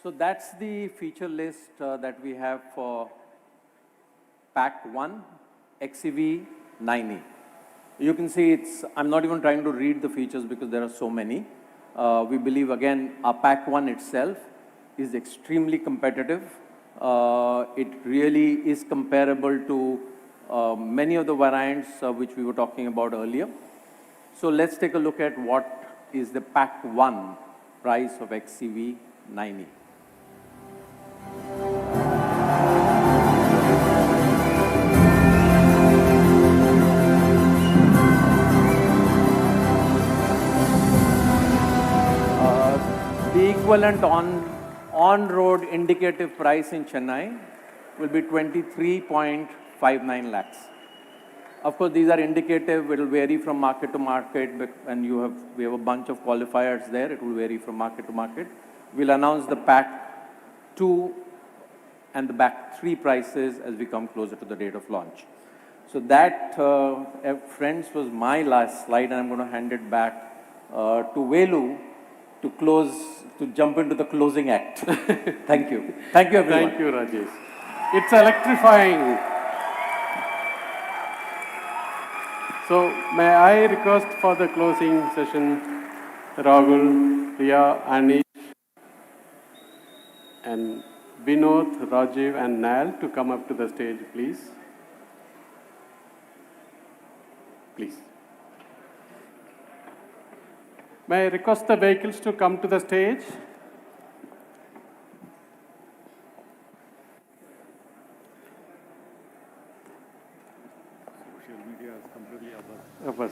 So that's the feature list that we have for Pack 1, XEV9E. You can see I'm not even trying to read the features because there are so many. We believe, again, our Pack 1 itself is extremely competitive. It really is comparable to many of the variants which we were talking about earlier. So let's take a look at what is the Pack 1 price of XEV9E. The equivalent on-road indicative price in Chennai will be 23.59 lakhs. Of course, these are indicative. It will vary from market to market, and we have a bunch of qualifiers there. It will vary from market to market. We'll announce the Pack 2 and the Pack 3 prices as we come closer to the date of launch. So that, friends, was my last slide, and I'm going to hand it back to Velu to jump into the closing act. Thank you. Thank you, everyone. Thank you, Rajesh. It's electrifying. So may I request for the closing session, Rahul, Priya, Anish, and Vinod, Rajiv, and Nal to come up to the stage, please. Please. May I request the vehicles to come to the stage? Social media is completely Above.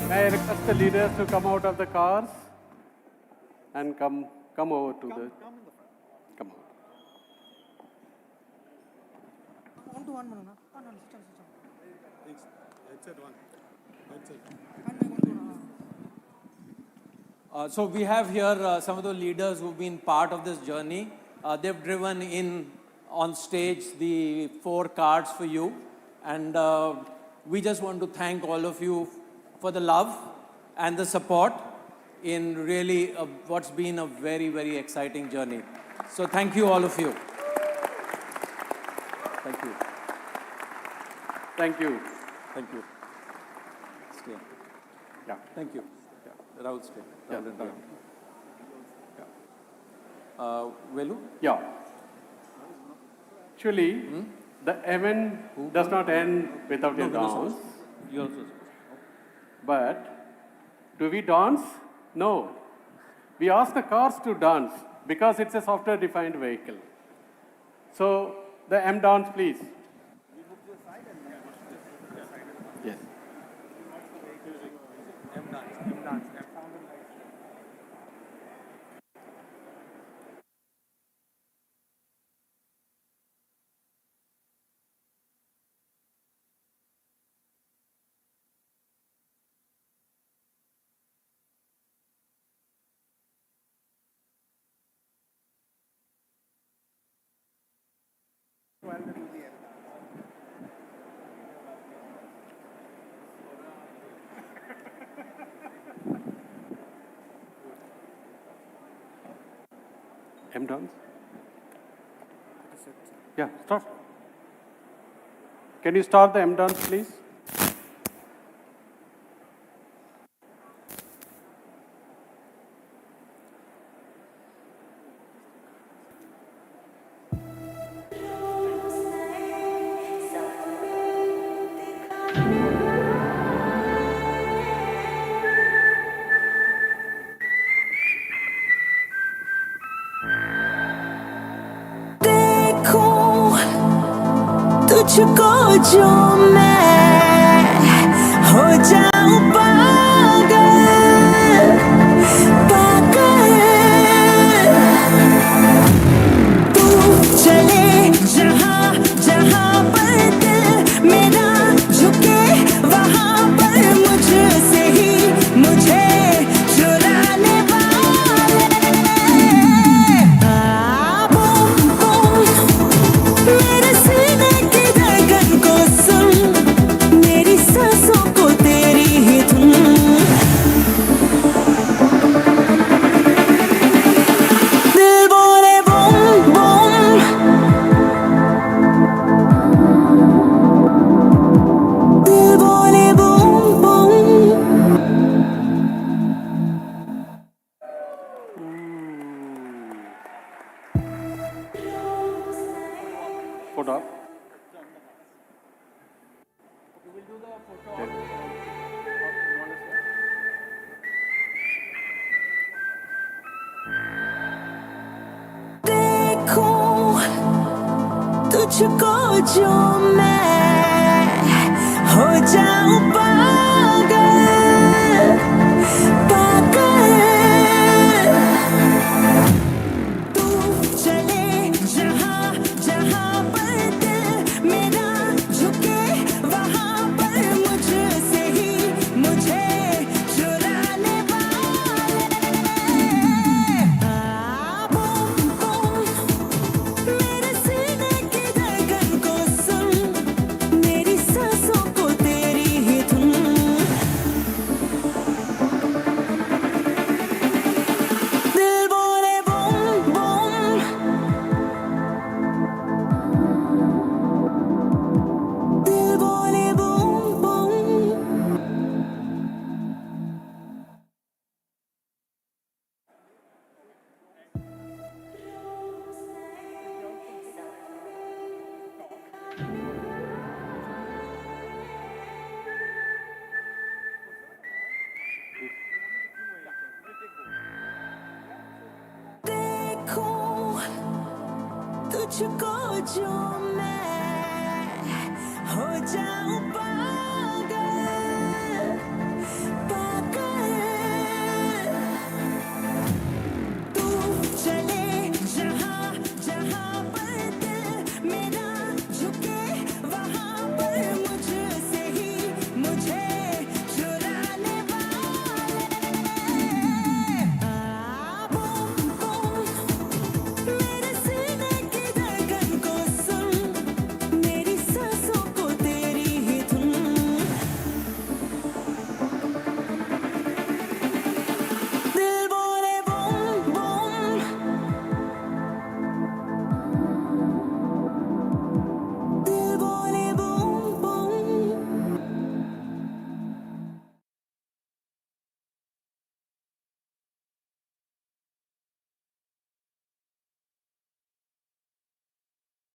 May I request the leaders to come out of the cars and come over to the... Come on. So we have here some of the leaders who've been part of this journey. They've driven in on stage the 4 cars for you. And we just want to thank all of you for the love and the support in really what's been a very, very exciting journey. So thank you, all of you. Thank you. Thank you. Thank you. Stay. Yeah. Thank you. Yeah. Rahul, stay. Yeah. Yeah. Velu? Yeah. Actually, the event does not end without a dance. You also. But do we dance? No. We ask the cars to dance because it's a software-defined vehicle. So the M dance, please. Yes. M dance. M dance? Yeah, start. Can you start the M dance, please? तुझको जो मैं हो जाऊं पागल पागल तू चले जहां जहां पर दिल मेरा झुके वहां पर मुझसे ही मुझे चुराने वाले बूम बूम मेरे सीने की धड़कन को सुन मेरी सांसों को तेरी ही धुन दिल बोले बूम बूम दिल बोले बूम बूम Photo up. देखूं तुझको जो मैं हो जाऊं पागल पागल तू चले जहां जहां पर दिल मेरा झुके वहां पर मुझसे ही मुझे चुराने वाले बूम बूम मेरे सीने की धड़कन को सुन मेरी सांसों को तेरी ही धुन दिल बोले बूम बूम दिल बोले बूम बूम देखूं तुझको जो मैं हो जाऊं